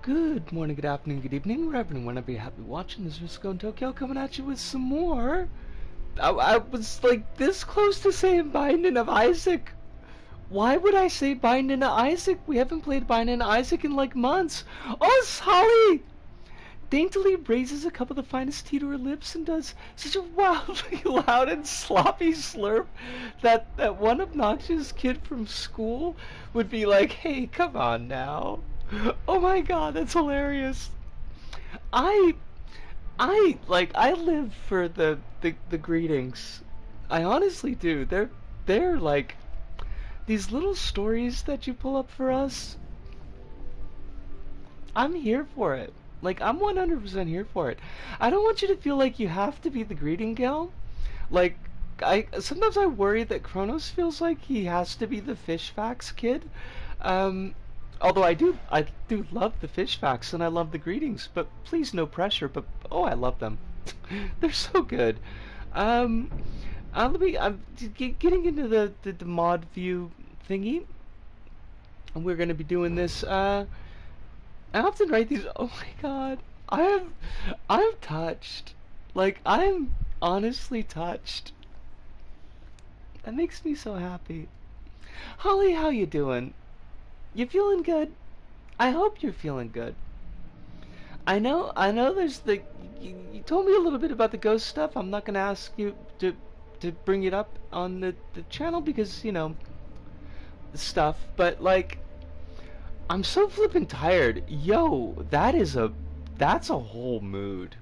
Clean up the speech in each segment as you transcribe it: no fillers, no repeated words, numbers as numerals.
Good morning, good afternoon, good evening, wherever and whenever you happy watching. This is Risco in Tokyo coming at you with some more. I was like this close to saying Binding of Isaac. Why would I say Binding of Isaac? We haven't played Binding of Isaac in like months. Oh, it's Holly! Daintily raises a cup of the finest tea to her lips and does such a wildly loud and sloppy slurp that one obnoxious kid from school would be like, hey, come on now. Oh my god, that's hilarious. I I live for the greetings. I honestly do. They're like these little stories that you pull up for us. I'm here for it. Like, I'm 100% here for it. I don't want you to feel like you have to be the greeting gal. Like, sometimes I worry that Kronos feels like he has to be the fish facts kid. Although I do love the fish facts and I love the greetings, but please no pressure. But oh, I love them. They're so good. I'm getting into the mod view thingy, and we're gonna be doing this. I often write these. Oh my god, I'm touched. Like, I'm honestly touched. That makes me so happy. Holly, how you doing? You feeling good? I hope you're feeling good. I know there's you told me a little bit about the ghost stuff. I'm not gonna ask you to bring it up on the channel because, you know, the stuff, but like, I'm so flippin' tired. Yo, that's a whole mood.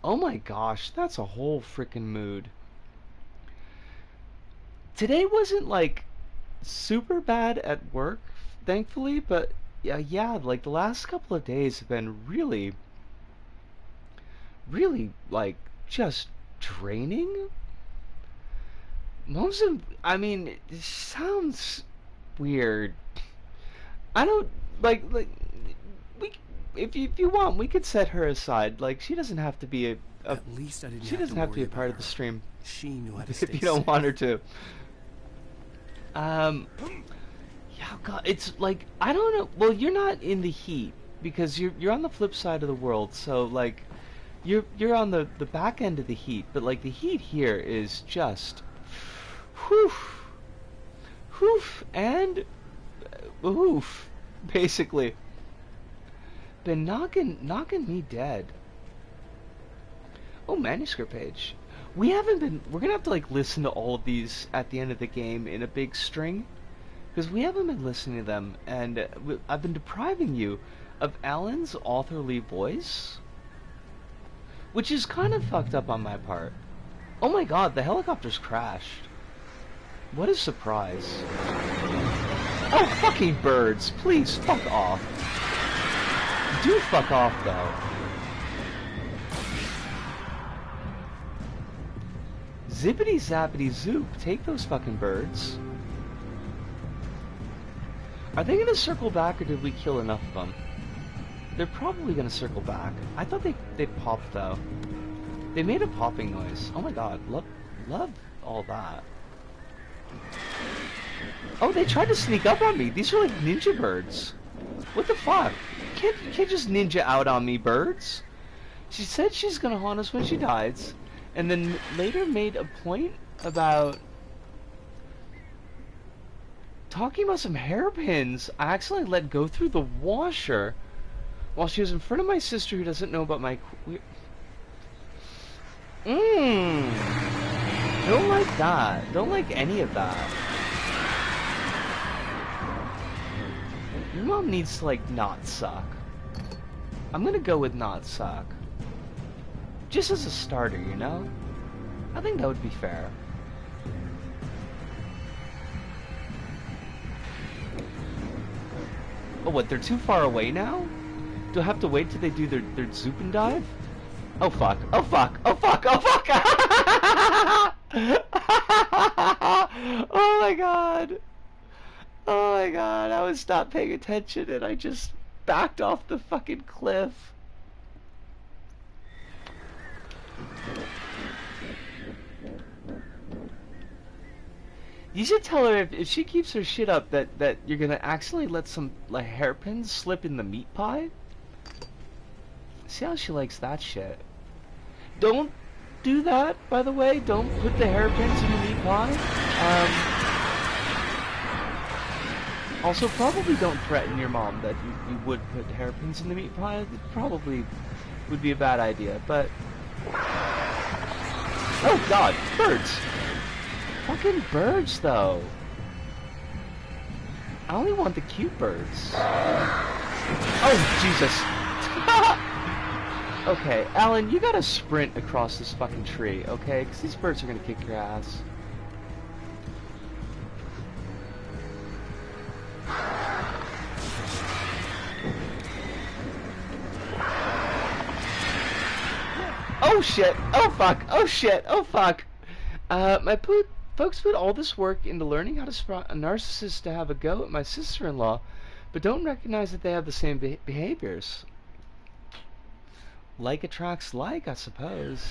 Oh my gosh, that's a whole freaking mood. Today wasn't like super bad at work, thankfully, but yeah, like the last couple of days have been really like just draining. I mean, it sounds weird. I don't like we if you want, we could set her aside. Like, she doesn't have to be At least I didn't she doesn't have to be a part of the stream. She knew how to If you don't want her to. Yeah, God, it's like, I don't know. Well, you're not in the heat because you're on the flip side of the world. So like, you're on the back end of the heat, but like the heat here is just, whew, whew, and oof, basically. Been knocking me dead. Oh, manuscript page. We're gonna have to like listen to all of these at the end of the game in a big string, because we haven't been listening to them, and I've been depriving you of Alan's authorly voice, which is kind of fucked up on my part. Oh my god, the helicopter's crashed. What a surprise. Oh, fucking birds, please fuck off. Do fuck off, though. Zippity zappity zoop, take those fucking birds. Are they gonna circle back, or did we kill enough of them? They're probably gonna circle back. I thought they popped, though. They made a popping noise. Oh my god, love all that. Oh, they tried to sneak up on me. These are like ninja birds. What the fuck? You can't just ninja out on me, birds. She said she's gonna haunt us when she dies, and then later made a point about talking about some hairpins I accidentally let go through the washer while she was in front of my sister who doesn't know about my Don't like that. Don't like any of that. Your mom needs to, like, not suck. I'm gonna go with not suck. Just as a starter, you know? I think that would be fair. Oh, what, they're too far away now? Do I have to wait till they do their zoop and dive? Oh fuck, oh fuck, oh fuck, oh fuck! Oh my god! Oh my god, I was not paying attention and I just backed off the fucking cliff. You should tell her if she keeps her shit up that you're gonna accidentally let some like hairpins slip in the meat pie. See how she likes that shit. Don't do that, by the way. Don't put the hairpins in the meat pie. Also, probably don't threaten your mom that you would put hairpins in the meat pie. It probably would be a bad idea, but... Oh god, birds! Fucking birds, though. I only want the cute birds. Oh, Jesus. Okay, Alan, you gotta sprint across this fucking tree, okay? Because these birds are gonna kick your ass. Oh shit! Oh fuck! Oh shit! Oh fuck! Folks put all this work into learning how to spot a narcissist to have a go at my sister-in-law, but don't recognize that they have the same behaviors. Like attracts like, I suppose.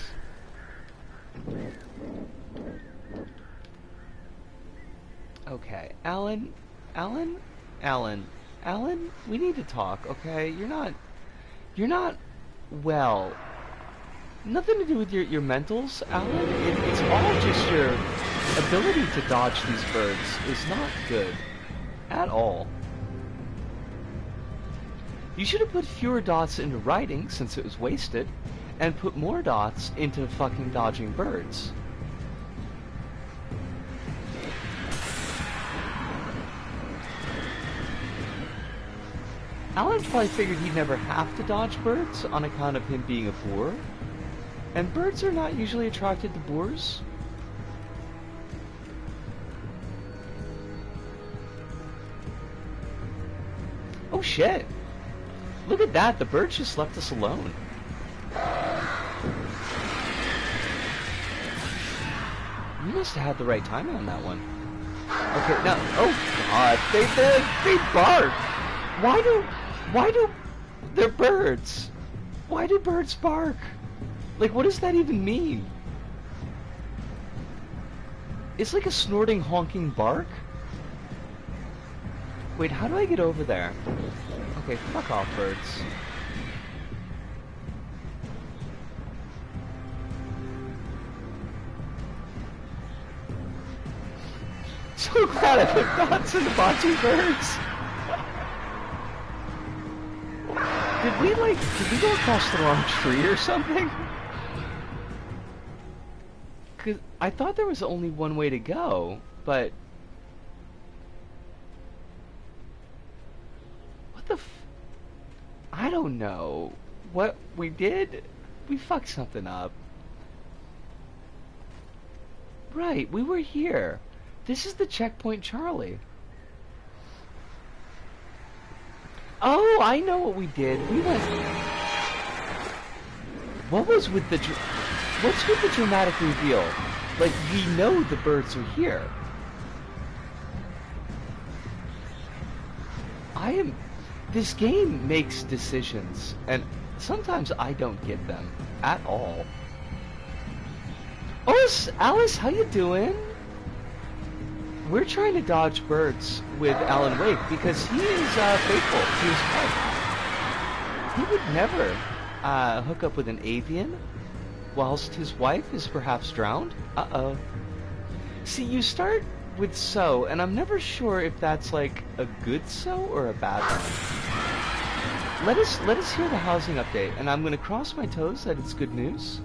Okay, Alan, we need to talk, okay? You're not well. Nothing to do with your mentals, Alan. It's all just your ability to dodge these birds is not good. At all. You should have put fewer dots into writing, since it was wasted, and put more dots into fucking dodging birds. Alan probably figured he'd never have to dodge birds on account of him being a boar. And birds are not usually attracted to boars. Oh shit! Look at that, the bird just left us alone. You must have had the right timing on that one. Okay, now, oh god, they bark! Why do, they're birds? Why do birds bark? Like, what does that even mean? It's like a snorting, honking bark? Wait, how do I get over there? Okay, fuck off, birds. So glad I put dots in watching birds. Did we go across the wrong tree or something? Cause I thought there was only one way to go, but... What the I don't know. What we did? We fucked something up. Right, we were here. This is the checkpoint Charlie. Oh, I know what we did. We went... What's with the dramatic reveal? Like, we know the birds are here. This game makes decisions, and sometimes I don't get them at all. Oh, Alice, how you doing? We're trying to dodge birds with Alan Wake because he is faithful to his wife. He would never hook up with an avian whilst his wife is perhaps drowned. Uh-oh. See, you start with so, and I'm never sure if that's like a good so or a bad one. Let us hear the housing update, and I'm gonna cross my toes that it's good news.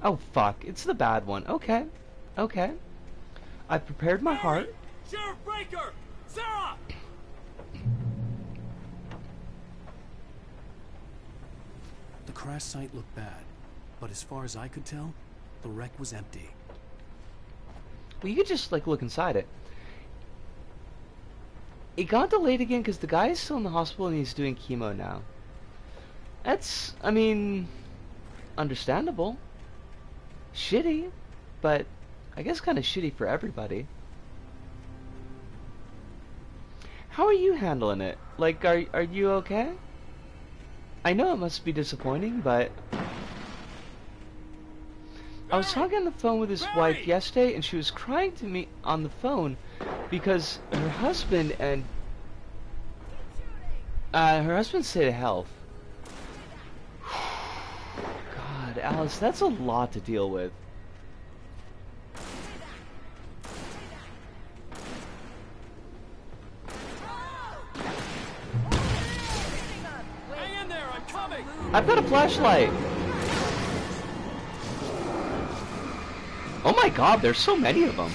Oh fuck, it's the bad one. Okay. Okay. I've prepared my heart. Sheriff Breaker! Sarah! The crash site looked bad, but as far as I could tell, the wreck was empty. Well, you could just like look inside it. It got delayed again because the guy is still in the hospital and he's doing chemo now. That's, I mean, understandable. Shitty, but I guess kind of shitty for everybody. How are you handling it? Like, are you okay? I know it must be disappointing, but... I was talking on the phone with his wife yesterday, and she was crying to me on the phone because her husband and her husband's state of health. God, Alice, that's a lot to deal with. Hang in there, I'm coming! I've got a flashlight. Oh my God, there's so many of them.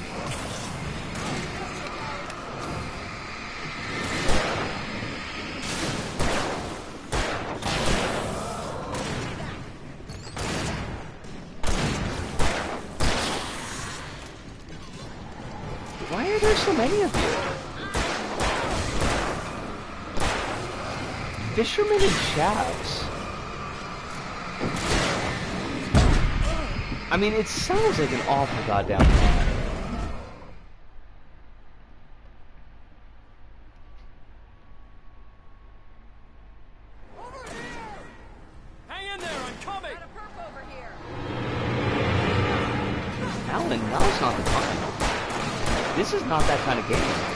Why are there so many of you? Fishermen and chaps. I mean, it sounds like an awful goddamn lot. Over here! Hang in there, I'm coming! Got a perp over here. Alan, now's not the time. This is not that kind of game.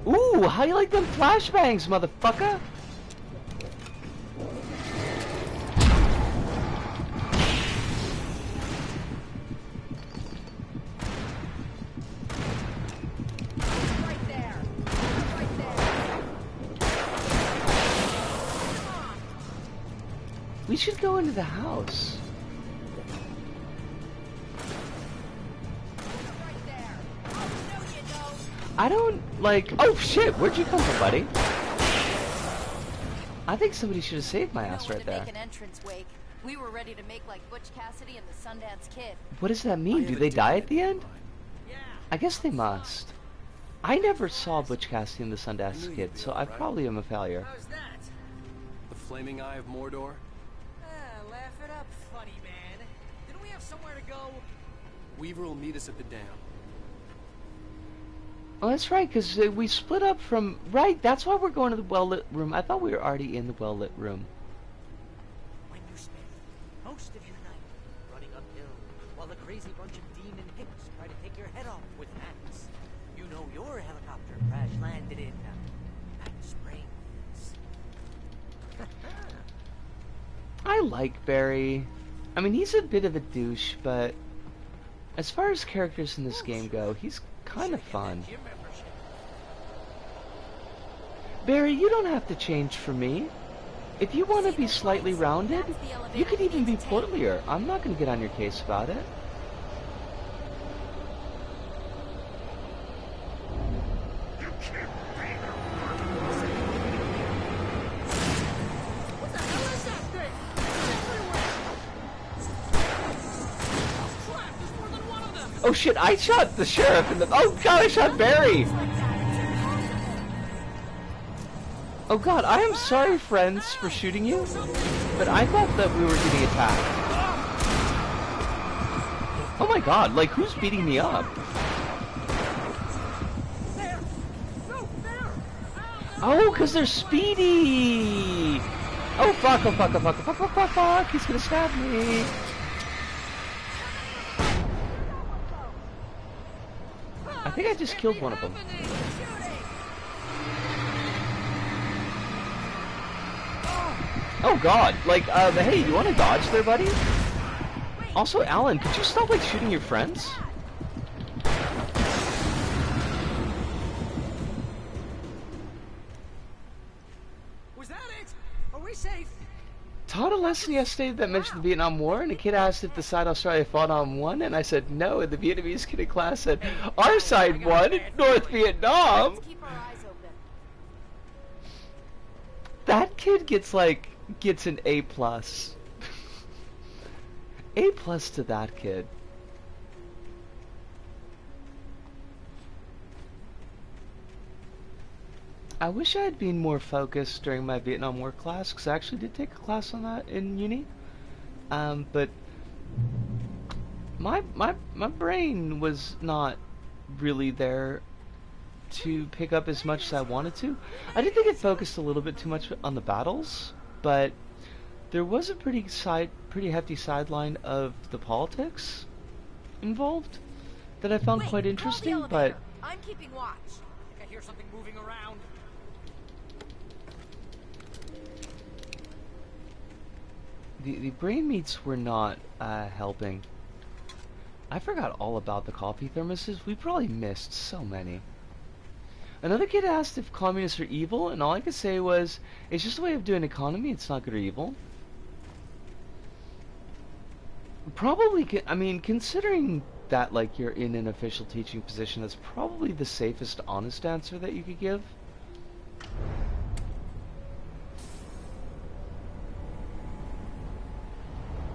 Ooh, how you like them flashbangs, motherfucker? Right there. Right there. We should go into the house. Right there. Oh, no, you don't. I don't, like... Oh, shit! Where'd you come from, buddy? I think somebody should have saved my ass right to there. make an entrance wake. We were ready to make like Butch Cassidy and the Sundance Kid. What does that I mean? have Do a they die date at the end? deadline. I guess they must. I never saw Butch Cassidy and the I Sundance knew you'd Kid, be so all I right. probably am a failure. How's that? The Flaming Eye of Mordor? Laugh it up, funny man. Didn't we have somewhere to go? Weaver will meet us at the dam. Oh, that's right, because we split up from... Right, that's why we're going to the well-lit room. I thought we were already in the well-lit room. When you spend most of your night running uphill while a crazy bunch of demon hicks try to take your head off with an axe, you know your helicopter crash landed in Pack Springs. I like Barry. I mean, he's a bit of a douche, but as far as characters in this game go, he's kind of fun. Gym membership. Barry, you don't have to change for me. If you want to be slightly rounded, you could even be portlier. I'm not going to get on your case about it. What the hell is that thing? It's everywhere! Crap, there's more than one of them! Oh shit, I shot the sheriff in the... Oh god, I shot Barry! Oh god, I am sorry, friends, for shooting you, but I thought that we were getting attacked. Oh my god, like, who's beating me up? There! No, there! Oh, because they're speedy! Oh fuck, oh fuck, oh fuck, oh fuck, oh fuck, fuck, he's gonna stab me! I think I just killed one of them. Oh god, like, hey, you wanna dodge there, buddy? Also, Alan, could you stop, like, shooting your friends? Was that it? Are we safe? Taught a lesson yesterday that mentioned the Vietnam War, and a kid asked if the side Australia fought on won, and I said no, and the Vietnamese kid in class said, our side won, North Vietnam! Let's keep our eyes open. That kid gets, like, gets an A+. A+ to that kid. I wish I had been more focused during my Vietnam War class, because I actually did take a class on that in uni. But my brain was not really there to pick up as much as I wanted to. I did think it focused a little bit too much on the battles, but there was a pretty hefty sideline of the politics involved that I found quite interesting, but I'm keeping watch. I hear something moving around. the brain meats were not helping. I forgot all about the coffee thermoses. We probably missed so many. Another kid asked if communists are evil, and all I could say was, it's just a way of doing economy, it's not good or evil. Probably, I mean, considering that, like, you're in an official teaching position, that's probably the safest, honest answer that you could give.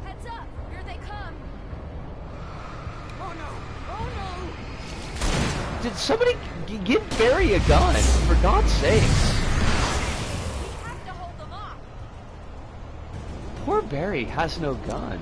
Heads up! Here they come! Oh no! Oh no! Did somebody give Barry a gun, for God's sakes? We have to hold them off! Poor Barry has no gun.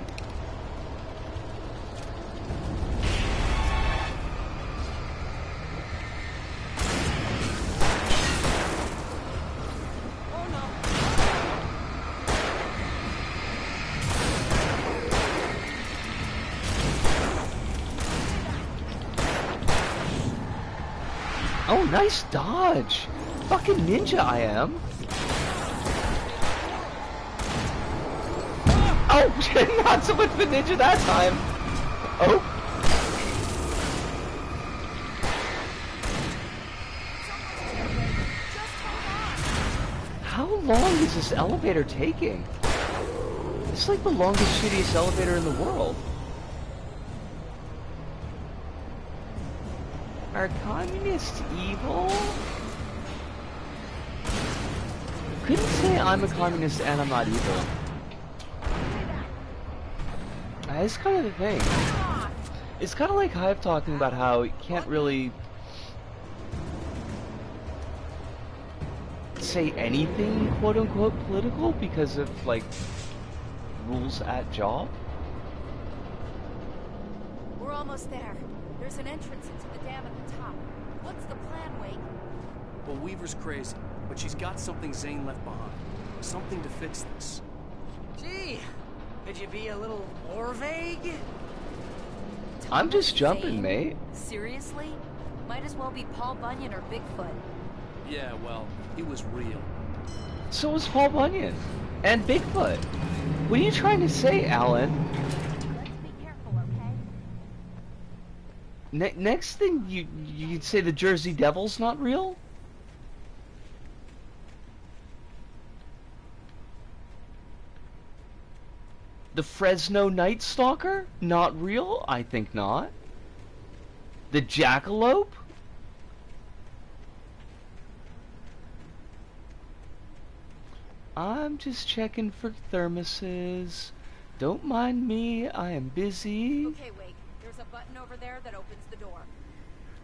Oh, nice dodge! Fucking ninja I am! Oh, not so much the ninja that time! Oh! How long is this elevator taking? It's like the longest, shittiest elevator in the world. Are communists evil? Couldn't say I'm a communist and I'm not evil. That's kind of the thing. It's kind of like Hive talking about how you can't really say anything quote-unquote political because of, like, rules at job. We're almost there. There's an entrance into the dam at the top. What's the plan, Wake? Well, Weaver's crazy, but she's got something Zane left behind. Something to fix this. Gee, could you be a little more vague? I'm just jumping, Zane? mate. Seriously? Might as well be Paul Bunyan or Bigfoot. Yeah, well, he was real. So was Paul Bunyan. And Bigfoot. What are you trying to say, Alan? Let's be careful, okay? Next thing, you'd say the Jersey Devil's not real? The Fresno Night Stalker? Not real? I think not. The Jackalope? I'm just checking for thermoses. Don't mind me, I am busy. Okay, Wake. There's a button over there that opens the door.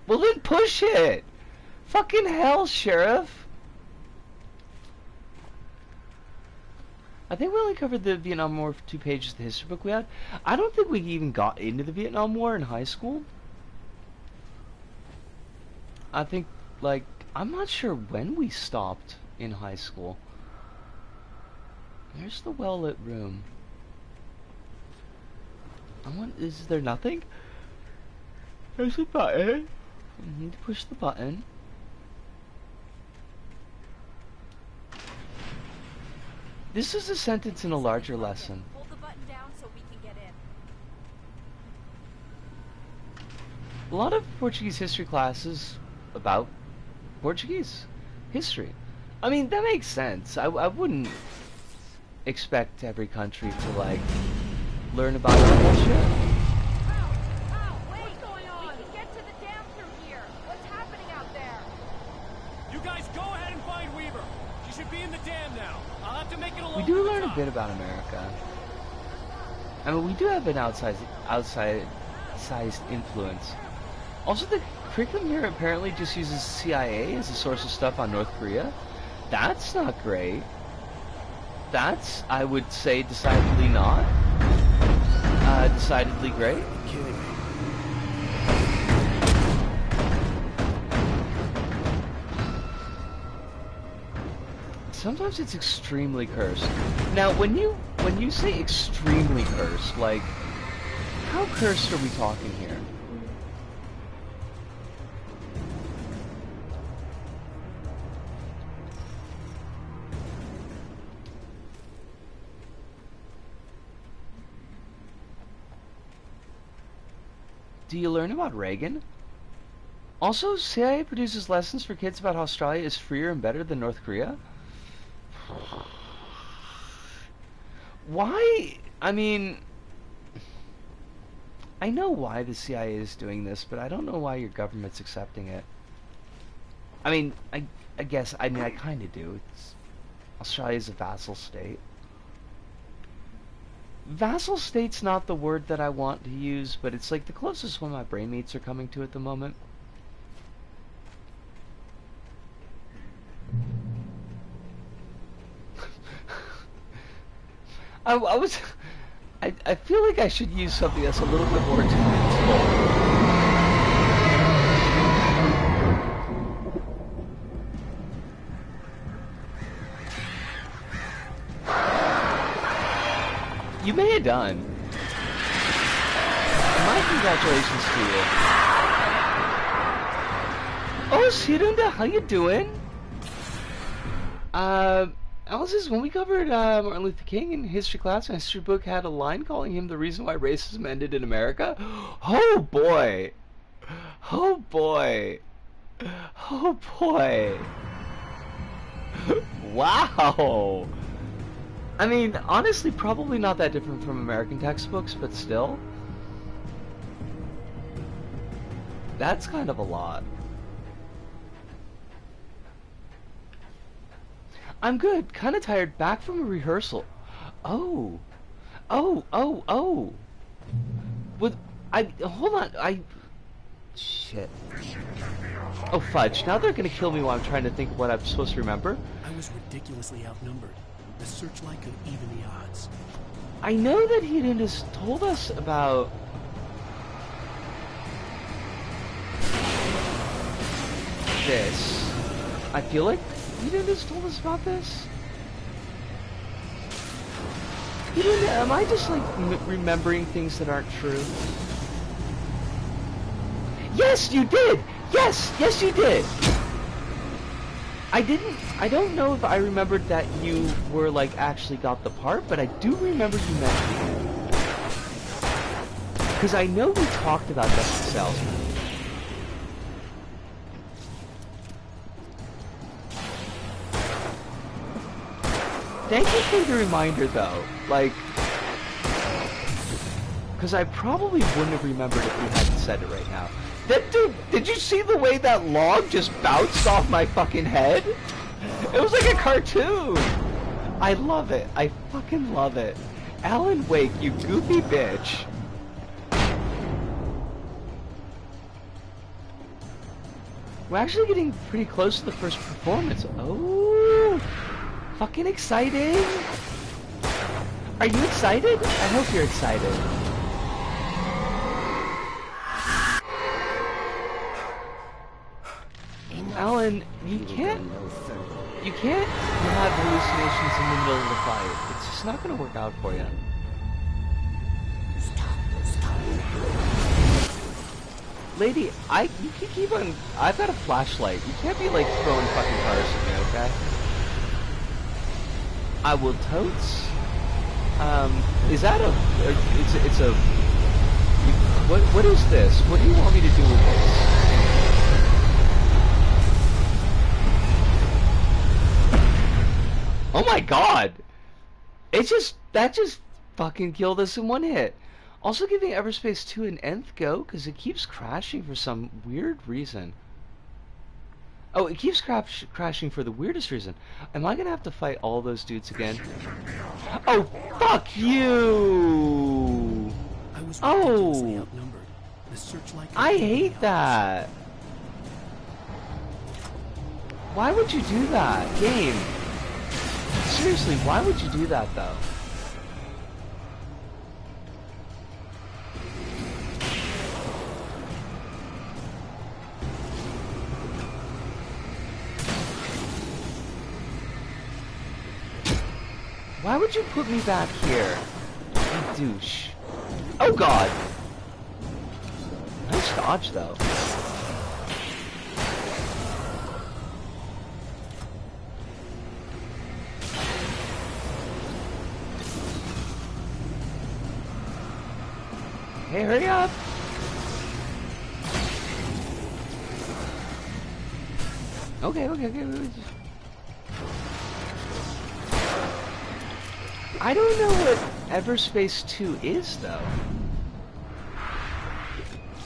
Well then push it! Fucking hell, Sheriff! I think we only covered the Vietnam War for 2 pages of the history book we had. I don't think we even got into the Vietnam War in high school. I think, like, I'm not sure when we stopped in high school. There's the well-lit room. Is there nothing? There's a button. I need to push the button. This is a sentence in a larger lesson. Hold the button down so we can get in. A lot of Portuguese history classes about Portuguese history. I mean, that makes sense. I wouldn't expect every country to, like, learn about all that shit. Wait! What's going on? We can get to the dam through here. What's happening out there? You guys go ahead and find Weaver. She should be in the dam now. I'll have to make it along We do to the learn a top. bit about America. I mean, we do have an outsized influence. Also, the curriculum here apparently just uses CIA as a source of stuff on North Korea. That's not great. That's, I would say, decidedly not. Decidedly great. You're kidding me. sometimes it's extremely cursed. Now, when you say extremely cursed, like, how cursed are we talking here? Do you learn about Reagan? Also, CIA produces lessons for kids about how Australia is freer and better than North Korea? Why? I mean, I know why the CIA is doing this, but I don't know why your government's accepting it. I mean, I guess, I kind of do. Australia's a vassal state. Vassal state's not the word that I want to use, but it's like the closest one my brain mates are coming to at the moment. I feel like I should use something that's a little bit more tactful. You may have done. My congratulations to you. Oh, Sirunda, how you doing? Alice says, when we covered Martin Luther King in history class, my history book had a line calling him the reason why racism ended in America. Oh boy! Oh boy! Oh boy! Wow! I mean, honestly, probably not that different from American textbooks, but still. That's kind of a lot. I'm good. Kind of tired. Back from a rehearsal. Oh. Oh. Hold on. Shit. Oh, fudge. Now they're gonna kill me while I'm trying to think of what I'm supposed to remember. I was ridiculously outnumbered. The searchlight could even the odds. I know that he didn't just told us about... this. I feel like he didn't just told us about this. He didn't... Am I just, like, remembering things that aren't true? Yes, you did! Yes, you did! I don't know if I remembered that you were, like, actually got the part, but I do remember you mentioning it. Because I know we talked about that salesman. Thank you for the reminder, though. Like, because I probably wouldn't have remembered if we hadn't said it right now. Dude, did you see the way that log just bounced off my fucking head? It was like a cartoon. I love it. I fucking love it. Alan Wake, you goofy bitch. We're actually getting pretty close to the first performance. Oh, fucking exciting. Are you excited? I hope you're excited. Alan, you can't have hallucinations in the middle of the fight. It's just not gonna work out for you. Lady, you can keep on. I've got a flashlight. You can't be like throwing fucking cars at me, okay? I will totes. Is that a? It's a. What is this? What do you want me to do with this? Oh my god! That just fucking killed us in one hit. Also giving Everspace 2 an nth go, because it keeps crashing for some weird reason. Oh, it keeps crashing for the weirdest reason. Am I gonna have to fight all those dudes again? Oh, fuck you! I was ridiculously outnumbered. The searchlight could I even the hate odds. that! Why would you do that, game? Seriously, why would you do that, though? Why would you put me back here? You douche. Oh god! Nice dodge, though. Hey, hurry up! Okay. I don't know what Everspace 2 is, though.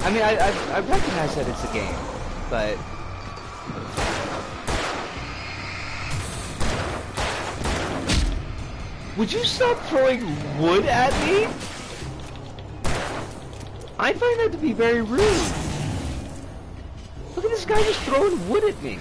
I mean, I recognize that it's a game, but... Would you stop throwing wood at me? I find that to be very rude. Look at this guy just throwing wood at me.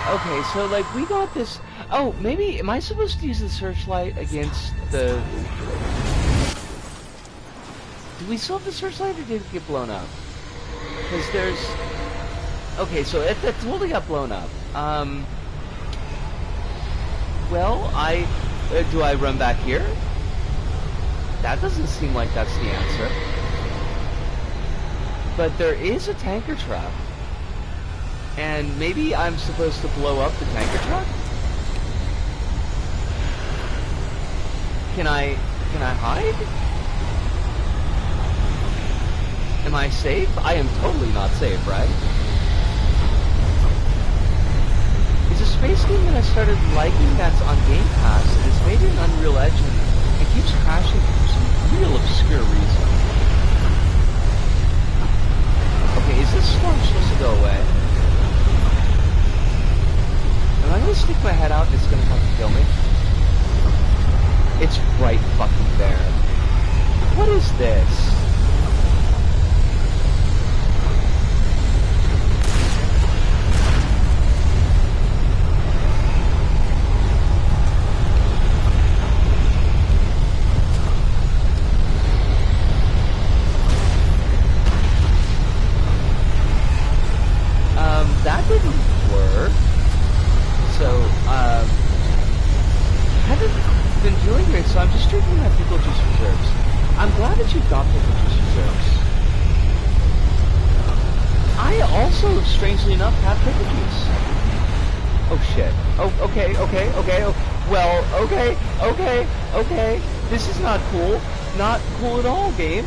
Okay, so like we got this. Oh, maybe am I supposed to use the searchlight against the? Do we still have the searchlight, or did it get blown up? Because there's. Okay, so it totally got blown up. Well, do I run back here? That doesn't seem like that's the answer. But there is a tanker trap. And maybe I'm supposed to blow up the tanker truck? Can I hide? Am I safe? I am totally not safe, right? It's a space game that I started liking that's on Game Pass. It's made in Unreal Engine and keeps crashing for some real obscure reason. Okay, is this storm supposed to go away? Am I gonna stick my head out and it's gonna fucking kill me? It's right fucking there. What is this? That didn't work. So, haven't been feeling great, so I'm just drinking my pickle juice reserves. I'm glad that you've got pickle juice reserves. I also, strangely enough, have pickle juice. Oh shit. Oh, okay. Oh, well, okay. This is not cool. Not cool at all, game.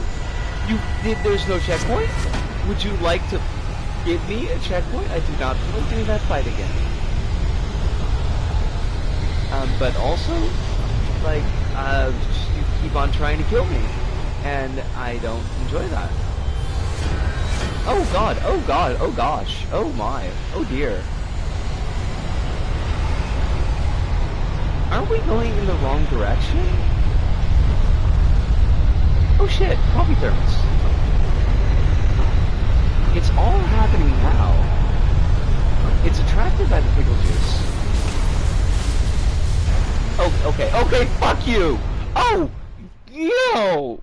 There's no checkpoint? Would you like to give me a checkpoint? I do not feel like doing that fight again. But also, like, you keep on trying to kill me, and I don't enjoy that. Oh god, oh gosh, oh my, oh dear. Aren't we going in the wrong direction? Oh shit, coffee thermos. It's all happening now. It's attracted by the pickle juice. Oh, okay, fuck you! Oh! Yo!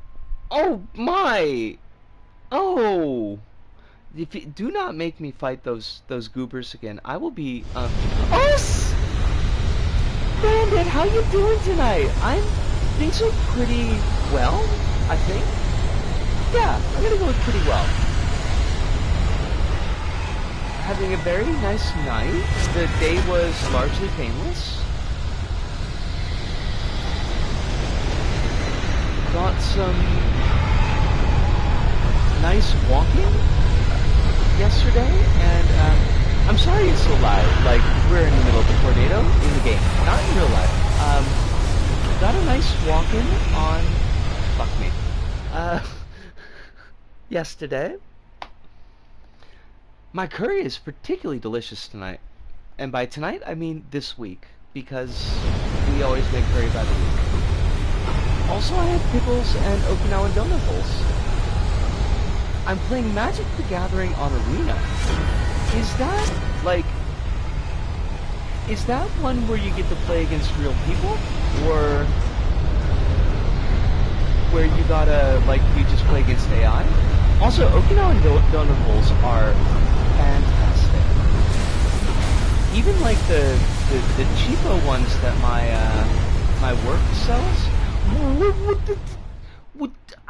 Oh, my! Oh! If you do not make me fight those goobers again, I will be, Oh! Bandit, how you doing tonight? Things are pretty well, I think. Yeah, I'm gonna go with pretty well. Having a very nice night. The day was largely painless. Got some nice walking yesterday, and I'm sorry it's so loud. Like, we're in the middle of a tornado in the game, not in real life. Got a nice walking on, fuck me, yesterday. My curry is particularly delicious tonight, and by tonight I mean this week, because we always make curry by the week. Also, I had pickles and Okinawan donut holes. I'm playing Magic the Gathering on Arena. Is that, like, is that one where you get to play against real people, or where you gotta, like, you just play against AI? Also, Okinawan donut holes are fantastic. Even like the cheapo ones that my work sells.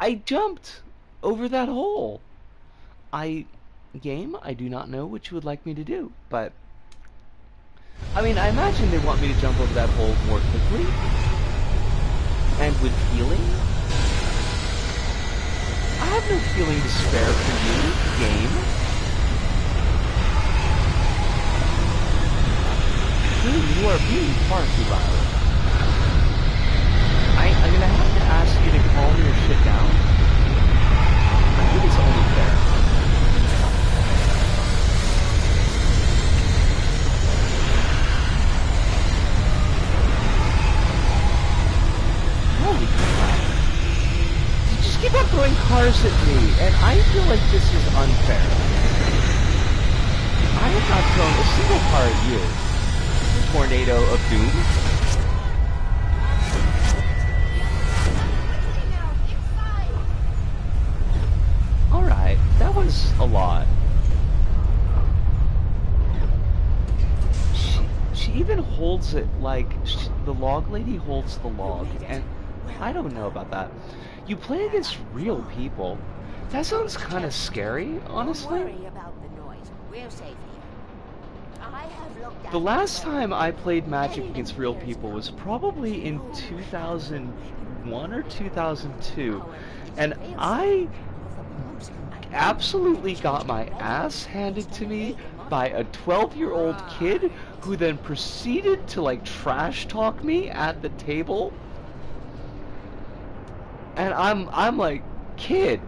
I jumped over that hole. Game, I do not know what you would like me to do, but I mean, I imagine they want me to jump over that hole more quickly and with feeling. I have no feeling to spare for you, game. Dude, you are being far too loud. I'm gonna have to ask you to calm your shit down. I think it's only fair. Holy crap. You just keep on throwing cars at me, and I feel like this is unfair. I have not thrown a single car at you. Tornado of doom. Alright, that was a lot. She even holds it like the log lady holds the log, and I don't know about that. You play against real people. That sounds kind of scary, honestly. Don't worry about the noise. We're safe here. I have looked at The last time I played Magic against real people was probably in 2001 or 2002, and I absolutely got my ass handed to me by a 12-year-old kid who then proceeded to like trash talk me at the table. And I'm like, kid,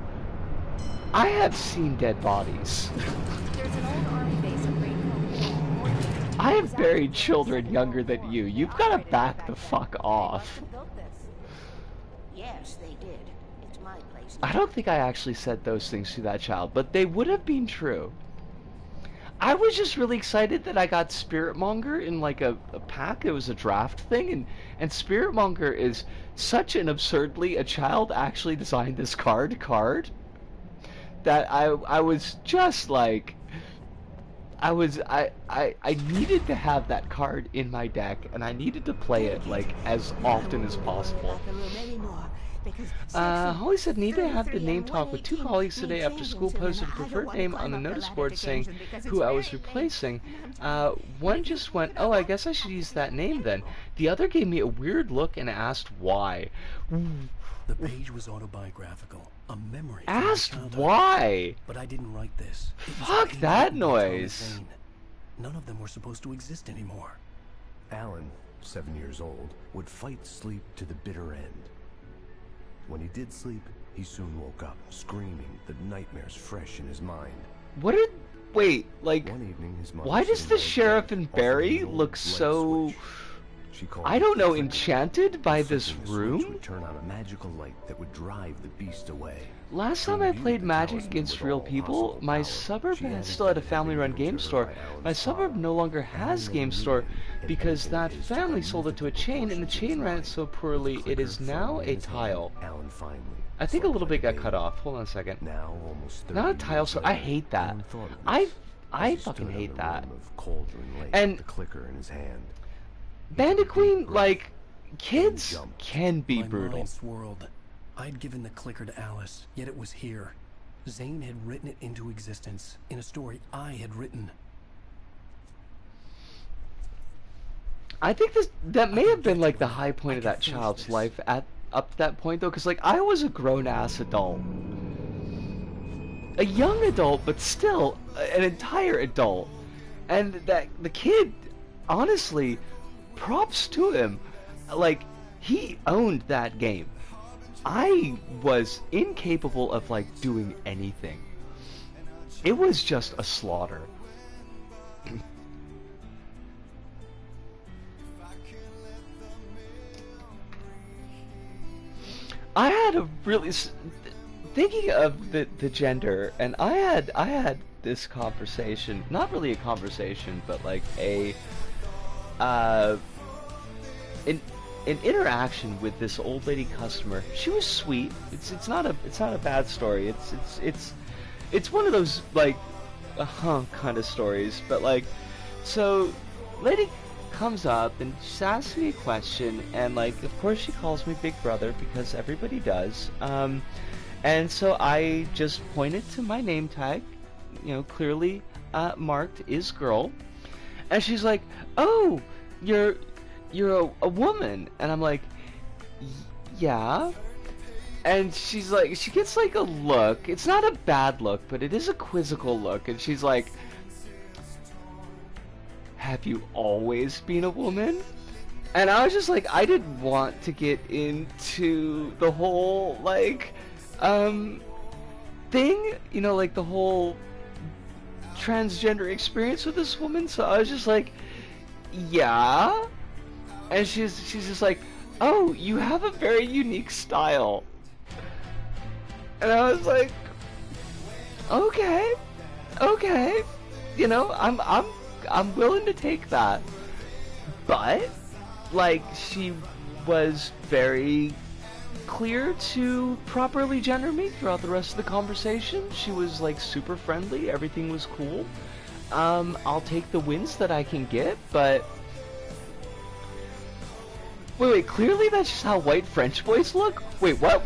I have seen dead bodies. There's an old army base in Greenville. I have buried children younger than you. You've got to back the fuck off. Yes, they did. It's my place. I don't think I actually said those things to that child, but they would have been true. I was just really excited that I got Spiritmonger in like a pack. It was a draft thing, and Spiritmonger is such an absurdly a child actually designed this card that I was just like I needed to have that card in my deck, and I needed to play it like as often as possible. Holly said, need to have the name talk with two colleagues today after school posted a preferred name on the notice board saying who I was replacing. One just went, oh, I guess I should use that name then. The other gave me a weird look and asked why. The page was autobiographical, a memory. from my Asked childhood. why? But I didn't write this. It was Fuck pain that written on the noise. vein. None of them were supposed to exist anymore. Alan, 7 years old, would fight sleep to the bitter end. When he did sleep, he soon woke up, screaming, the nightmares fresh in his mind. What did... Wait, like... One evening, his mother Why does sitting the by his sheriff bed, and offered Barry him an old look light so... switch. She called I it don't know, flicker. enchanted by this Flipping the switch room? would turn on a magical light that would drive the beast away. Last time Who I knew played the Magic talisman against with real all people, possible my power? suburb She had added still had a that family-run every game given to store. her by Alan's My suburb father. no longer Alan has never game knew store it, and because everything that his took family on sold it to a mythical chain, and the proportions chain in ran it mind. so poorly With it clicker is now firmly in a his hand, tile. Alan finally I think a slept little like bit got baby. cut off. Hold on a second. Now, almost 30 Not a tile years store. I later, hate that. Alan thought of I this I as he fucking stood on hate the that. rim of Cauldron Lake, And the clicker in his hand. Bandit Queen, breath. like, kids Jumped. can be My brutal. mind swirled. I'd given the clicker to Alice, yet it was here. Zane had written it into existence in a story I had written. I think that may I have could been get like to the it. high point I of could that finish child's this. life at up to that point though, because like I was a grown-ass adult, a young adult, but still an entire adult, and that the kid, honestly, props to him, like he owned that game. I was incapable of like doing anything. It was just a slaughter. I had a really thinking of the gender, and I had this conversation, not really a conversation, but like a an interaction with this old lady customer. She was sweet. It's not a bad story. It's one of those like kind of stories. But like, so lady comes up and she asks me a question, and like, of course she calls me Big Brother because everybody does. And so I just pointed to my name tag, you know, clearly marked is girl, and she's like, "Oh, you're a woman," and I'm like, "Yeah." And she's like, she gets like a look. It's not a bad look, but it is a quizzical look, and she's like, "Have you always been a woman?" And I was just like, I didn't want to get into the whole like thing, you know, like the whole transgender experience with this woman. So I was just like, yeah. And she's just like, "Oh, you have a very unique style." And I was like, okay, you know, I'm willing to take that. But like, she was very clear to properly gender me throughout the rest of the conversation. She was like super friendly. Everything was cool. I'll take the wins that I can get, but wait, clearly that's just how white French boys look? Wait, what?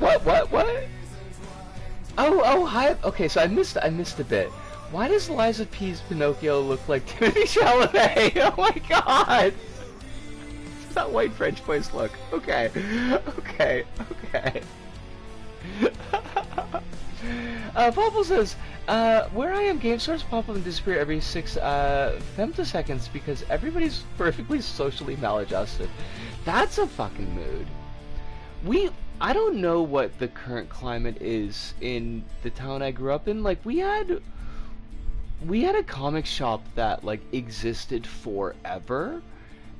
Oh, hi. Okay, so I missed a bit. Why does Liza P's Pinocchio look like Timothée Chalamet? Oh my god! That's how white French boys look. Okay. Popple says, where I am, game stars pop up and disappear every 6 femtoseconds because everybody's perfectly socially maladjusted. That's a fucking mood. I don't know what the current climate is in the town I grew up in. Like, we had a comic shop that like existed forever,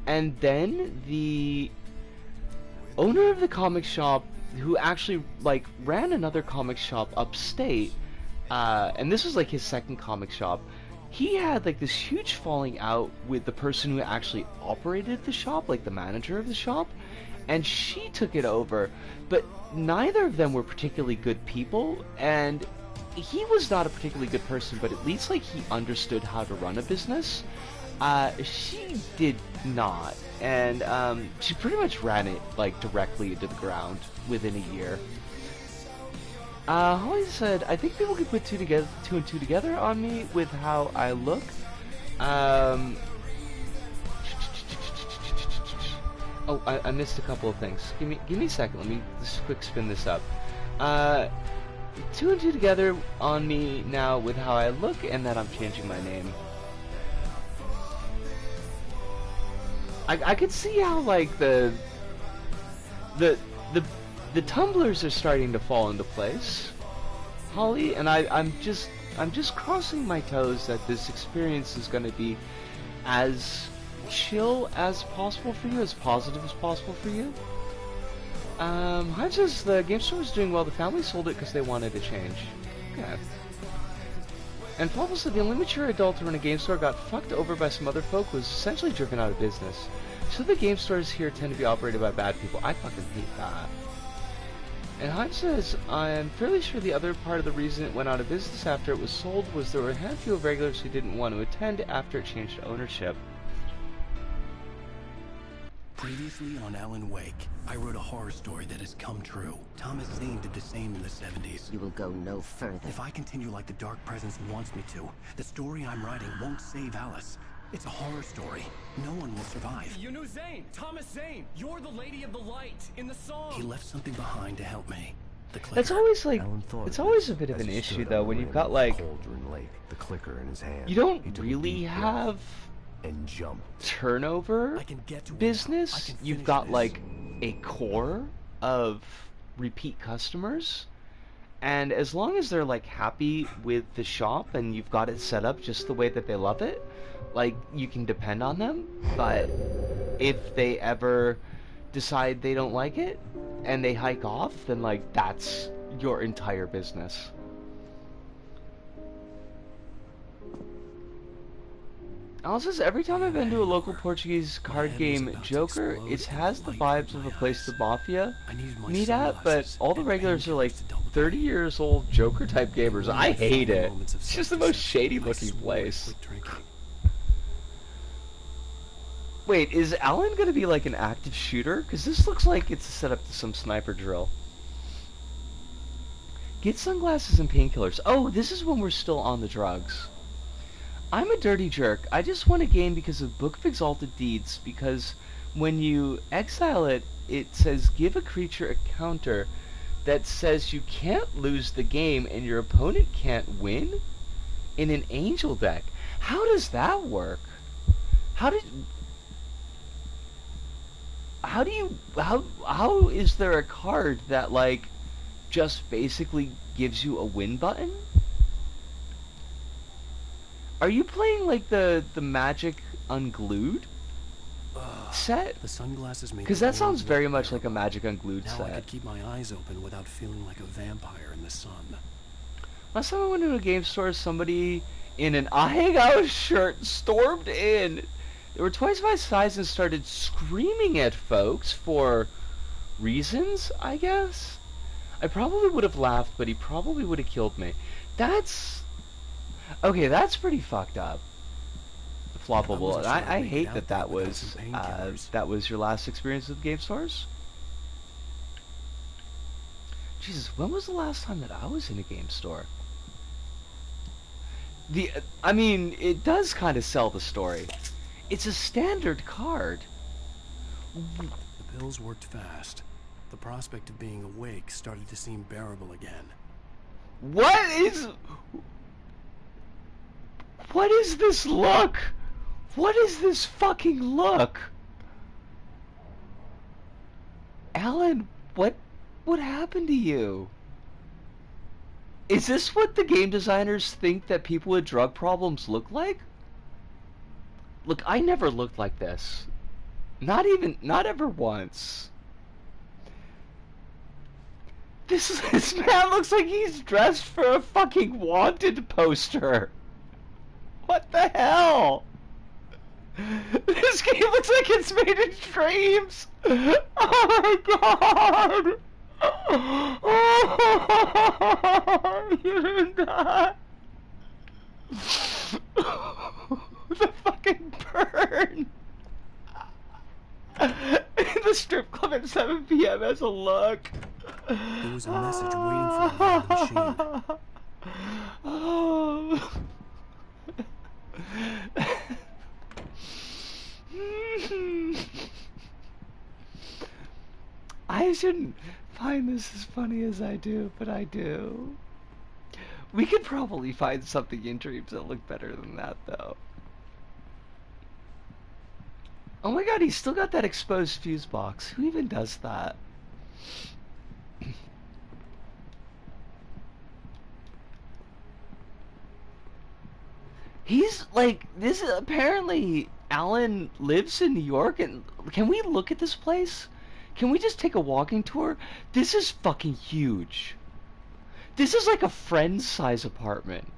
and then the owner of the comic shop, who actually like ran another comic shop upstate, and this was like his second comic shop, he had like this huge falling out with the person who actually operated the shop, like the manager of the shop, and she took it over, but neither of them were particularly good people, and he was not a particularly good person, but at least like he understood how to run a business. She did not, and she pretty much ran it like directly into the ground within a year. Holly said, "I think people can put two and two together on me with how I look." Oh, I missed a couple of things. Give me a second. Let me just quick spin this up. Two and two together on me now with how I look, and that I'm changing my name. I could see how like the tumblers are starting to fall into place, Holly, and I'm just crossing my toes that this experience is going to be as chill as possible for you, as positive as possible for you. Hive says the game store was doing well. The family sold it because they wanted to change. Okay. And Paul said the only mature adult to run a game store got fucked over by some other folk, was essentially driven out of business. So the game stores here tend to be operated by bad people. I fucking hate that. And Hive says, I'm fairly sure the other part of the reason it went out of business after it was sold was there were a handful of regulars who didn't want to attend after it changed ownership. Previously on Alan Wake, I wrote a horror story that has come true. Thomas Zane did the same in the 70s. You will go no further. If I continue like the Dark Presence wants me to, the story I'm writing won't save Alice. It's a horror story. No one will survive. You knew Zane! Thomas Zane! You're the Lady of the Light in the song! He left something behind to help me. The clicker. That's always like, it's always a bit of an issue though when you've got like, Cauldron Lake, the clicker in his hand. you don't really have and jumped. turnover I can get to business. I can You've finish got this. like a core of repeat customers, and as long as they're like happy with the shop and you've got it set up just the way that they love it, like you can depend on them. But if they ever decide they don't like it and they hike off, then like that's your entire business. Alan says, every time I've been to a local Hangover. Portuguese My card head was game, about to Joker, explode, it and has a the light hit vibes of my a place the eyes. Mafia I needed my meet at, but sunglasses all the and regulars are like painkillers to dull the 30 pain. years old Joker type And gamers. one of I the hate final it. moments of It's just the most self-deception, shady I looking swore I'd place. quit drinking. Wait, is Alan gonna be like an active shooter? Because this looks like it's a setup to some sniper drill. Get sunglasses and painkillers. Oh, this is when we're still on the drugs. I'm a dirty jerk. I just want a game because of Book of Exalted Deeds, because when you exile it, it says give a creature a counter that says you can't lose the game and your opponent can't win in an angel deck. How does that work? How is there a card that like just basically gives you a win button? Are you playing like the Magic Unglued set? The sunglasses made Because the that sounds world very look much like a bearable. Magic Unglued Now I set. could keep my eyes open without feeling like a vampire in the sun. Last time I went to a game store, somebody in an I Hang Out shirt stormed in. They were twice my size and started screaming at folks for reasons, I guess. I probably would have laughed, but he probably would have killed me. That's... Okay, that's pretty fucked up. Floppable. And I hate that that was your last experience with game stores. Jesus, when was the last time that I was in a game store? I mean, it does kind of sell the story. It's a standard card. The pills worked fast. The prospect of being awake started to seem bearable again. What is this look? What is this fucking look? Alan, what happened to you? Is this what the game designers think that people with drug problems look like? Look, I never looked like this. Not ever once. This man looks like he's dressed for a fucking wanted poster. What the hell? This game looks like it's made in dreams. Oh my god. Oh, you did not. The fucking burn. The strip club at 7 p.m. has a look. There was a message waiting for me on the machine. Oh. I shouldn't find this as funny as I do, but I do. We could probably find something in dreams that look better than that, though. Oh my god, he's still got that exposed fuse box. Who even does that? He's like, this is apparently Alan lives in New York, and can we look at this place? Can we just take a walking tour? This is fucking huge. This is like a friend's size apartment.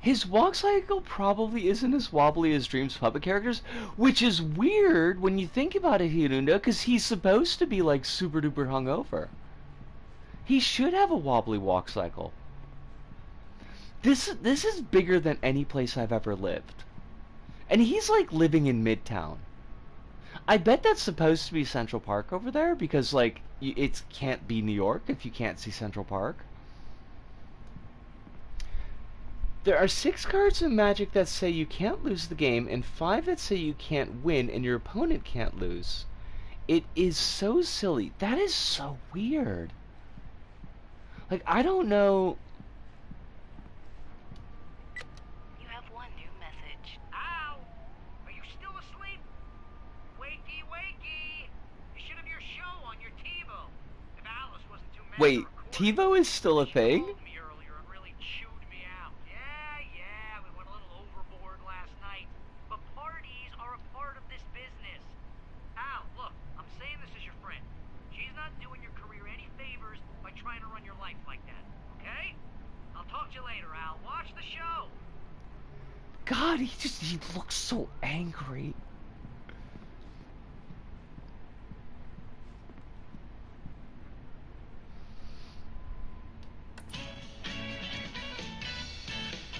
His walk cycle probably isn't as wobbly as Dream's puppet characters, which is weird when you think about it, Hirunda, because he's supposed to be like super duper hungover. He should have a wobbly walk cycle. This is bigger than any place I've ever lived. And he's like living in Midtown. I bet that's supposed to be Central Park over there, because like it can't be New York if you can't see Central Park. There are 6 cards in Magic that say you can't lose the game, and 5 that say you can't win and your opponent can't lose. It is so silly. That is so weird. Like, I don't know. You have one new message. Ow! Are you still asleep? Wakey, wakey! You should have your show on your TiVo. If Alice wasn't too mad Wait, to record TiVo is still a she thing? called me earlier and really chewed me out. Yeah, we went a little overboard last night. But parties are a part of this business. Al, look, I'm saying this as your friend. She's not doing your career any favors by trying to run your life like that. God, he looks so angry.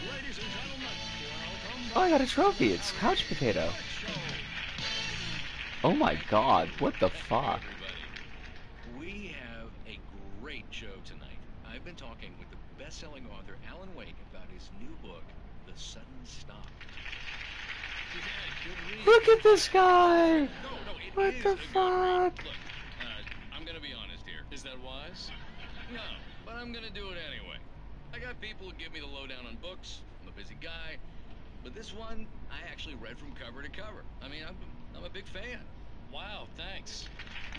Ladies and gentlemen, welcome Oh, I got a trophy. It's Couch Potato. Oh my God, what the fuck? Everybody, we have a great show tonight. I've been talking with the best-selling author Alan Wake about his new book, The Sudden Stop. Look at this guy! No, it What is the a good read. fuck? Look, I'm gonna be honest here. Is that wise? No, but I'm gonna do it anyway. I got people who give me the lowdown on books. I'm a busy guy. But this one, I actually read from cover to cover. I mean, I'm a big fan. Wow, thanks.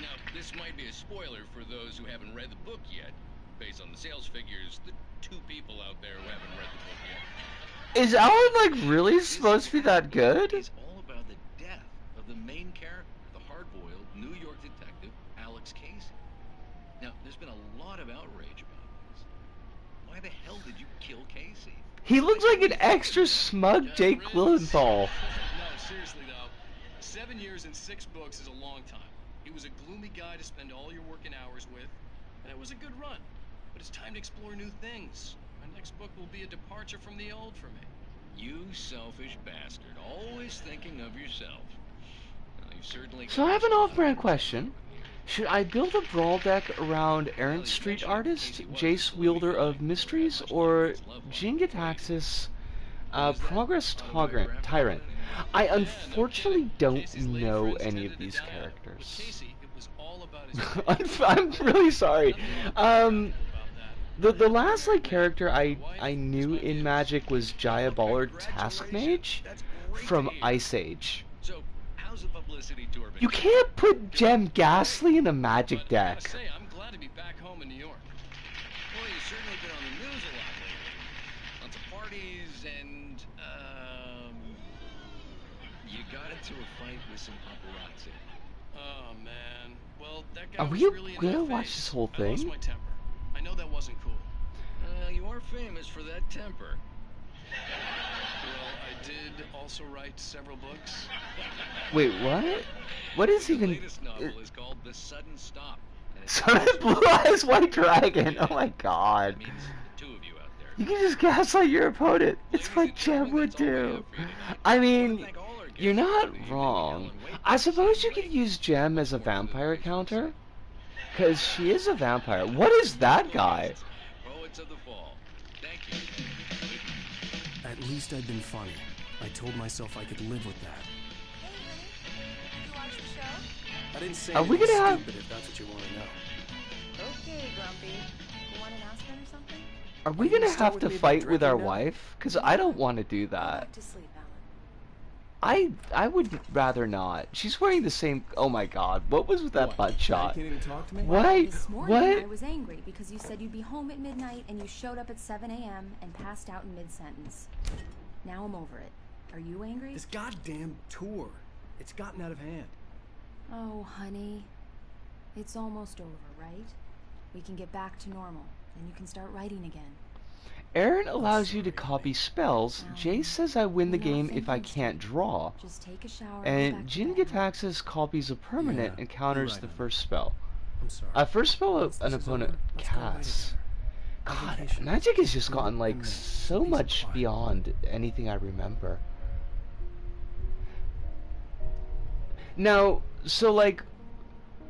Now, this might be a spoiler for those who haven't read the book yet. Based on the sales figures, the 2 people out there who haven't read the book yet. Is Alan, like, really supposed to be that good? It's all about the death of the main character, the hard-boiled New York detective, Alex Casey. Now, there's been a lot of outrage about this. Why the hell did you kill Casey? He looks like an extra smug Jake Gyllenhaal. No, seriously though, 7 years and 6 books is a long time. He was a gloomy guy to spend all your working hours with, and it was a good run. But it's time to explore new things. My next book will be a departure from the old for me. You selfish bastard, always thinking of yourself. Well, you've certainly So I have an off-brand question. Should I build a brawl deck around Errant Well, Street eventually, Artist, Casey was Jace the Wielder guy, of Mysteries, much or like his love life. Jingataxis, What is that? Progress Autobiographical Tyrant? anyway? I Yeah, no unfortunately kidding. don't Casey's late know friends any tended of to these die out. With characters. Casey, it was all about his I'm really sorry. about that. The last like character I knew in Magic was Jaya Ballard Taskmage That's great from to hear. Ice Age. So, how's the publicity tour been? You can't put Gem Ghastly in a Magic But I deck. gotta say, I'm glad to be back home in New York. Well, you've certainly been on the news a lot lately. Lots of parties and, you got into a fight with some paparazzi. Oh man. Well, that guy Are was we really in gonna my watch face. this whole I lost thing? my temper. I know that wasn't cool. You are famous for that temper. Well, I did also write several books. Wait, what? What is The even? latest novel is called The Sudden Stop. And it's Son of Blue Eyes White Dragon. Oh my God. That means the 2 of you out there. You can just gaslight your opponent. It's Ladies what and Gem gentlemen, would that's all we do. have for you tonight. I I wanna mean, thank all our guests you're for not the evening. wrong. Alan Wake, I suppose you Ray, could use Gem as a more than vampire the counter. Because she is a vampire. What is that guy? Poets of the Fall. Thank you. At least I'd been funny. I told myself I could live with that. Hey, honey. You watch the show? I didn't say Are we anything gonna have- stupid if that's what you want to know. Okay, Grumpy. You want an aspirin or something? Are we Are you gonna still have with to me about fight with our drinking now? wife? Because I don't want to do Go that. back to sleep, Alan. I would rather not. She's wearing the same. Oh my God! What was with that butt You shot? can't even talk to me? Why? This morning, I What? was angry because you said you'd be home at midnight and you showed up at 7 a.m. and passed out in mid-sentence. Now I'm over it. Are you angry? This goddamn tour. It's gotten out of hand. Oh, honey. It's almost over, right? We can get back to normal, and you can start writing again. Aaron allows you to copy spells. Jace says I win the game if I can't draw. Just take a shower And go back to Jin bed. Gataxis copies a permanent Yeah, and counters you're the right, first spell. I'm sorry. First spell Once an this is opponent over, let's go away casts. together. God, vacation. Magic has just For gotten a like minute. so Peace and much quiet. beyond anything I remember. Now, so like,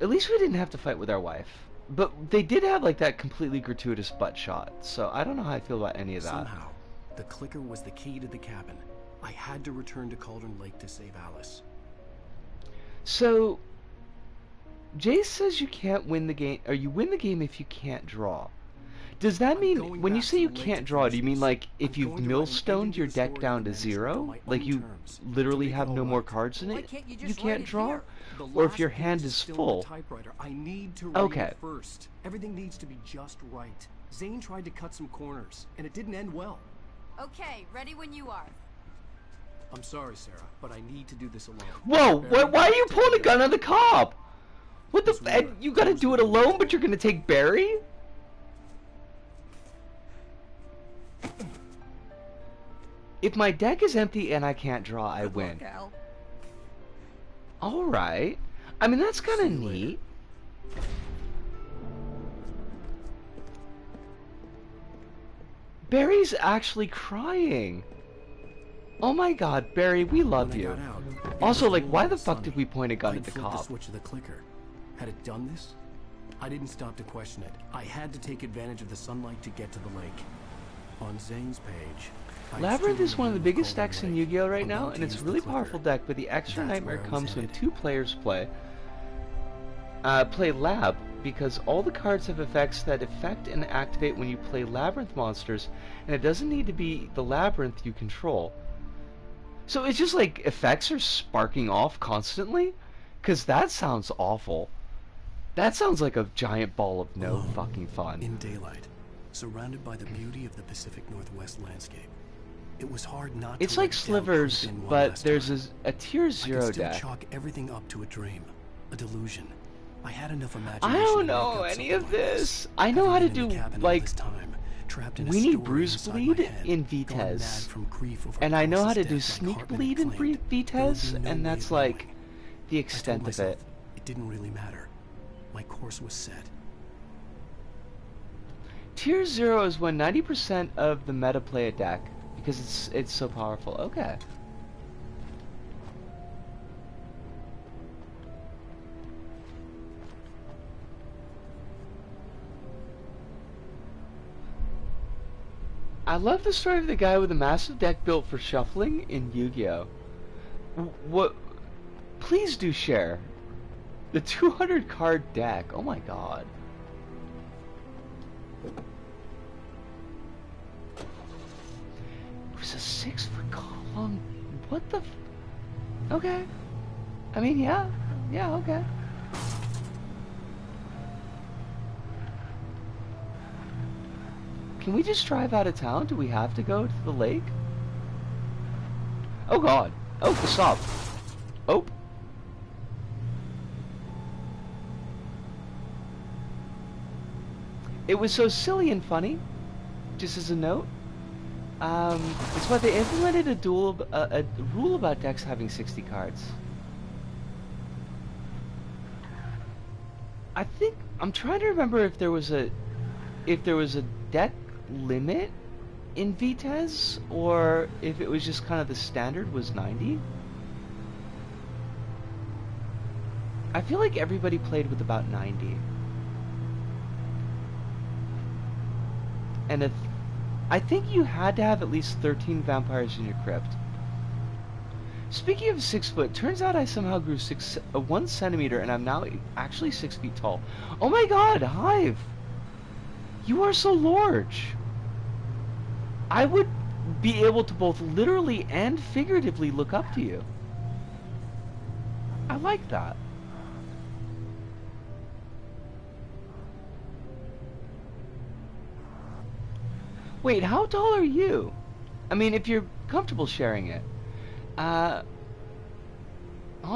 at least we didn't have to fight with our wife. But they did have like that completely gratuitous butt shot. So I don't know how I feel about any of that. Somehow, the clicker was the key to the cabin. I had to return to Cauldron Lake to save Alice. So, Jace says you can't win the game, or you win the game if you can't draw. Does that I'm mean, going when you back say to you the lake can't to draw, do you finish mean this. like if I'm you've going to write an millstoned ending to your the deck story down to that ends on zero? my Like own you terms, literally to make have it no all more right. cards in Why it? can't you You just write can't it draw? here? The Or if last your page hand is is still full? on the typewriter. I need to write Okay. it first. Everything needs to be just right. Zane tried to cut some corners, and it didn't end well. Okay, ready when you are. I'm sorry, Sarah, but I need to do this alone. Whoa, Barry, why are you take pulling a it. gun on the cop? What the This f- war you gotta comes do with it a alone, risk. but you're gonna take Barry? If my deck is empty and I can't draw, I Good win. luck, Al. Alright. I mean, that's kind of See you later. neat. Barry's actually crying. Oh my god, Barry, we love When I you. got out, it Also, was like, warm why and the fuck sunny. did we point a gun I'd at the flipped the cop? switch of the clicker. Had it done this? I didn't stop to question it. I had to take advantage of the sunlight to get to the lake. On Zane's page, I Labyrinth stood is one of the in biggest Golden decks in Lake, Yu-Gi-Oh! Right about now, to and it's a use the really clicker. powerful deck, but the extra That's nightmare where I was comes when headed. 2 players play Lab, because all the cards have effects that affect and activate when you play Labyrinth monsters, and it doesn't need to be the Labyrinth you control. So it's just like effects are sparking off constantly? Because that sounds awful. That sounds like a giant ball of no Alone, fucking fun. in daylight, surrounded by the beauty of the Pacific Northwest landscape. It was hard not It's to like let doubt Slivers, creep in one but last there's time. a tier I 0 could still deck. chalk everything up to a dream, a delusion. I had enough imagination I to don't make know up any something of like this. I know Having how to been in the do, cabin all like, this time, trapped in a we need story Bruise inside Bleed my head, in gone mad Vitez. from grief over And I know how to Alice's do death like Sneak Hartman Bleed in had claimed. There would Vitez, be no and way that's of like knowing. the I extent told of myself it. it didn't really matter. My course was set. Tier 0 is when 90% of the meta play a deck, because it's so powerful. Okay. I love the story of the guy with a massive deck built for shuffling in Yu-Gi-Oh! What? Please do share. The 200 card deck. Oh my god. It was a 6-foot column. What the? Okay. I mean, yeah. Yeah, okay. Can we just drive out of town? Do we have to go to the lake? Oh god. Oh, stop. Oh. It was so silly and funny. Just as a note. It's why they implemented a rule about decks having 60 cards. I think I'm trying to remember if there was a deck limit in Vitez, or if it was just kind of the standard was 90. I feel like everybody played with about 90. And I think you had to have at least 13 vampires in your crypt. Speaking of 6 foot, turns out I somehow grew 1 centimeter and I'm now actually 6 feet tall. Oh my god, Hive! You are so large! I would be able to both literally and figuratively look up to you. I like that. Wait, how tall are you? I mean, if you're comfortable sharing it. All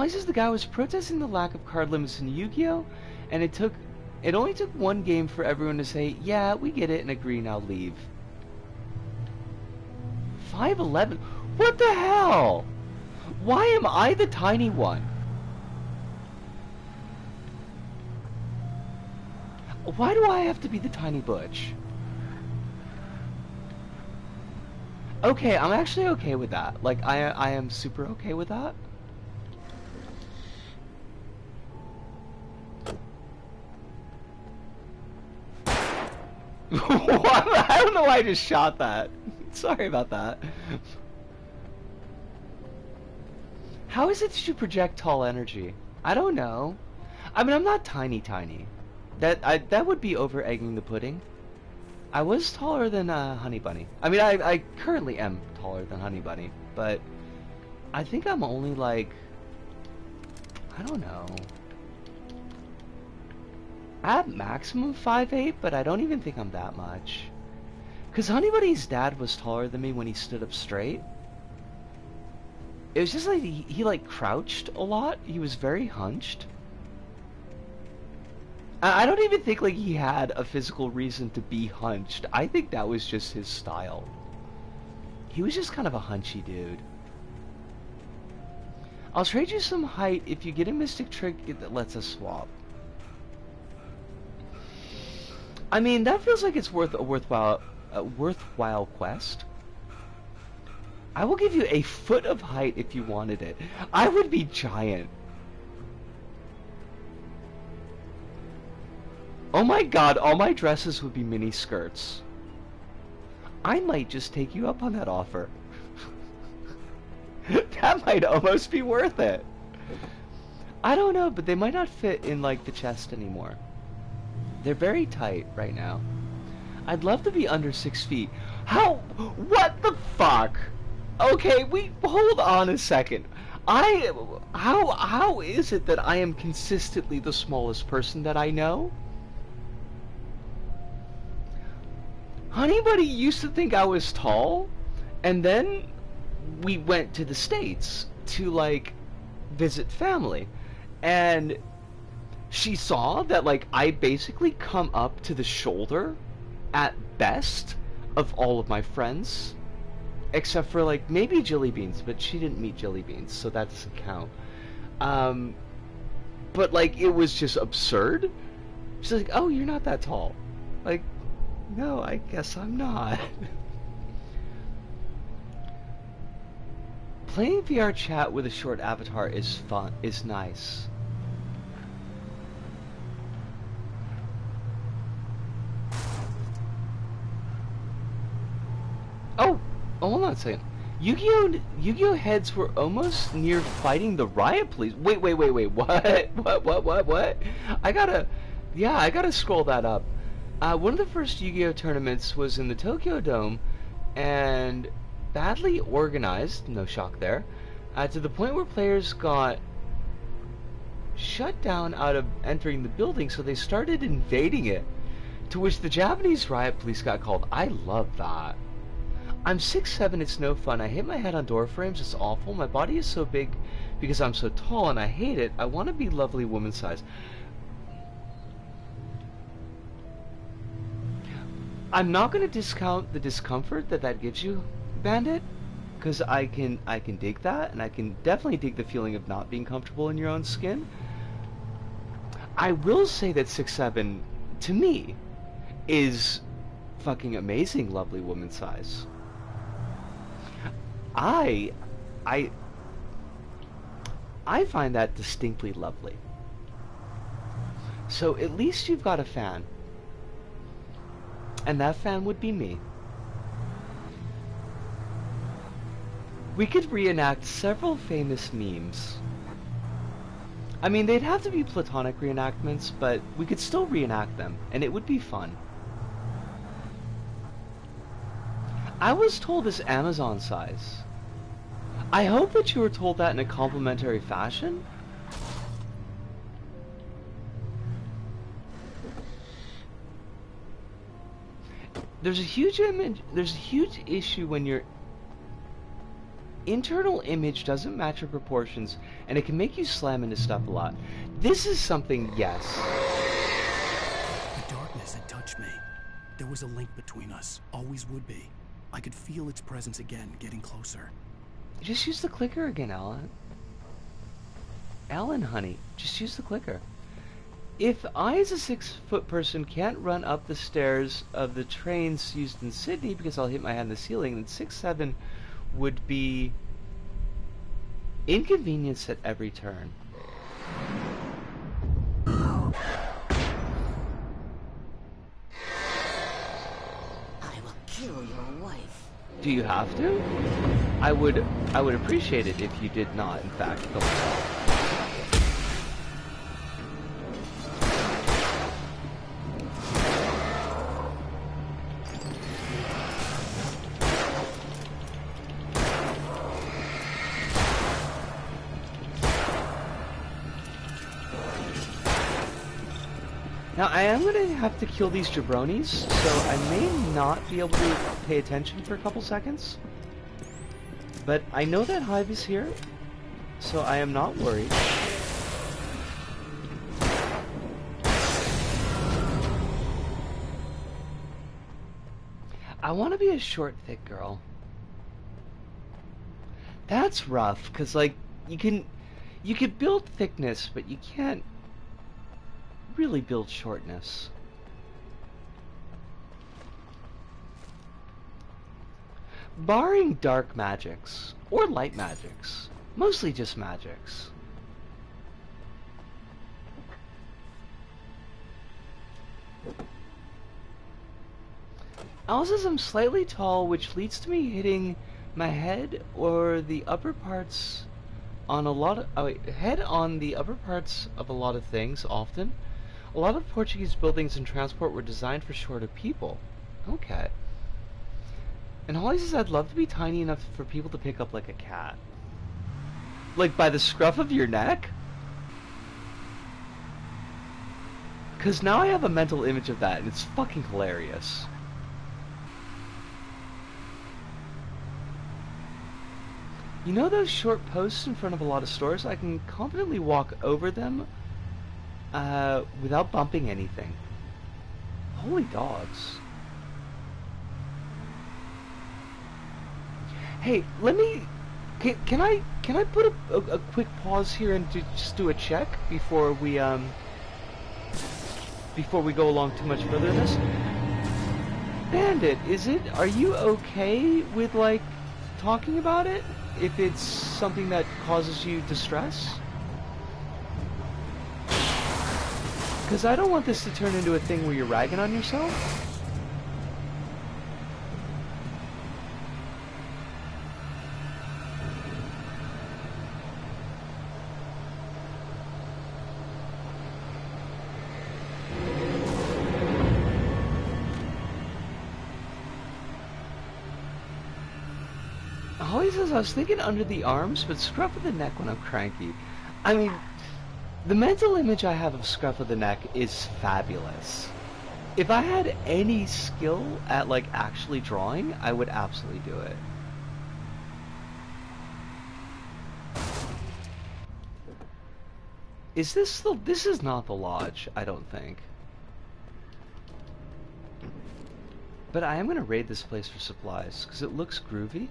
he says, the guy was protesting the lack of card limits in Yu-Gi-Oh! And it only took one game for everyone to say, yeah, we get it, and agree, now leave. 5'11"? What the hell? Why am I the tiny one? Why do I have to be the tiny butch? Okay, I'm actually okay with that. Like, I am super okay with that. I don't know why I just shot that. Sorry about that. How is it that you project tall energy? I don't know. I mean, I'm not tiny. That would be over egging the pudding. I was taller than Honey Bunny. I mean, I currently am taller than Honey Bunny, but I think I'm only like, I don't know. At maximum 5'8", but I don't even think I'm that much. Because Honey Bunny's dad was taller than me when he stood up straight. It was just like he like crouched a lot. He was very hunched. I don't even think like he had a physical reason to be hunched. I think that was just his style. He was just kind of a hunchy dude. I'll trade you some height if you get a mystic trinket that lets us swap. I mean, that feels like it's worth a worthwhile quest. I will give you a foot of height if you wanted it. I would be giant. Oh my god, all my dresses would be mini skirts. I might just take you up on that offer. That might almost be worth it. I don't know, but they might not fit in, like, the chest anymore. They're very tight right now. I'd love to be under 6 feet. How? What the fuck? Okay, hold on a second. How is it that I am consistently the smallest person that I know? Honeybuddy used to think I was tall, and then we went to the States to, like, visit family, and she saw that, like, I basically come up to the shoulder at best of all of my friends, except for, like, maybe Jelly Beans, but she didn't meet Jelly Beans, so that doesn't count. But, like, it was just absurd. She's like, oh, you're not that tall. Like, no, I guess I'm not. Playing VR chat with a short avatar is fun, is nice. Oh, hold on a second. Yu-Gi-Oh heads were almost near fighting the Riot Police. Wait, what? What? I gotta scroll that up. One of the first Yu-Gi-Oh tournaments was in the Tokyo Dome, and badly organized, no shock there, to the point where players got shut down out of entering the building, so they started invading it, to which the Japanese Riot Police got called. I love that. I'm 6'7", it's no fun. I hit my head on door frames, it's awful. My body is so big because I'm so tall and I hate it. I want to be lovely woman size. I'm not going to discount the discomfort that gives you, Bandit, because I can dig that, and I can definitely dig the feeling of not being comfortable in your own skin. I will say that 6'7", to me, is fucking amazing lovely woman size. I find that distinctly lovely. So at least you've got a fan. And that fan would be me. We could reenact several famous memes. I mean, they'd have to be platonic reenactments, but we could still reenact them, and it would be fun. I was told it's Amazon size. I hope that you were told that in a complimentary fashion. There's a huge issue when your internal image doesn't match your proportions, and it can make you slam into stuff a lot. This is something, yes. The darkness had touched me. There was a link between us. Always would be. I could feel its presence again, getting closer. Just use the clicker again, Alan. Alan, honey, just use the clicker. If I, as a 6-foot person, can't run up the stairs of the trains used in Sydney because I'll hit my head on the ceiling, then 6'7" would be inconvenienced at every turn. I will kill your wife. Do you have to? I would appreciate it if you did not, in fact, kill myself. Now, I am going to have to kill these jabronis, so I may not be able to pay attention for a couple seconds. But I know that Hive is here, so I am not worried. I want to be a short, thick girl. That's rough, because, like, you can build thickness, but you can't really build shortness. Barring dark magics, or light magics, mostly just magics. Al says I'm slightly tall, which leads to me hitting my head or the upper parts on a lot of head on the upper parts of a lot of things often. A lot of Portuguese buildings and transport were designed for shorter people. Okay. And Holly says I'd love to be tiny enough for people to pick up like a cat. Like by the scruff of your neck? Cause now I have a mental image of that and it's fucking hilarious. You know those short posts in front of a lot of stores? I can confidently walk over them without bumping anything. Holy dogs. Hey, let me... Can I put a quick pause here and just do a check before we go along too much further in this? Bandit, are you okay with, like, talking about it? If it's something that causes you distress? Because I don't want this to turn into a thing where you're ragging on yourself. Holly says I was thinking under the arms, but scruff of the neck when I'm cranky. I mean, the mental image I have of scruff of the neck is fabulous. If I had any skill at, like, actually drawing, I would absolutely do it. Is this the... This is not the lodge, I don't think. But I am going to raid this place for supplies, because it looks groovy.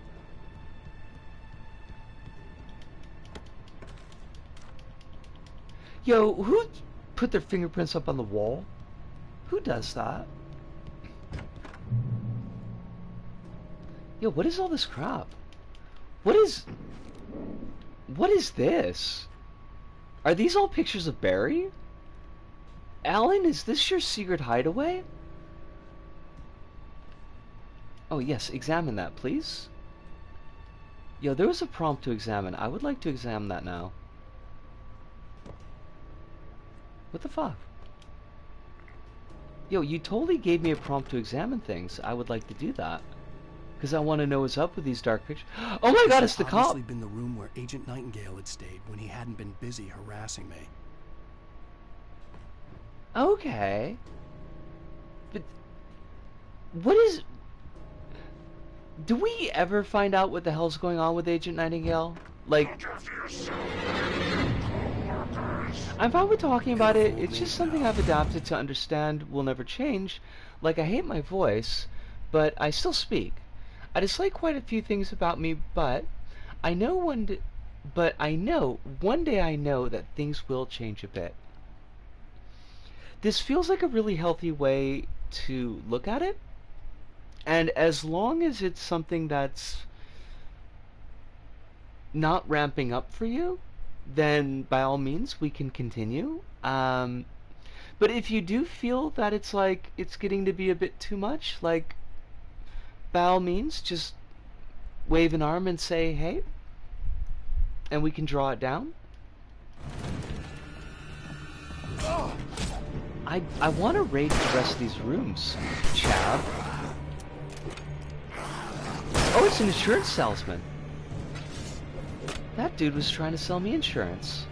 Yo, who put their fingerprints up on the wall? Who does that? Yo, what is all this crap? What is this? Are these all pictures of Barry? Alan, is this your secret hideaway? Oh yes, examine that, please. Yo, there was a prompt to examine. I would like to examine that now. What the fuck? Yo, you totally gave me a prompt to examine things. I would like to do that. Because I want to know what's up with these dark pictures. Oh my god, it's the cop! Obviously been the room where Agent Nightingale had stayed when he hadn't been busy harassing me. Okay. But... what is... do we ever find out what the hell's going on with Agent Nightingale? Like... I'm fine with talking about it, it's just something I've adapted to understand will never change. Like, I hate my voice, but I still speak. I dislike quite a few things about me, but I know one day I know that things will change a bit. This feels like a really healthy way to look at it, and as long as it's something that's not ramping up for you, then by all means we can continue. But if you do feel that it's like it's getting to be a bit too much, like, by all means just wave an arm and say hey, and we can draw it down. I want to raid the rest of these rooms, Chav. Oh, it's an insurance salesman. That dude was trying to sell me insurance.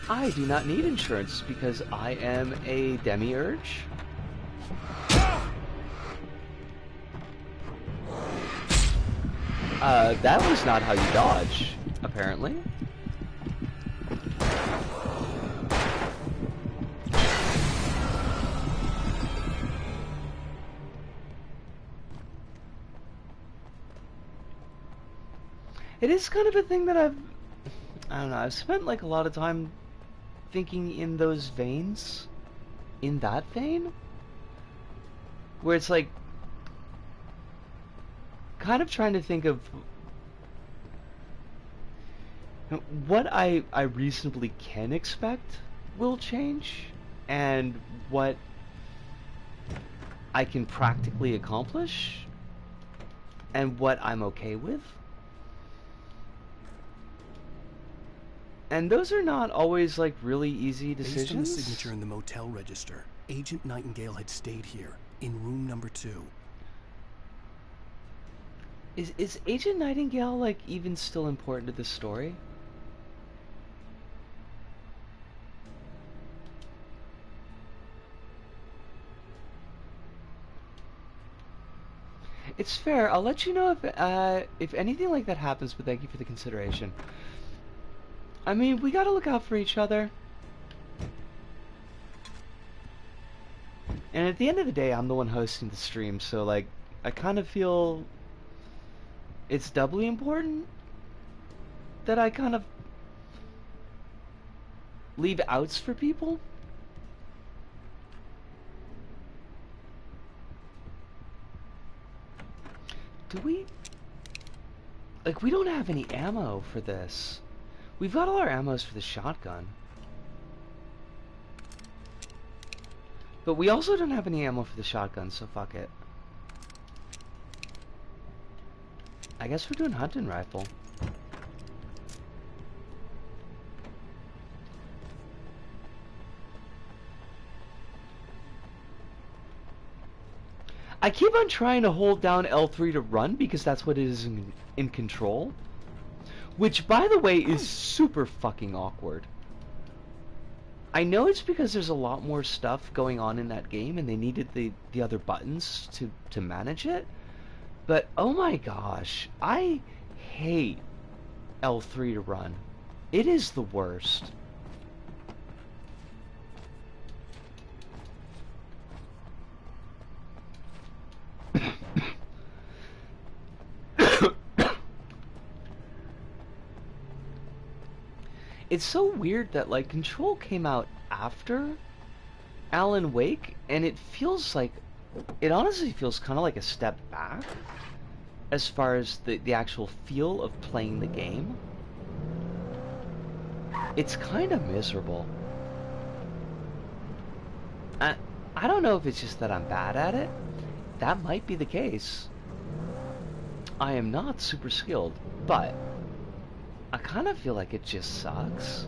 I do not need insurance because I am a demiurge. That was not how you dodge, apparently. It is kind of a thing that I don't know, I've spent like a lot of time thinking in those veins, in that vein, where it's like kind of trying to think of what I reasonably can expect will change and what I can practically accomplish and what I'm okay with. And those are not always like really easy decisions. Based on the signature in the motel register, Agent Nightingale had stayed here, in room number 2. Is Agent Nightingale like even still important to this story? It's fair. I'll let you know if anything like that happens, but thank you for the consideration. I mean, we gotta look out for each other. And at the end of the day, I'm the one hosting the stream, so like, I kind of feel it's doubly important that I kind of leave outs for people. Do we... Like, we don't have any ammo for this. We've got all our ammos for the shotgun. But we also don't have any ammo for the shotgun, so fuck it. I guess we're doing hunting rifle. I keep on trying to hold down L3 to run because that's what it is in Control. Which, by the way, is super fucking awkward. I know it's because there's a lot more stuff going on in that game and they needed the other buttons to manage it. But, oh my gosh, I hate L3 to run. It is the worst. It's so weird that, like, Control came out after Alan Wake, and it feels like... It honestly feels kind of like a step back as far as the actual feel of playing the game. It's kind of miserable. I don't know if it's just that I'm bad at it. That might be the case. I am not super skilled, but I kind of feel like it just sucks.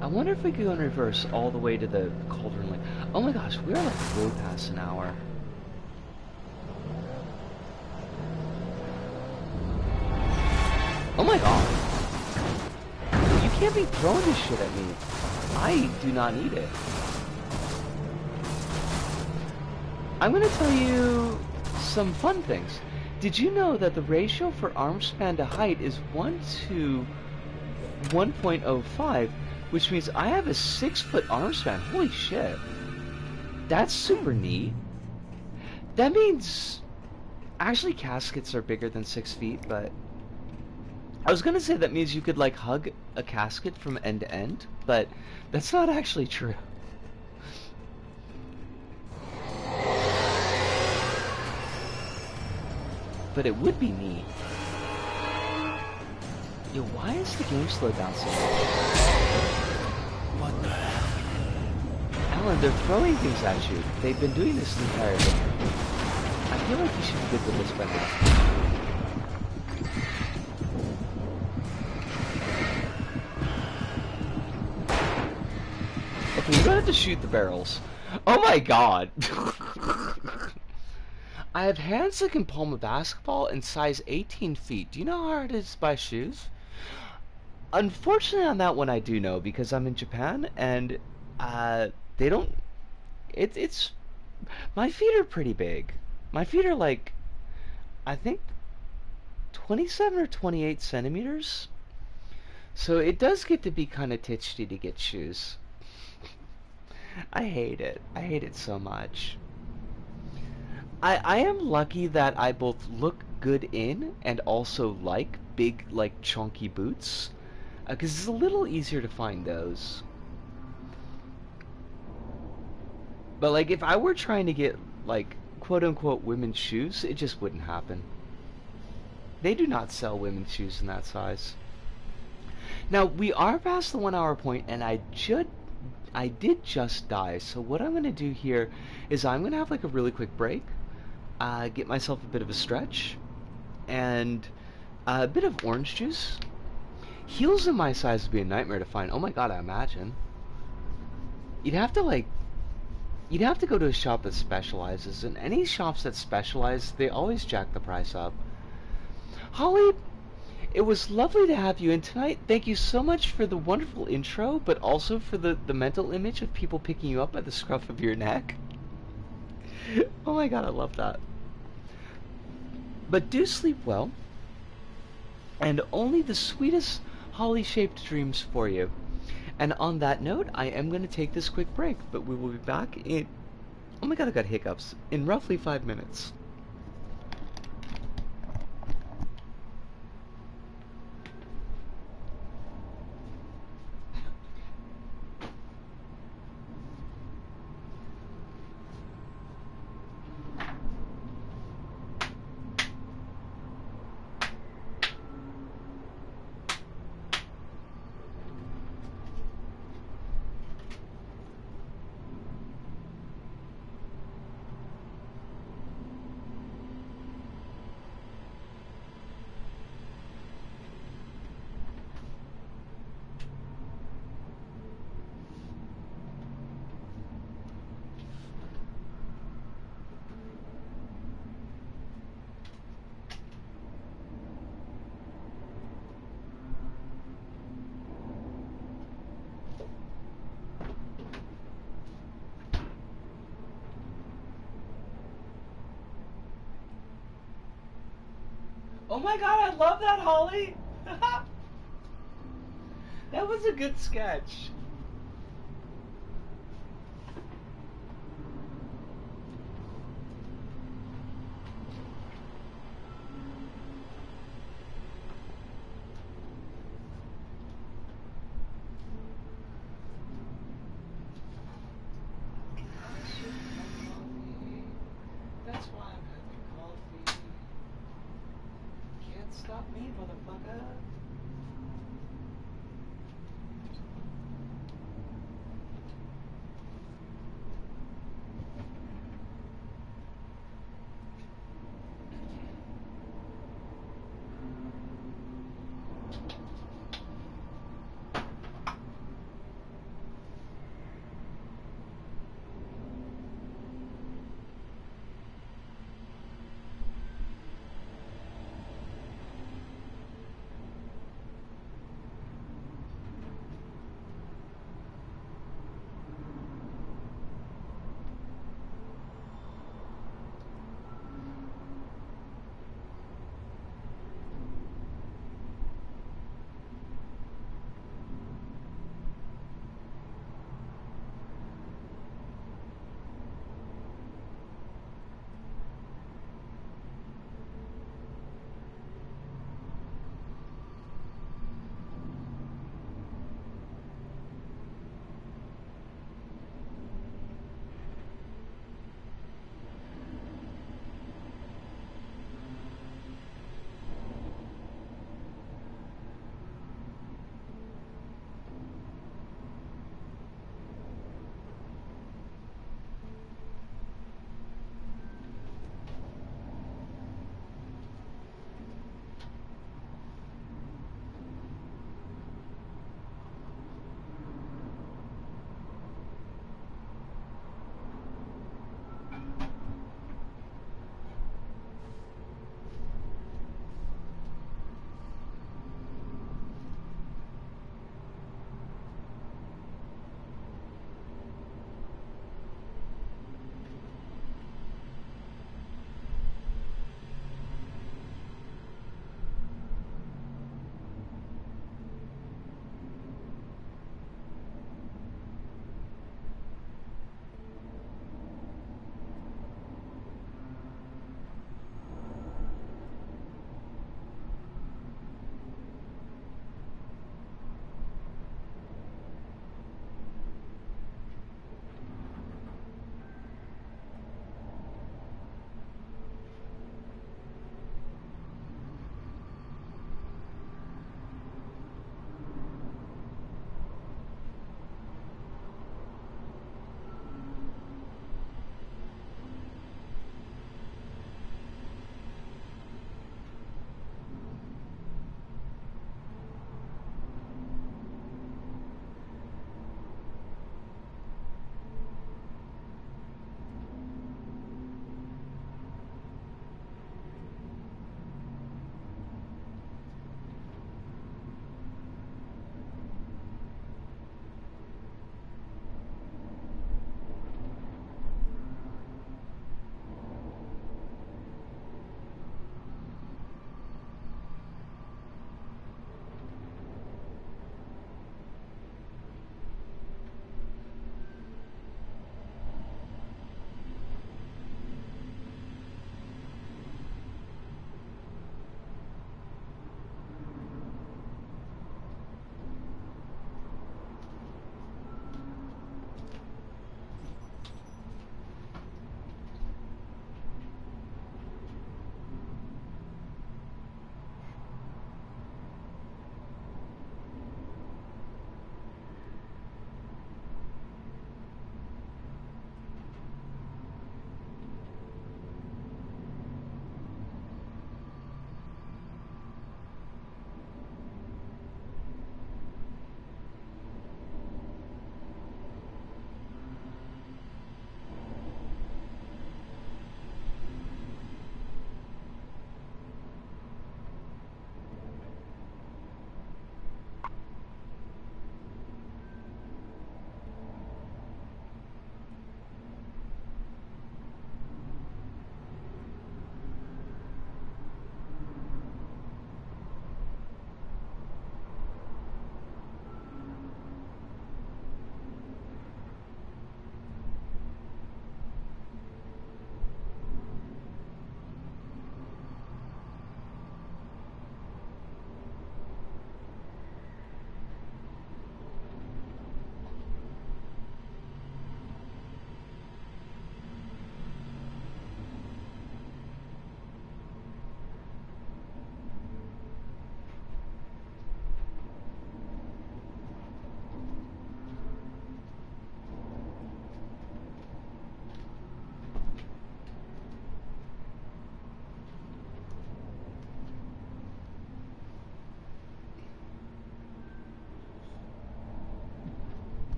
I wonder if we could go in reverse all the way to the Cauldron Lake. Oh my gosh, we're like way past an hour. Oh my god. You can't be throwing this shit at me. I do not need it. I'm gonna tell you some fun things. Did you know that the ratio for arm span to height is 1 to 1.05, which means I have a 6-foot arm span. Holy shit. That's super neat. That means... Actually, caskets are bigger than 6 feet, but... I was gonna say that means you could, like, hug a casket from end to end, but that's not actually true. But it would be neat. Yo, why is the game slowed down so much? What the hell? Alan, they're throwing things at you. They've been doing this the entire game. I feel like you should be good with this by now. Okay, you don't have to shoot the barrels. Oh my god! I have hands that can palm a basketball in size 18 feet. Do you know how hard it is to buy shoes? Unfortunately on that one I do know, because I'm in Japan, and they don't... It's... My feet are pretty big. My feet are like, I think, 27 or 28 centimeters. So it does get to be kind of titchy to get shoes. I hate it. I hate it so much. I am lucky that I both look good in and also like big, like chunky boots, because it's a little easier to find those. But like if I were trying to get like quote unquote women's shoes, it just wouldn't happen. They do not sell women's shoes in that size. Now we are past the 1 hour point, and I did just die. So what I'm gonna do here is I'm gonna have like a really quick break, get myself a bit of a stretch, and a bit of orange juice. Heels in my size would be a nightmare to find. Oh my god, I imagine. You'd have to go to a shop that specializes, and any shops that specialize, they always jack the price up. Holly, it was lovely to have you in tonight. Thank you so much for the wonderful intro, but also for the mental image of people picking you up by the scruff of your neck. Oh my god, I love that. But do sleep well, and only the sweetest holly-shaped dreams for you. And on that note, I am going to take this quick break, but we will be back in... Oh my god, I got hiccups. In roughly 5 minutes. Oh my god, I love that, Holly! That was a good sketch. That's why I'm having coffee. Can't stop me, motherfucker.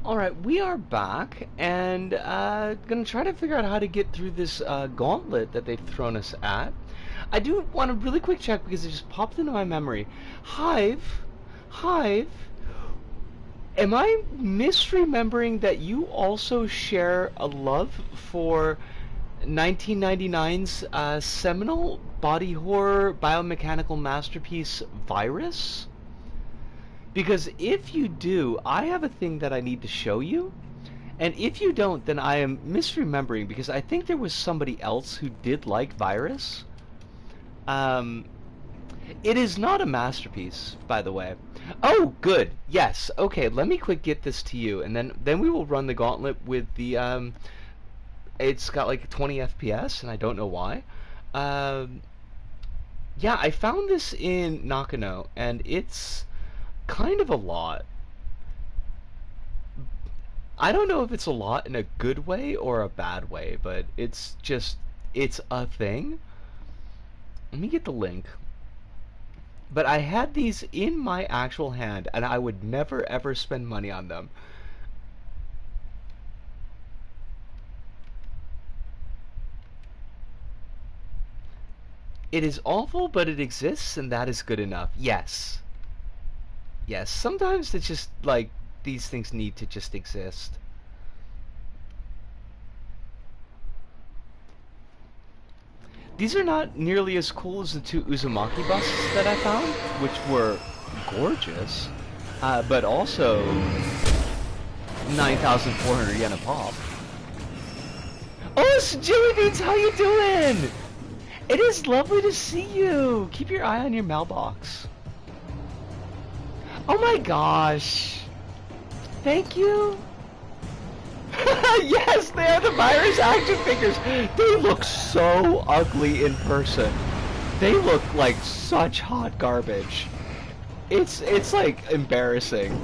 Alright, we are back, and gonna try to figure out how to get through this gauntlet that they've thrown us at. I do want a really quick check because it just popped into my memory. Hive, am I misremembering that you also share a love for 1999's seminal body horror biomechanical masterpiece, Virus? Because if you do, I have a thing that I need to show you. And if you don't, then I am misremembering, because I think there was somebody else who did like Virus. It is not a masterpiece, by the way. Oh, good. Yes. Okay, let me quick get this to you, and then we will run the gauntlet with the, it's got like 20 FPS, and I don't know why. Yeah, I found this in Nakano, and it's kind of a lot. I don't know if it's a lot in a good way or a bad way, but it's a thing. Let me get the link. But I had these in my actual hand, and I would never ever spend money on them. It is awful, but it exists, and that is good enough. Yes. Yes, sometimes it's just, like, these things need to just exist. These are not nearly as cool as the two Uzumaki busts that I found, which were gorgeous, but also 9,400 yen a pop. Oh, it's Jimmy Beans, how you doing? It is lovely to see you. Keep your eye on your mailbox. Oh my gosh. Thank you. Yes, they are the Virus action figures. They look so ugly in person. They look like such hot garbage. It's like embarrassing.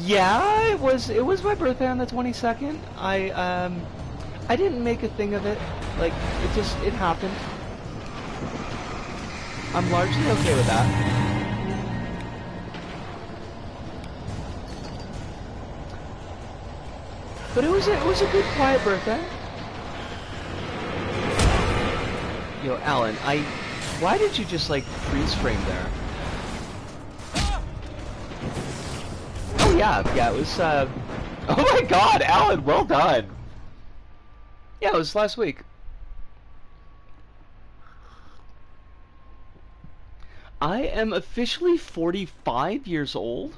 Yeah, it was my birthday on the 22nd. I didn't make a thing of it. Like, it happened. I'm largely okay with that. But it was a good quiet birthday. Yo, Alan, why did you just like freeze frame there? Oh yeah, it was oh my god, Alan, well done. Yeah, it was last week. I am officially 45 years old.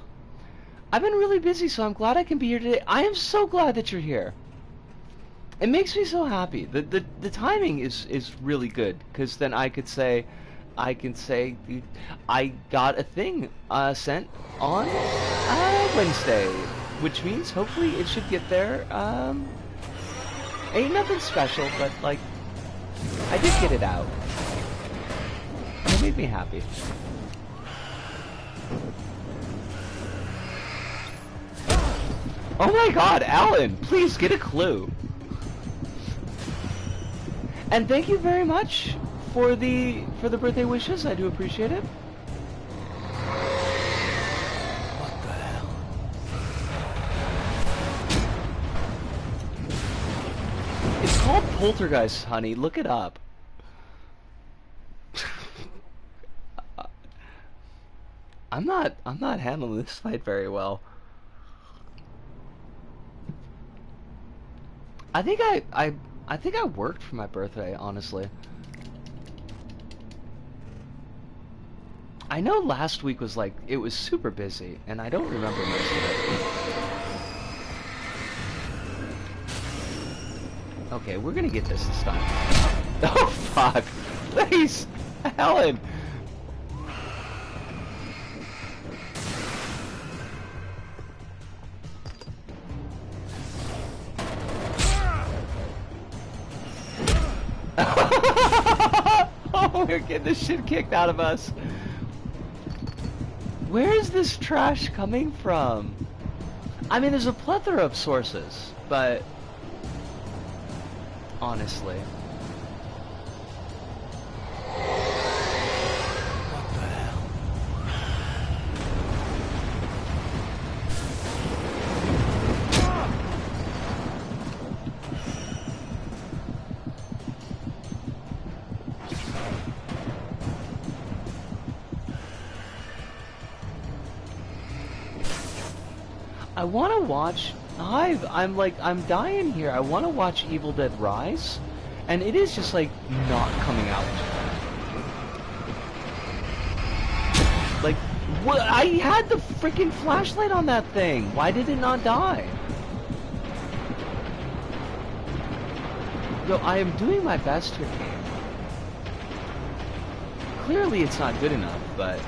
I've been really busy, so I'm glad I can be here today. I am so glad that you're here. It makes me so happy. The timing is really good, because then I can say I got a thing sent on Wednesday, which means hopefully it should get there. Ain't nothing special, but like I did get it out. It made me happy. Oh my god, Alan, please get a clue. And thank you very much for the birthday wishes. I do appreciate it. What the hell? It's called Poltergeist, honey. Look it up. I'm not handling this fight very well. I think I worked for my birthday, honestly. I know last week was like, it was super busy, and I don't remember most of it. Okay, we're gonna get this time. Oh fuck! Please! Helen! Oh, we're getting the shit kicked out of us. Where is this trash coming from? I mean, there's a plethora of sources, but honestly. What the hell? I want to watch Hive. I'm dying here. I want to watch Evil Dead Rise, and it is just like not coming out. Like, what? I had the freaking flashlight on that thing. Why did it not die? Yo, I am doing my best here, game. Clearly it's not good enough, but...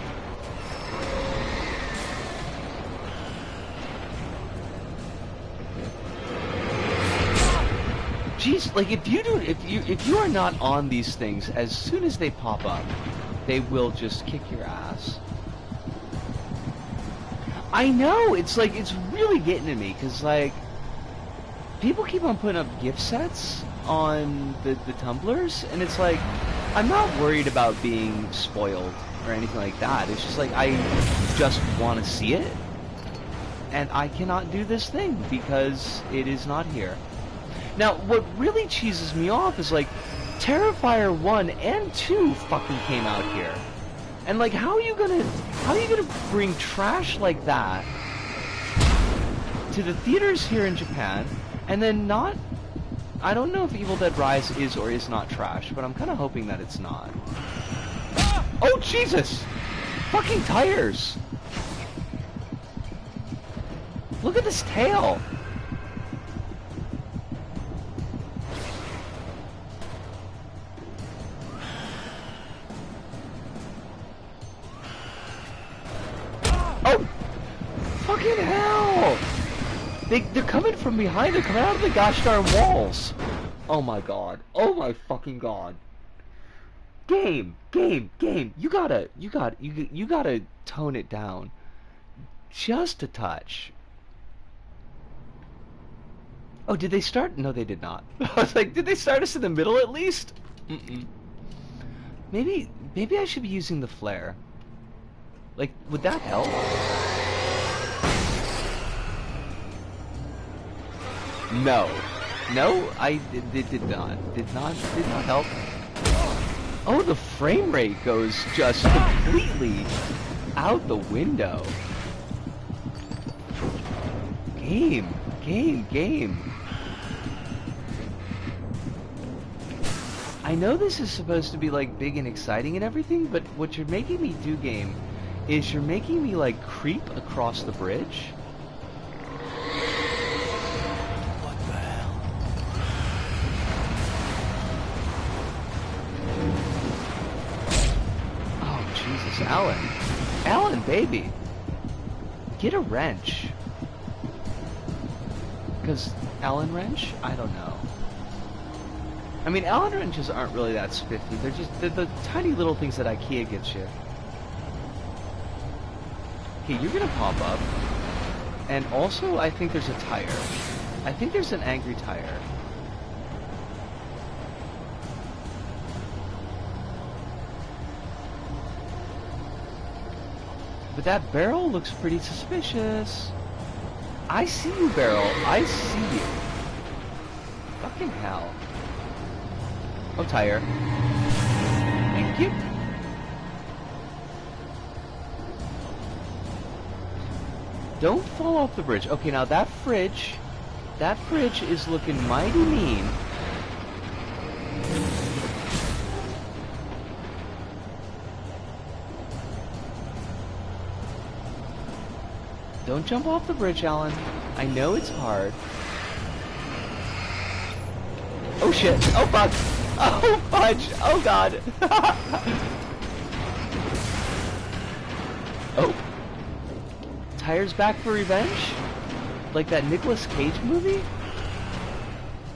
Jeez, like if you are not on these things, as soon as they pop up, they will just kick your ass. I know, it's like, it's really getting to me, because like, people keep on putting up gift sets on the tumblers, and it's like, I'm not worried about being spoiled or anything like that. It's just like, I just want to see it, and I cannot do this thing because it is not here. Now, what really cheeses me off is like, Terrifier 1 and 2 fucking came out here. And like, how are you gonna bring trash like that to the theaters here in Japan, and then not... I don't know if Evil Dead Rise is or is not trash, but I'm kind of hoping that it's not. Oh, Jesus! Fucking tires! Look at this tail! Oh! Fucking hell! They're coming from behind. They're coming out of the gosh darn walls. Oh my god. Oh my fucking god. Game. You gotta tone it down. Just a touch. Oh, did they start? No, they did not. I was like, did they start us in the middle at least? Mm-mm. Maybe I should be using the flare. Like, would that help? No, it did not help. Oh, the frame rate goes just completely out the window. Game. I know this is supposed to be like big and exciting and everything, but what you're making me do, game, is you're making me like creep across the bridge. Alan, baby, get a wrench. Because Allen wrench? I don't know. I mean, Allen wrenches aren't really that spiffy. They're the tiny little things that IKEA gets you. Okay, you're gonna pop up. And also, I think there's a tire. I think there's an angry tire. But that barrel looks pretty suspicious. I see you, barrel. I see you. Fucking hell. Oh, tire. Thank you. Don't fall off the bridge. Okay, now that fridge is looking mighty mean. Don't jump off the bridge, Alan. I know it's hard. Oh shit. Oh fuck. Oh fudge. Oh god. Oh. Tires back for revenge? Like that Nicolas Cage movie?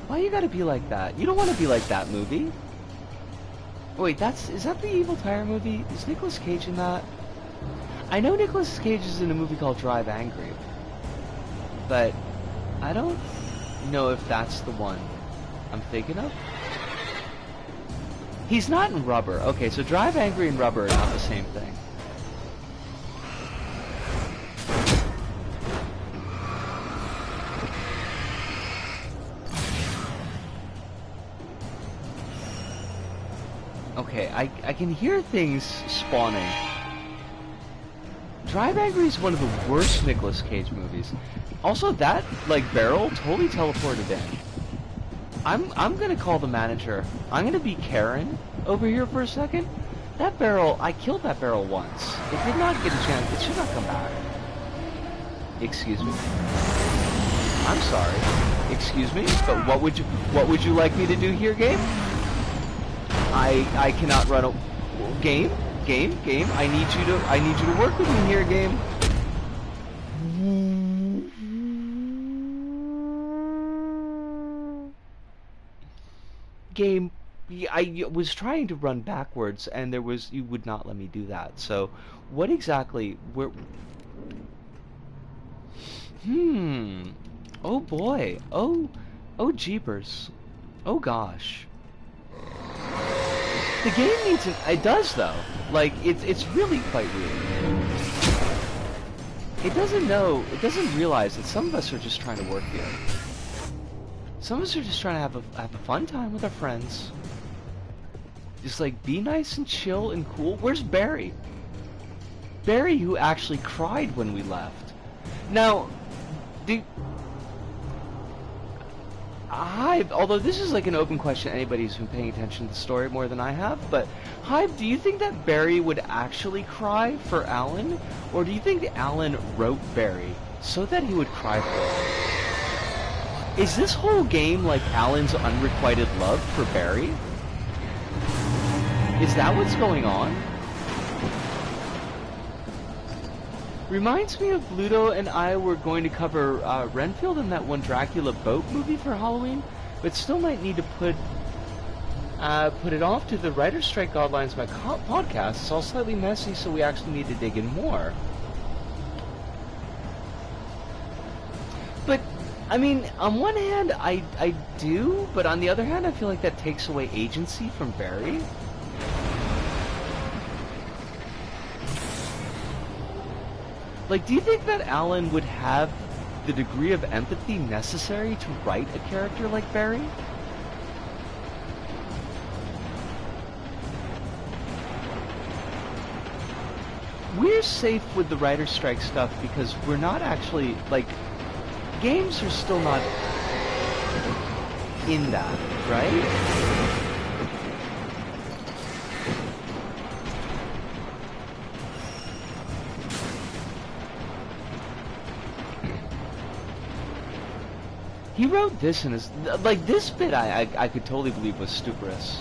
Why you gotta be like that? You don't want to be like that movie. Wait, is that the Evil Tire movie? Is Nicolas Cage in that? I know Nicolas Cage is in a movie called Drive Angry, but I don't know if that's the one I'm thinking of. He's not in Rubber. Okay, so Drive Angry and Rubber are not the same thing. Okay, I can hear things spawning. Drive Angry is one of the worst Nicolas Cage movies. Also, that, like, barrel totally teleported in. I'm gonna call the manager. I'm gonna be Karen over here for a second. That barrel, I killed that barrel once. It did not get a chance. It should not come back. Excuse me. I'm sorry. Excuse me, but what would you like me to do here, game? I cannot run a game. I need you to work with me here, game. Game, I was trying to run backwards, and you would not let me do that. So, what exactly? Oh boy. Oh jeepers. Oh gosh. The game needs it does though. Like it's really quite weird. It doesn't realize that some of us are just trying to work here. Some of us are just trying to have a fun time with our friends. Just like be nice and chill and cool. Where's Barry? Barry, who actually cried when we left. Now, Hive, although this is like an open question, anybody who's been paying attention to the story more than I have, but Hive, do you think that Barry would actually cry for Alan? Or do you think that Alan wrote Barry so that he would cry for him? Is this whole game like Alan's unrequited love for Barry? Is that what's going on? Reminds me of Bluto and I were going to cover Renfield in that one Dracula boat movie for Halloween, but still might need to put it off to the writer's strike guidelines of my podcast. It's all slightly messy, so we actually need to dig in more. But, I mean, on one hand, I do, but on the other hand, I feel like that takes away agency from Barry. Like, do you think that Alan would have the degree of empathy necessary to write a character like Barry? We're safe with the writer's strike stuff because we're not actually, like, games are still not in that, right? He wrote this in his... Like, this bit I could totally believe was stuporous.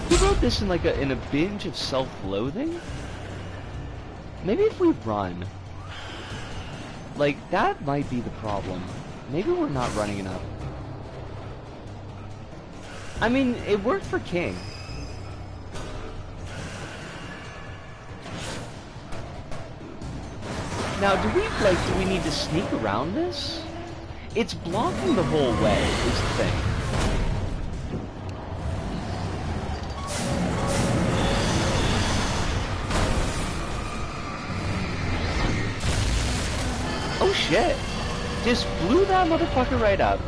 He wrote this in, like, in a binge of self-loathing? Maybe if we run... Like, that might be the problem. Maybe we're not running enough. I mean, it worked for King. Now, do we need to sneak around this? It's blocking the whole way, is the thing. Oh shit! Just blew that motherfucker right up.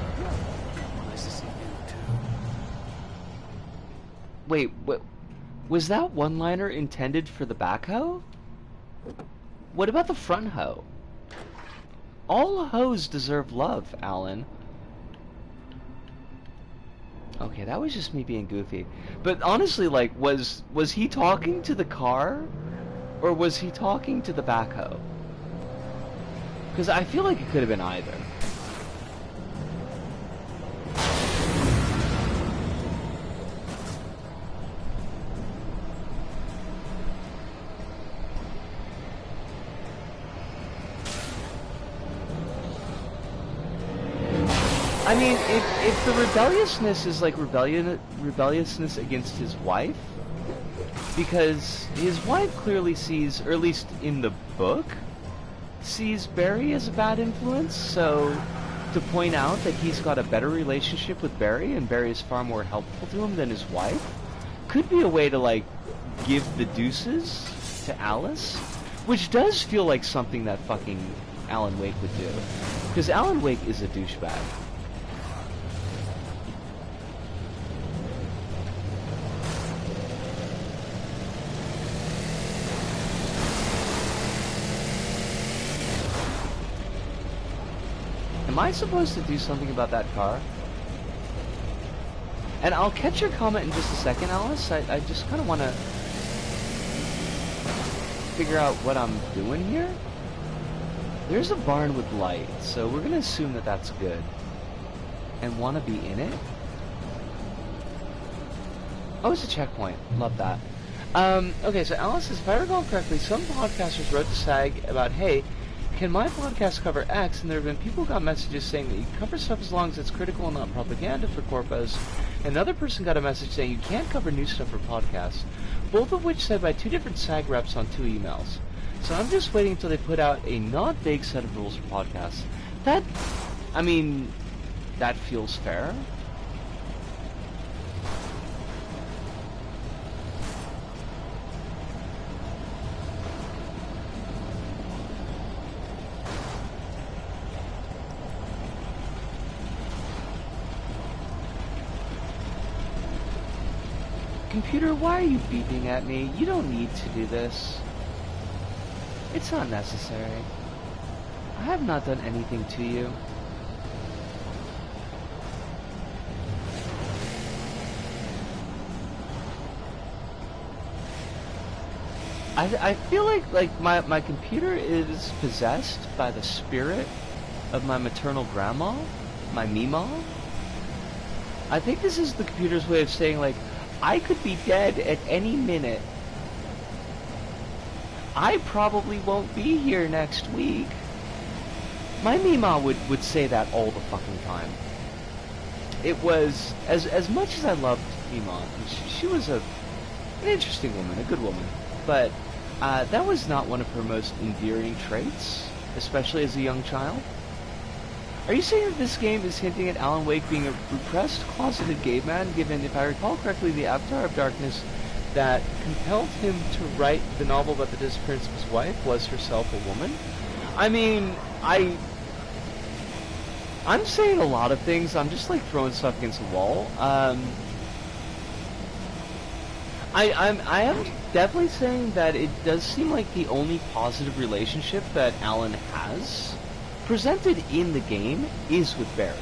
Nice to see you too. Wait, what? Was that one-liner intended for the backhoe? What about the front hoe? All hoes deserve love, Alan. Okay, that was just me being goofy. But honestly, like, was he talking to the car? Or was he talking to the backhoe? Because I feel like it could have been either. I mean, if the rebelliousness is like rebelliousness against his wife, because his wife clearly sees, or at least in the book, sees Barry as a bad influence, so to point out that he's got a better relationship with Barry, and Barry is far more helpful to him than his wife, could be a way to, like, give the deuces to Alice, which does feel like something that fucking Alan Wake would do. Because Alan Wake is a douchebag. am I supposed to do something about that car? And I'll catch your comment in just a second, Alice. I just kind of want to figure out what I'm doing here. There's a barn with light, so we're going to assume that that's good. And want to be in it? Oh, it's a checkpoint. Love that. Okay, so Alice says, if I recall correctly, some podcasters wrote to SAG about, hey, can my podcast cover X? And there have been people who got messages saying that you can cover stuff as long as it's critical and not propaganda for corpos. Another person got a message saying you can't cover new stuff for podcasts. Both of which said by two different SAG reps on 2 emails. So I'm just waiting until they put out a not vague set of rules for podcasts. That, I mean, that feels fair. Computer, why are you beeping at me? You don't need to do this. It's not necessary. I have not done anything to you. I feel like my computer is possessed by the spirit of my maternal grandma, my Mima. I think this is the computer's way of saying, like, I could be dead at any minute. I probably won't be here next week. My Mima would say that all the fucking time. It was, as much as I loved Mima, she was an interesting woman, a good woman, but that was not one of her most endearing traits, especially as a young child. Are you saying that this game is hinting at Alan Wake being a repressed, closeted gay man, given, if I recall correctly, the Avatar of Darkness that compelled him to write the novel about the disappearance of his wife was herself a woman? I mean, I'm saying a lot of things. I'm just, like, throwing stuff against the wall. I am definitely saying that it does seem like the only positive relationship that Alan has presented in the game is with Barry.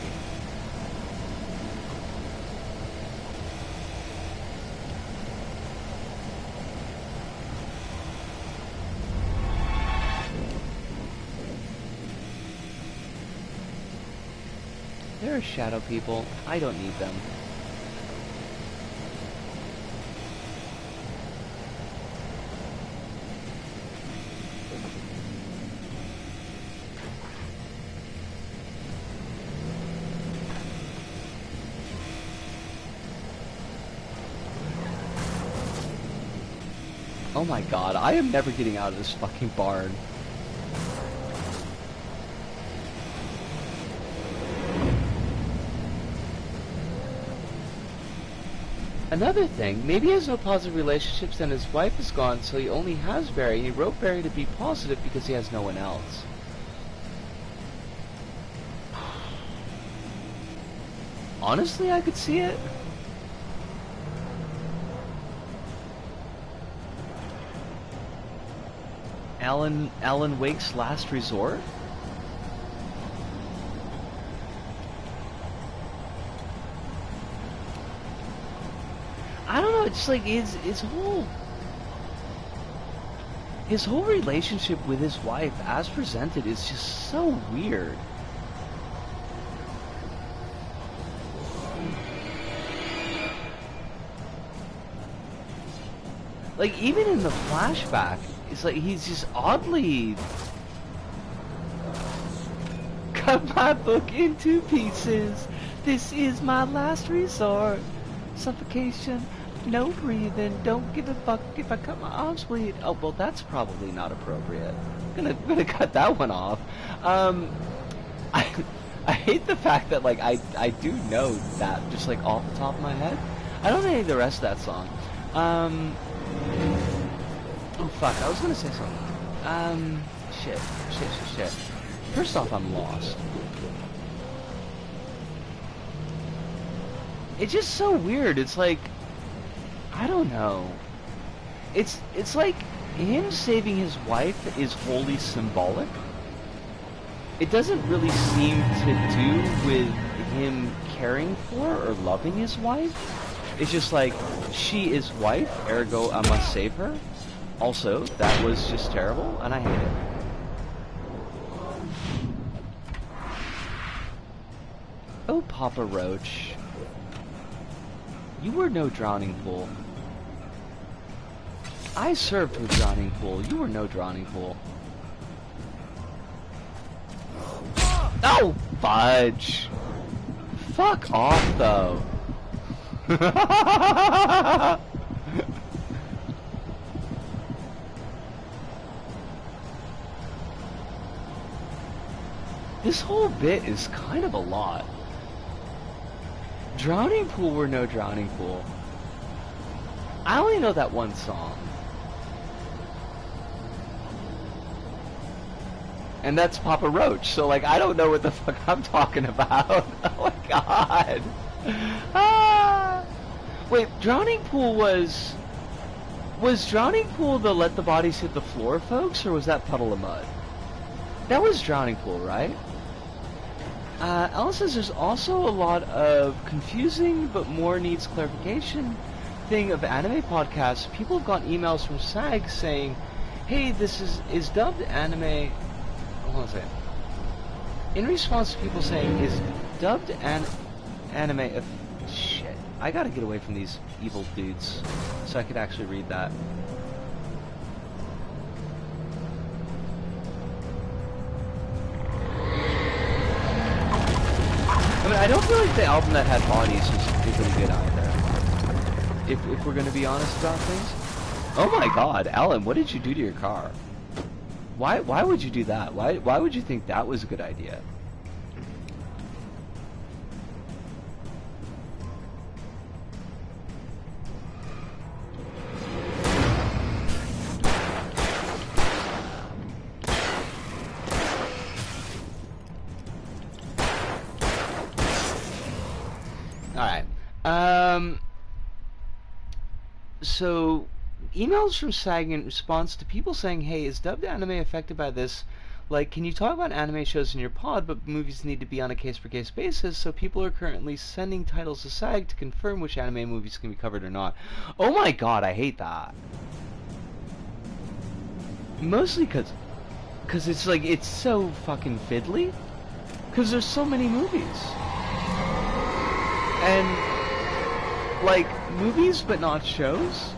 There are shadow people. I don't need them. Oh my god, I am never getting out of this fucking barn. Another thing, maybe he has no positive relationships and his wife is gone, so he only has Barry. He wrote Barry to be positive because he has no one else. Honestly, I could see it. Alan Wake's last resort? I don't know, it's like his whole relationship with his wife as presented is just so weird. Like, even in the flashback, it's like he's just oddly cut my book into pieces. This is my last resort. Suffocation, no breathing, don't give a fuck if I cut my arms bleed. Oh, well, that's probably not appropriate. I'm gonna cut that one off. I hate the fact that, like, I do know that just, like, off the top of my head. I don't know any of the rest of that song. Oh, fuck, I was gonna say something. Shit. First off, I'm lost. It's just so weird. It's like, I don't know. It's like him saving his wife is wholly symbolic. it doesn't really seem to do with him caring for or loving his wife. It's just like, she is wife, ergo I must save her. Also, that was just terrible, and I hate it. Oh, Papa Roach. You were no drowning pool. I served with drowning pool. You were no drowning pool. Oh, fudge. Fuck off, though. This whole bit is kind of a lot. Drowning pool were no drowning pool. I only know that one song. And that's Papa Roach, so like I don't know what the fuck I'm talking about. Oh my god. Ah. Wait, drowning pool was drowning pool the let the bodies hit the floor, folks, or was that puddle of mud? That was drowning pool, right? Alice says there's also a lot of confusing but more needs clarification thing of anime podcasts. People have gotten emails from SAG saying, hey, this is dubbed anime. Hold on a second. In response to people saying, is dubbed anime shit. I gotta get away from these evil dudes so I could actually read that. I mean, I don't feel like the album that had bodies was particularly good either. If we're gonna be honest about things. Oh my god, Alan, what did you do to your car? Why would you do that? Why would you think that was a good idea? Alright. So emails from SAG in response to people saying, hey, is dubbed anime affected by this? Like, can you talk about anime shows in your pod, but movies need to be on a case-per-case basis, so people are currently sending titles to SAG to confirm which anime movies can be covered or not. Oh my god, I hate that. Mostly because it's like, it's so fucking fiddly. Because there's so many movies. And, like, movies but not shows?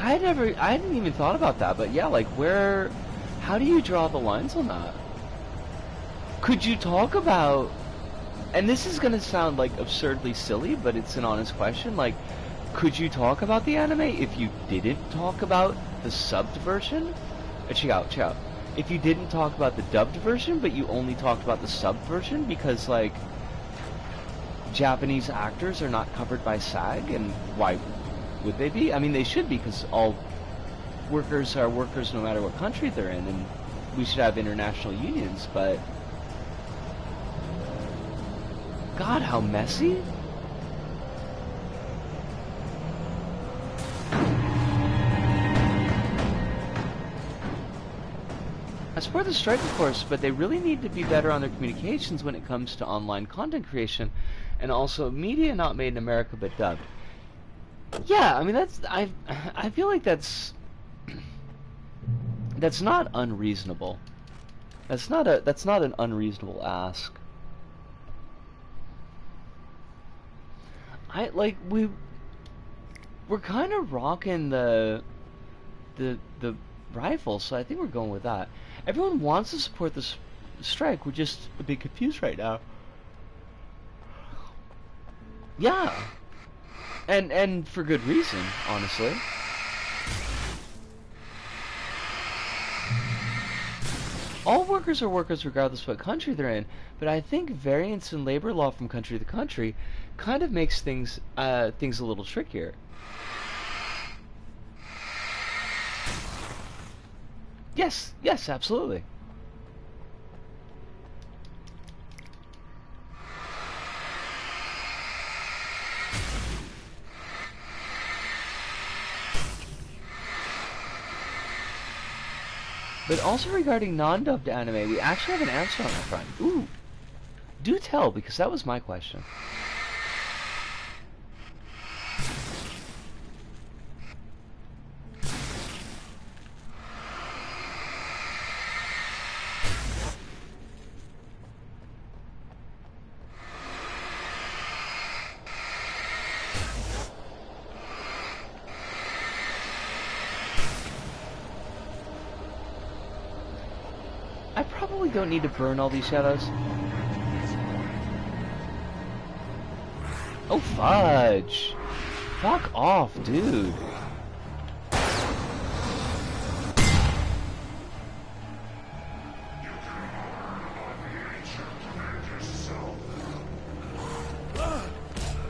I hadn't even thought about that, but yeah, like, how do you draw the lines on that? Could you talk about, and this is gonna sound, like, absurdly silly, but it's an honest question, like, could you talk about the anime if you didn't talk about the subbed version? Check out. If you didn't talk about the dubbed version, but you only talked about the subbed version, because, like, Japanese actors are not covered by SAG, and why would they be? I mean, they should be, because all workers are workers no matter what country they're in, and we should have international unions, but God, how messy? I support the strike, of course, but they really need to be better on their communications when it comes to online content creation, and also media not made in America but dubbed. Yeah, I mean I feel like that's not unreasonable. That's not an unreasonable ask. We're kind of rocking the rifle, so I think we're going with that. Everyone wants to support this strike. We're just a bit confused right now. Yeah. And for good reason, honestly. All workers are workers regardless of what country they're in, but I think variance in labor law from country to country kind of makes things a little trickier. Yes, absolutely. But also regarding non-dubbed anime, we actually have an answer on that front. Ooh, do tell, because that was my question. I probably don't need to burn all these shadows. Oh, fudge. Fuck off, dude.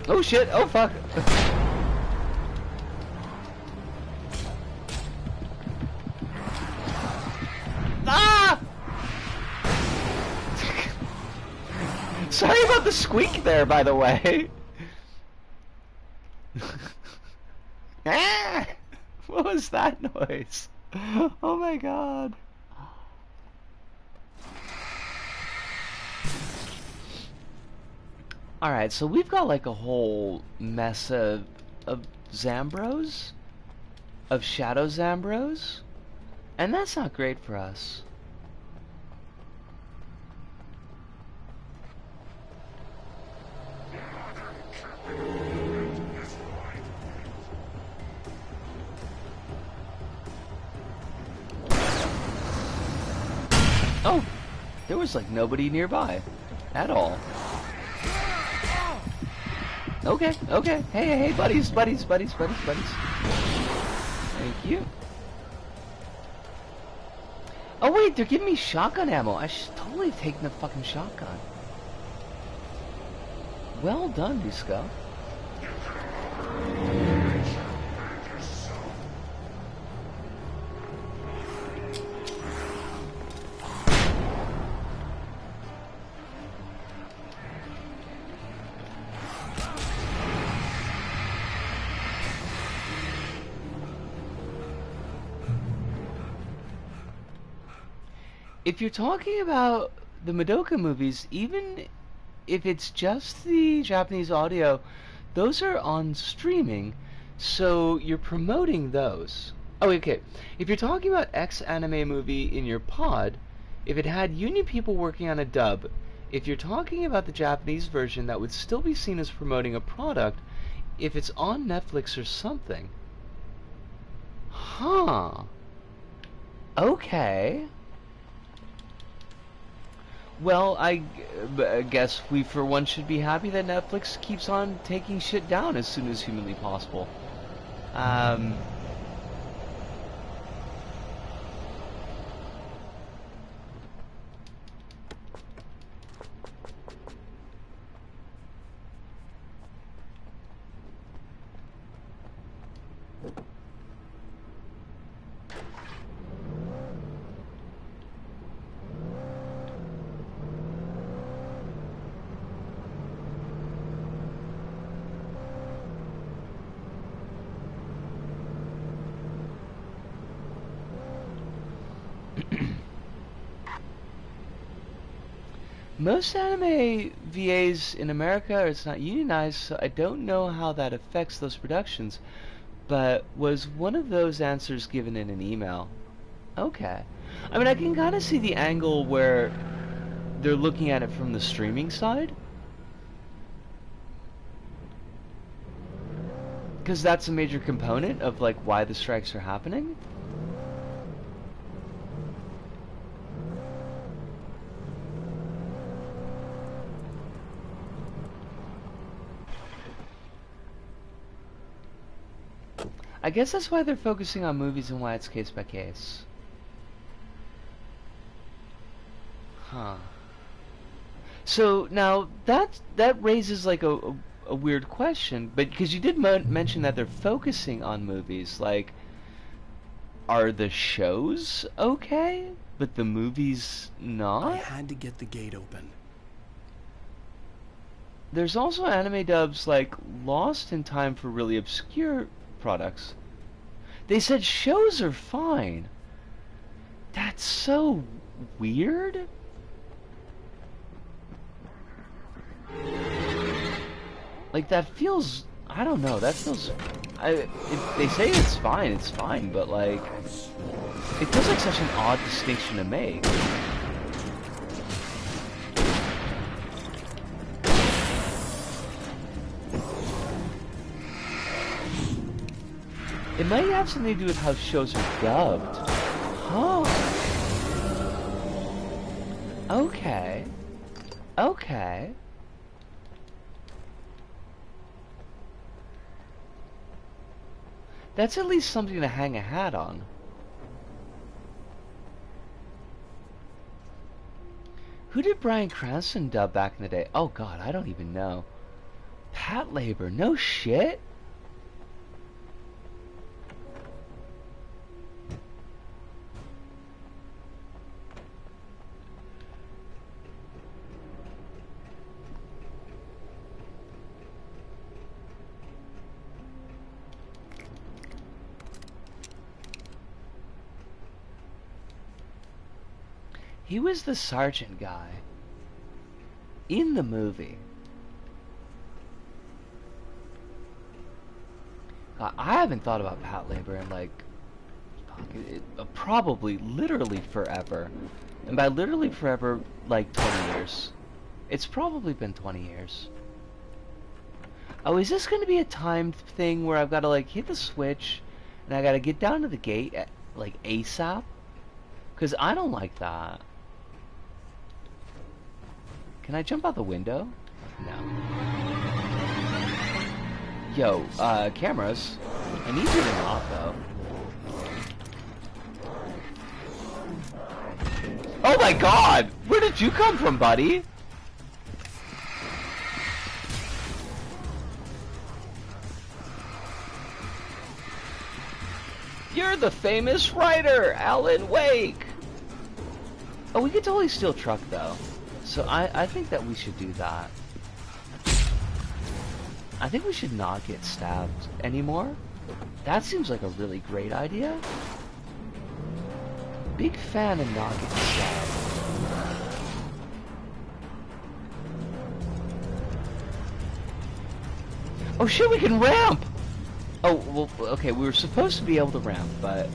Oh shit, oh fuck. Ah! Sorry about the squeak there, by the way. Ah! What was that noise? Oh my god. Alright, so we've got like a whole mess of Zambros? Of Shadow Zambros? And that's not great for us. Oh, there was like nobody nearby at all. Okay, okay. Hey, buddies. Thank you. Oh wait, they're giving me shotgun ammo. I should totally have taken the fucking shotgun. Well done, Dusko. If you're talking about the Madoka movies, even if it's just the Japanese audio, those are on streaming, so you're promoting those. Oh, okay. If you're talking about X anime movie in your pod, if it had union people working on a dub, if you're talking about the Japanese version, that would still be seen as promoting a product if it's on Netflix or something. Huh. Okay. Well, I guess we for one should be happy that Netflix keeps on taking shit down as soon as humanly possible. Most anime VAs in America, it's not unionized, so I don't know how that affects those productions. But was one of those answers given in an email? Okay. I mean, I can kind of see the angle where they're looking at it from the streaming side. Because that's a major component of, like, why the strikes are happening. I guess that's why they're focusing on movies and why it's case by case. Huh. So now that raises like a weird question, but because you did mention that they're focusing on movies, like, are the shows okay, but the movies not? I had to get the gate open. There's also anime dubs like Lost in Time for really obscure products. They said shows are fine. That's so weird. Like, that feels, I don't know, that feels, they say it's fine, but like, it feels like such an odd distinction to make. It might have something to do with how shows are dubbed. Huh. Okay. Okay. That's at least something to hang a hat on. Who did Bryan Cranston dub back in the day? Oh god, I don't even know. PtaER, no shit? He was the sergeant guy in the movie. I haven't thought about PtaER in like probably literally forever. And by literally forever, like 20 years. It's probably been 20 years. Oh, is this going to be a timed thing where I've got to like hit the switch and I got to get down to the gate at, like ASAP? Because I don't like that. Can I jump out the window? No. Yo, cameras. I need you to not, though. Oh my god! Where did you come from, buddy? You're the famous writer, Alan Wake! Oh, we could totally steal truck, though. So I think that we should do that. I think we should not get stabbed anymore. That seems like a really great idea. Big fan of not getting stabbed. Oh shit, we can ramp! Oh, well, okay, we were supposed to be able to ramp, but...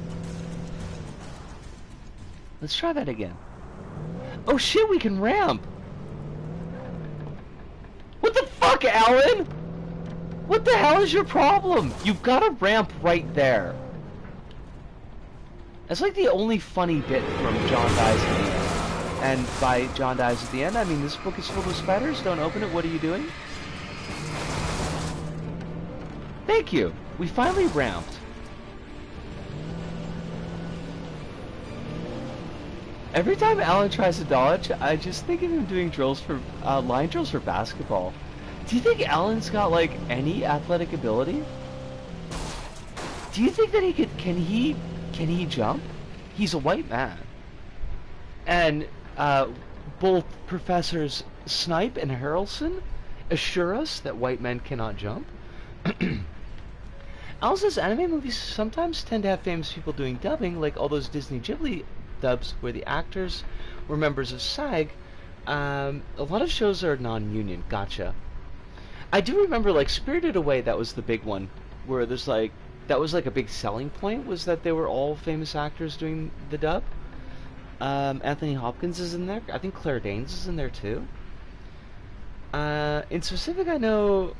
Let's try that again. Oh shit, we can ramp! What the fuck, Alan? What the hell is your problem? You've got a ramp right there. That's like the only funny bit from John Dies at the End. And by John Dies at the End, I mean this book is filled with spiders. Don't open it. What are you doing? Thank you. We finally ramped. Every time Alan tries to dodge, I just think of him doing drills for line drills for basketball. Do you think Alan's got like any athletic ability? Do you think that he could? Can he jump? He's a white man, and both Professors Snipe and Harrelson assure us that white men cannot jump. Alan says anime movies sometimes tend to have famous people doing dubbing, like all those Disney Ghibli dubs where the actors were members of SAG. A lot of shows are non-union. Gotcha. I do remember, like, Spirited Away, that was the big one, where there's, like, that was, like, a big selling point, was that they were all famous actors doing the dub. Anthony Hopkins is in there. I think Claire Danes is in there, too. In specific, I know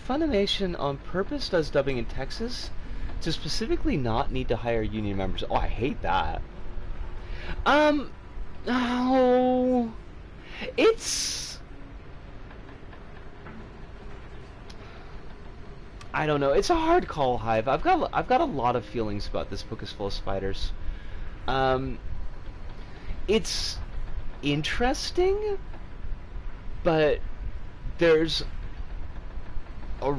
Funimation on purpose does dubbing in Texas to specifically not need to hire union members. Oh, I hate that. Oh, it's... I don't know. It's a hard call, Hive. I've got a lot of feelings about this book is full of spiders. It's interesting, but there's a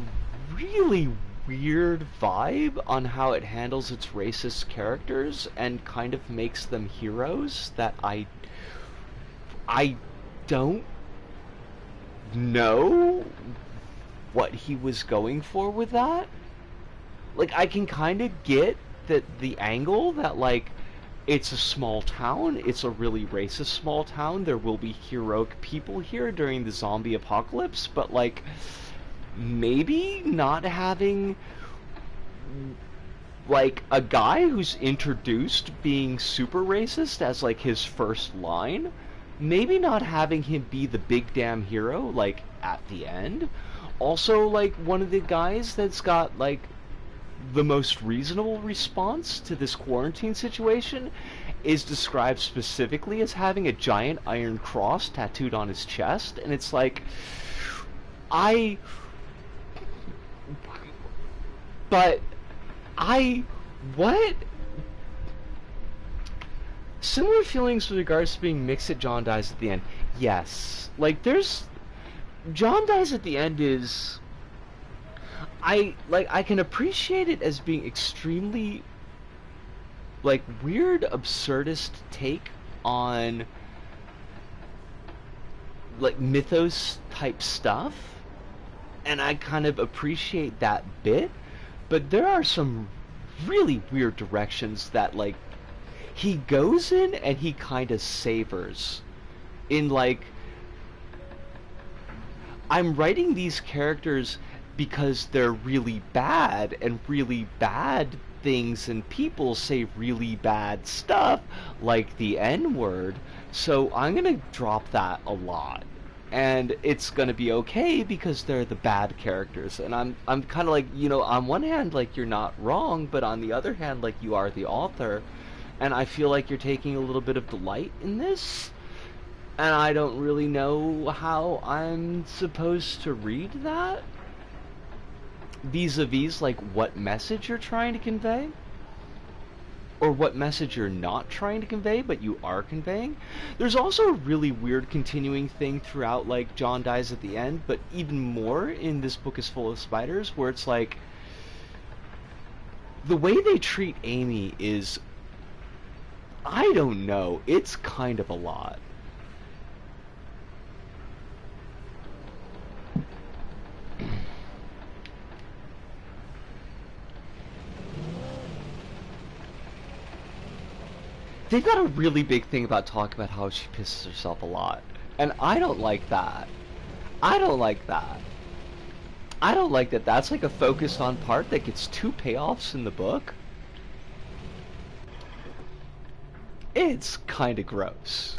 really weird vibe on how it handles its racist characters and kind of makes them heroes that I don't know what he was going for with that. Like, I can kind of get that the angle that, like, it's a small town. It's a really racist small town. There will be heroic people here during the zombie apocalypse, but like maybe not having like a guy who's introduced being super racist as like his first line, maybe not having him be the big damn hero like at the end. Also, like one of the guys that's got like the most reasonable response to this quarantine situation is described specifically as having a giant iron cross tattooed on his chest, and it's like what? Similar feelings with regards to being mixed at John dies at the end. Yes. Like, John dies at the end is... I can appreciate it as being extremely, like, weird, absurdist take on, like, mythos-type stuff. And I kind of appreciate that bit. But there are some really weird directions that, like, he goes in and he kind of savors. In, like, I'm writing these characters because they're really bad, and really bad things and people say really bad stuff, like the N-word, so I'm gonna drop that a lot. And it's gonna be okay because they're the bad characters, and I'm kind of like, you know, on one hand, like, you're not wrong, but on the other hand, like, you are the author, and I feel like you're taking a little bit of delight in this, and I don't really know how I'm supposed to read that vis-a-vis, like, what message you're trying to convey, or what message you're not trying to convey, but you are conveying. There's also a really weird continuing thing throughout, like, John dies at the end, but even more in This Book is Full of Spiders, where it's like, the way they treat Amy is, I don't know, it's kind of a lot. They've got a really big thing about talking about how she pisses herself a lot. And I don't like that. I don't like that. I don't like that that's like a focused on part that gets 2 payoffs in the book. It's kind of gross.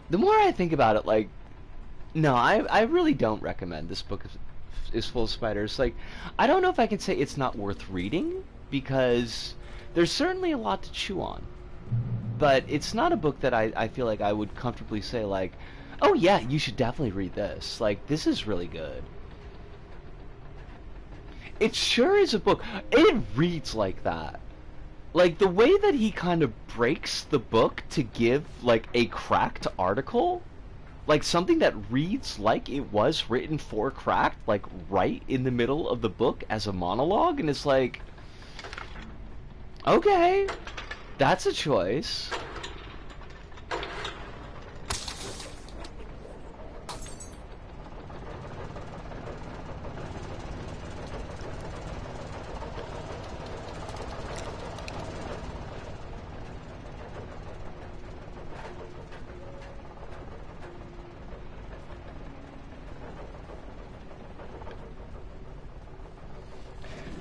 The more I think about it, like, no, I really don't recommend This Book is Full of Spiders. Like, I don't know if I can say it's not worth reading, because there's certainly a lot to chew on. But it's not a book that I feel like I would comfortably say, like, oh yeah, you should definitely read this. Like, this is really good. It sure is a book. It reads like that. Like, the way that he kind of breaks the book to give, like, a cracked article, like something that reads like it was written for Cracked, like right in the middle of the book as a monologue, and it's like, okay, that's a choice.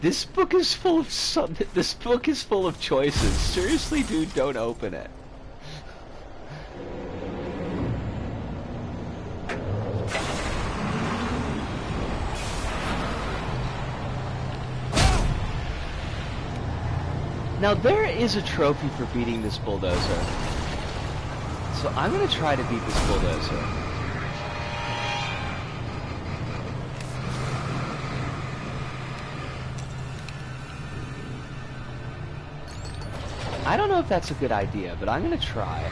This book is full of this book is full of choices. Seriously, dude, don't open it. Now there is a trophy for beating this bulldozer. So I'm gonna try to beat this bulldozer. I don't know if that's a good idea, but I'm gonna try.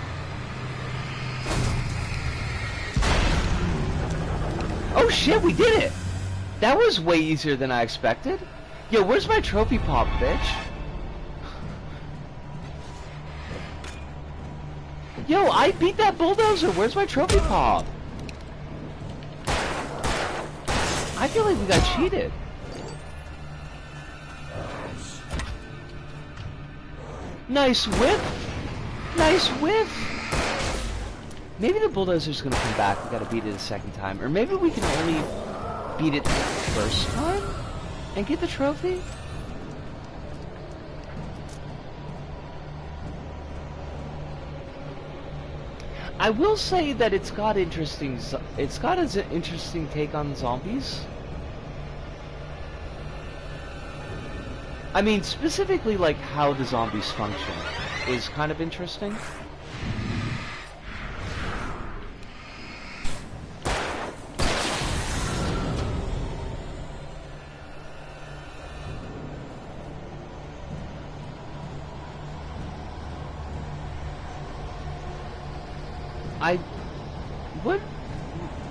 Oh shit, we did it! That was way easier than I expected. Yo, where's my trophy pop, bitch? Yo, I beat that bulldozer! Where's my trophy pop? I feel like we got cheated. Nice whiff! Nice whiff! Maybe the bulldozer's gonna come back, we gotta beat it a second time. Or maybe we can only beat it the first time and get the trophy? I will say that it's got an interesting take on zombies. I mean, specifically like how the zombies function is kind of interesting.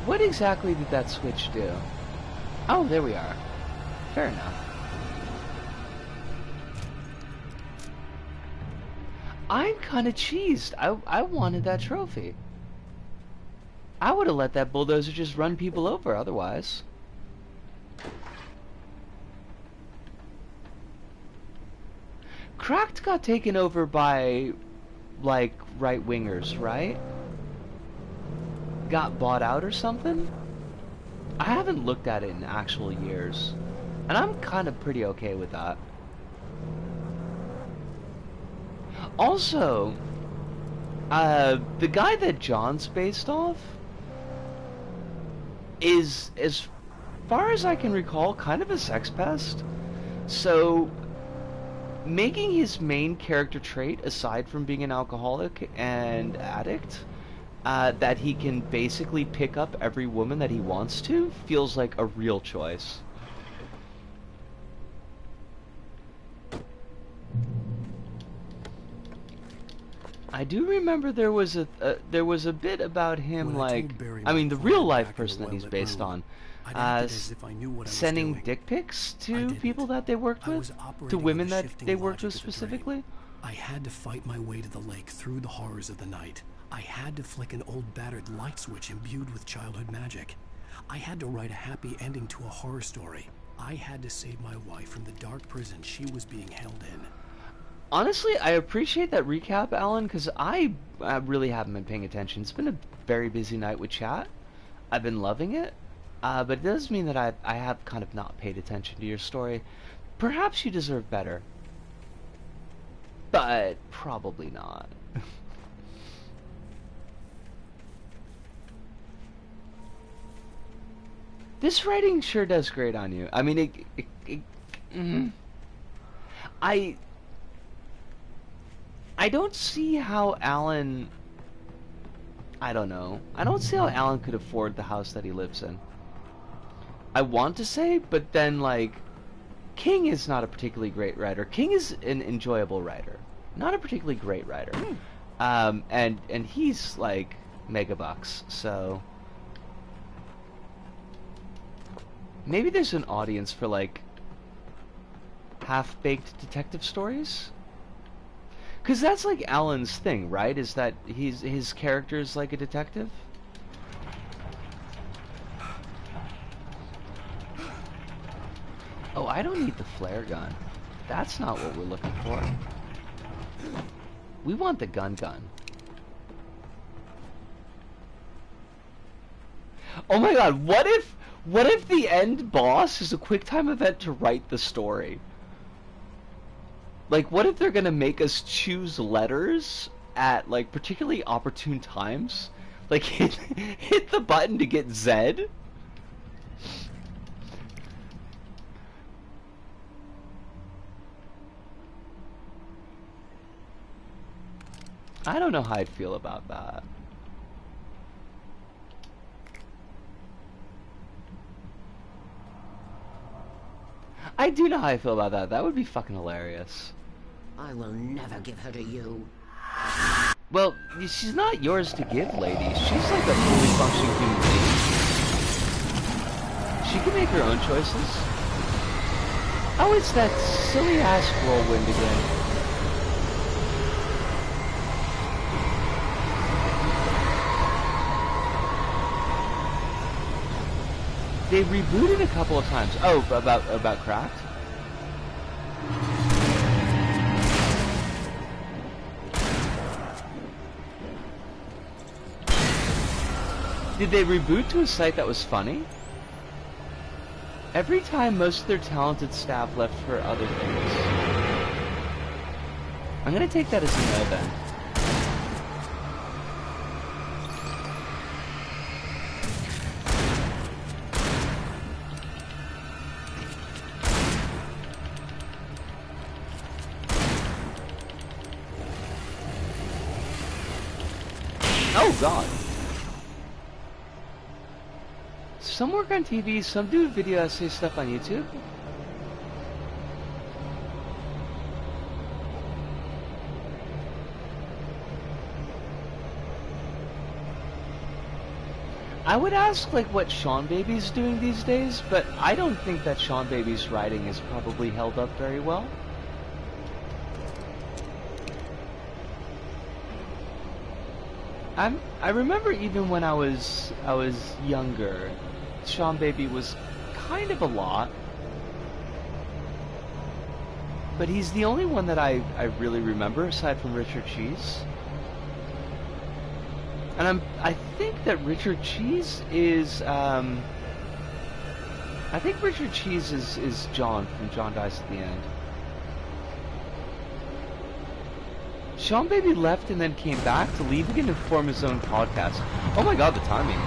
What exactly did that switch do? Oh, there we are. Fair enough. I'm kind of cheesed. I wanted that trophy. I would have let that bulldozer just run people over otherwise. Cracked got taken over by, like, right-wingers, right? Got bought out or something? I haven't looked at it in actual years. And I'm kind of pretty okay with that. Also, the guy that John's based off is, as far as I can recall, kind of a sex pest. So, making his main character trait, aside from being an alcoholic and addict, that he can basically pick up every woman that he wants to, feels like a real choice. I do remember there was a bit about him, like, I mean, the real life person that he's based on, sending dick pics to people that they worked with, to women that they worked with specifically. I had to fight my way to the lake through the horrors of the night. I had to flick an old battered light switch imbued with childhood magic. I had to write a happy ending to a horror story. I had to save my wife from the dark prison she was being held in. Honestly, I appreciate that recap, Alan, because I really haven't been paying attention. It's been a very busy night with chat. I've been loving it, but it does mean that I have kind of not paid attention to your story. Perhaps you deserve better, but probably not. This writing sure does great on you. I mean, I don't see how Alan... I don't know. I don't see how Alan could afford the house that he lives in. I want to say, but then, like, King is not a particularly great writer. King is an enjoyable writer, not a particularly great writer. And he's, like, megabucks, so... Maybe there's an audience for, like, half-baked detective stories? Because that's, like, Alan's thing, right? Is that his character's like a detective? Oh, I don't need the flare gun. That's not what we're looking for. We want the gun. Oh my god, what if the end boss is a QuickTime event to write the story? Like, what if they're gonna make us choose letters at, like, particularly opportune times? Like, hit the button to get Z? I don't know how I'd feel about that. I do know how I feel about that. That would be fucking hilarious. I will never give her to you. Well, she's not yours to give, lady. She's like a fully functioning human being. She can make her own choices. Oh, it's that silly-ass whirlwind again. They rebooted a couple of times. Oh, about Cracked? Did they reboot to a site that was funny? Every time most of their talented staff left for other things. I'm gonna take that as a no then. Oh god. Some work on TV, some do video essay stuff on YouTube. I would ask like what Sean Baby's doing these days, but I don't think that Sean Baby's writing is probably held up very well. I remember even when I was younger, Sean Baby was kind of a lot. But he's the only one that I really remember aside from Richard Cheese. And I think that Richard Cheese is I think Richard Cheese is John from John Dies at the End. Sean Baby left and then came back to leave again to form his own podcast. Oh my god, the timing.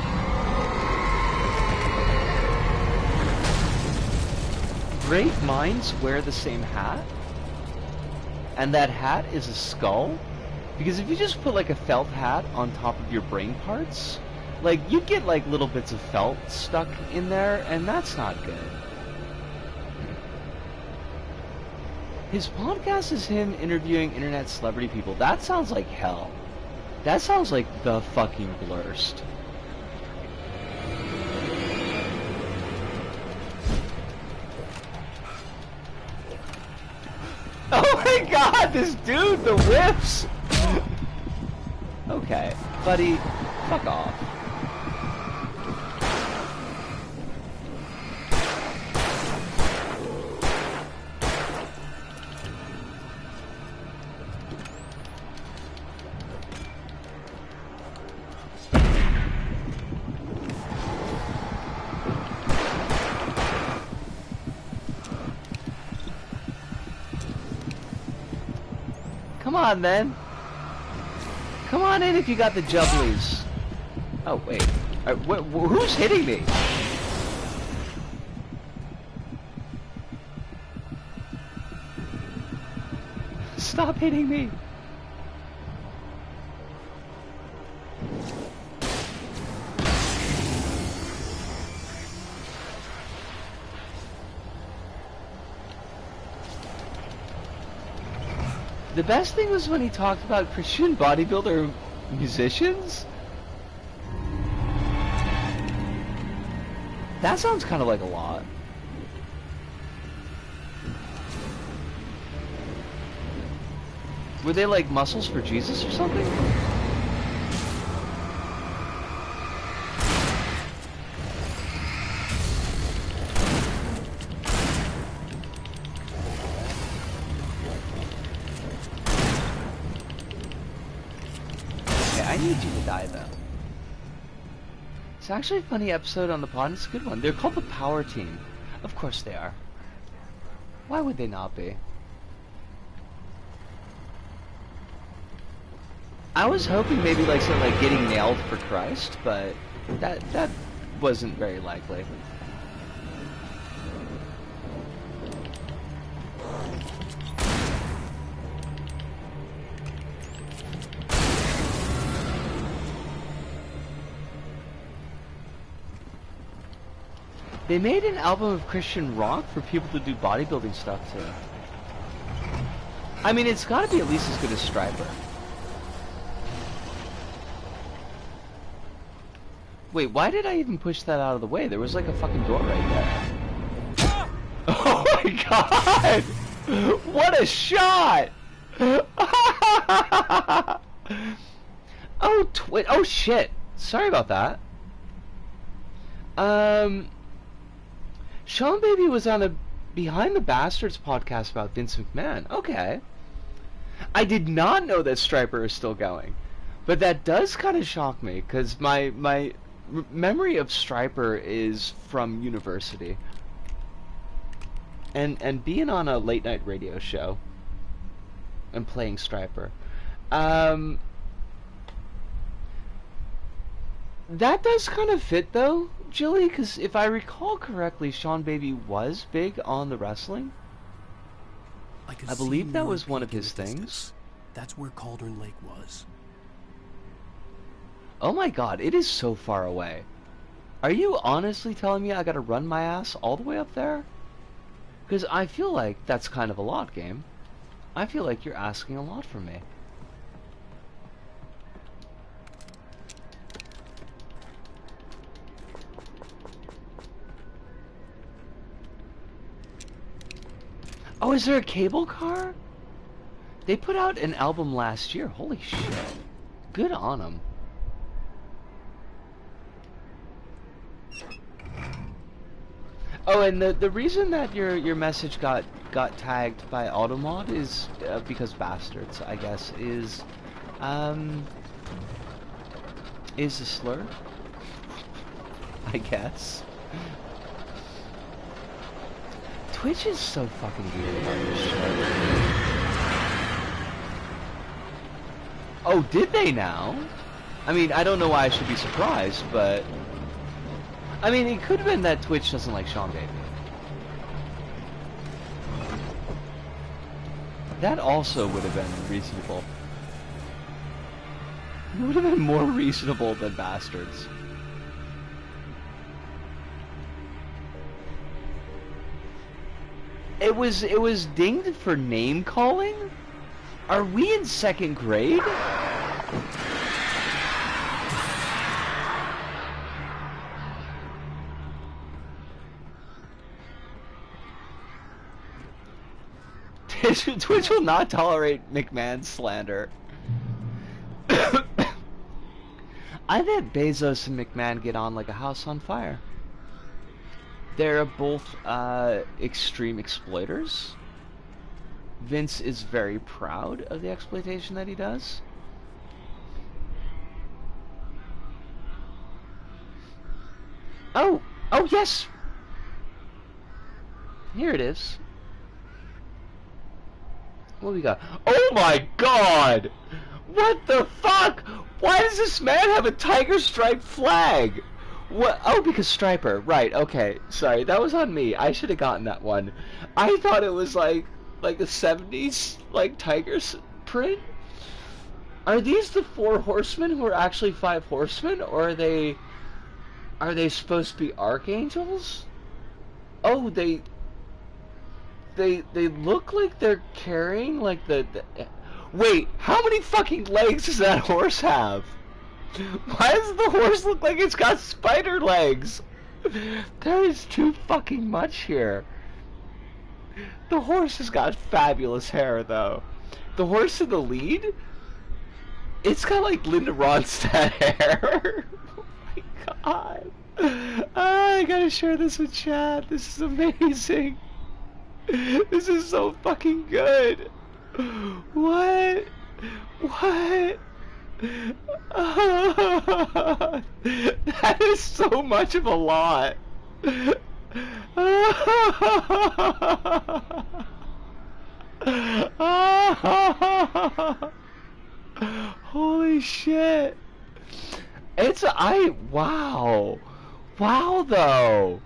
Great minds wear the same hat? And that hat is a skull? Because if you just put like a felt hat on top of your brain parts, like you get like little bits of felt stuck in there, and that's not good. His podcast is him interviewing internet celebrity people. That sounds like hell. That sounds like the fucking worst. Oh my god, this dude, the whips! Okay, buddy, fuck off. Come on, then. Come on in if you got the jubblies. Oh, wait. Who's hitting me? Stop hitting me. The best thing was when he talked about Christian bodybuilder musicians. That sounds kind of like a lot. Were they like muscles for Jesus or something? I need you to die, though. It's actually a funny episode on the pod. It's a good one. They're called the Power Team. Of course they are. Why would they not be? I was hoping maybe like something like getting nailed for Christ, but that wasn't very likely. They made an album of Christian rock for people to do bodybuilding stuff to. I mean, it's gotta be at least as good as Striper. Wait, why did I even push that out of the way? There was like a fucking door right there. Oh my god! What a shot! Oh shit. Sorry about that. Sean Baby was on a Behind the Bastards podcast about Vince McMahon. Okay. I did not know that Striper is still going. But that does kind of shock me, because my memory of Striper is from university. And being on a late night radio show and playing Striper. That does kind of fit though, Jilly, because if I recall correctly, Sean Baby was big on the wrestling. I believe that was one of his things. That's where Cauldron Lake was. Oh my god, it is so far away. Are you honestly telling me I gotta run my ass all the way up there? Because I feel like that's kind of a lot, game. I feel like you're asking a lot from me. Oh, is there a cable car? They put out an album last year. Holy shit. Good on them. Oh, and the reason that your message got tagged by Automod is because bastards, I guess, is a slur. I guess. Twitch is so fucking weird about this shit. Oh, did they now? I mean, I don't know why I should be surprised, but... I mean, it could have been that Twitch doesn't like Sean Baby. That also would have been reasonable. It would have been more reasonable than bastards. It was dinged for name calling? Are we in 2nd grade? Twitch will not tolerate McMahon slander. I bet Bezos and McMahon get on like a house on fire. They're both extreme exploiters. Vince is very proud of the exploitation that he does. Oh yes! Here it is. What we got? Oh my god! What the fuck? Why does this man have a tiger stripe flag? What? Oh, because Striper. Right, okay. Sorry, that was on me. I should have gotten that one. I thought it was like a 70s, like, tiger's print. Are these the 4 horsemen who are actually 5 horsemen? Or are they supposed to be archangels? Oh, they look like they're carrying, like, the... Wait, how many fucking legs does that horse have? Why does the horse look like it's got spider legs? There is too fucking much here. The horse has got fabulous hair, though. The horse in the lead? It's got, like, Linda Ronstadt hair. Oh my god. I gotta share this with chat. This is amazing. This is so fucking good. What? That is so much of a lot. Holy shit. Wow. Wow though.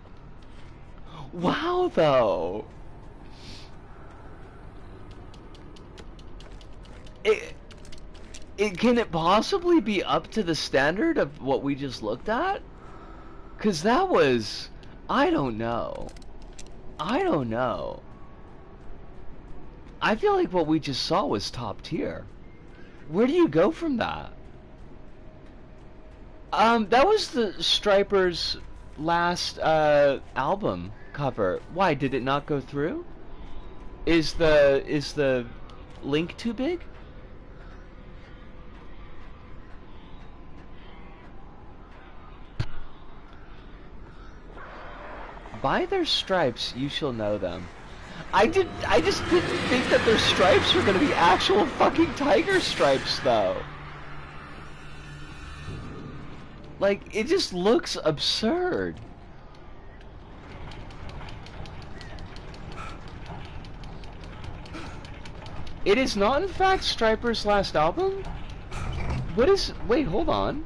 Can it possibly be up to the standard of what we just looked at? Cause that was... I don't know. I feel like what we just saw was top tier. Where do you go from that? That was the Striper's last album cover. Why did it not go through? Is the link too big? By their stripes you shall know them. I just didn't think that their stripes were gonna be actual fucking tiger stripes though. Like, it just looks absurd. It is not, in fact, Stryper's last album? What is... Wait, hold on.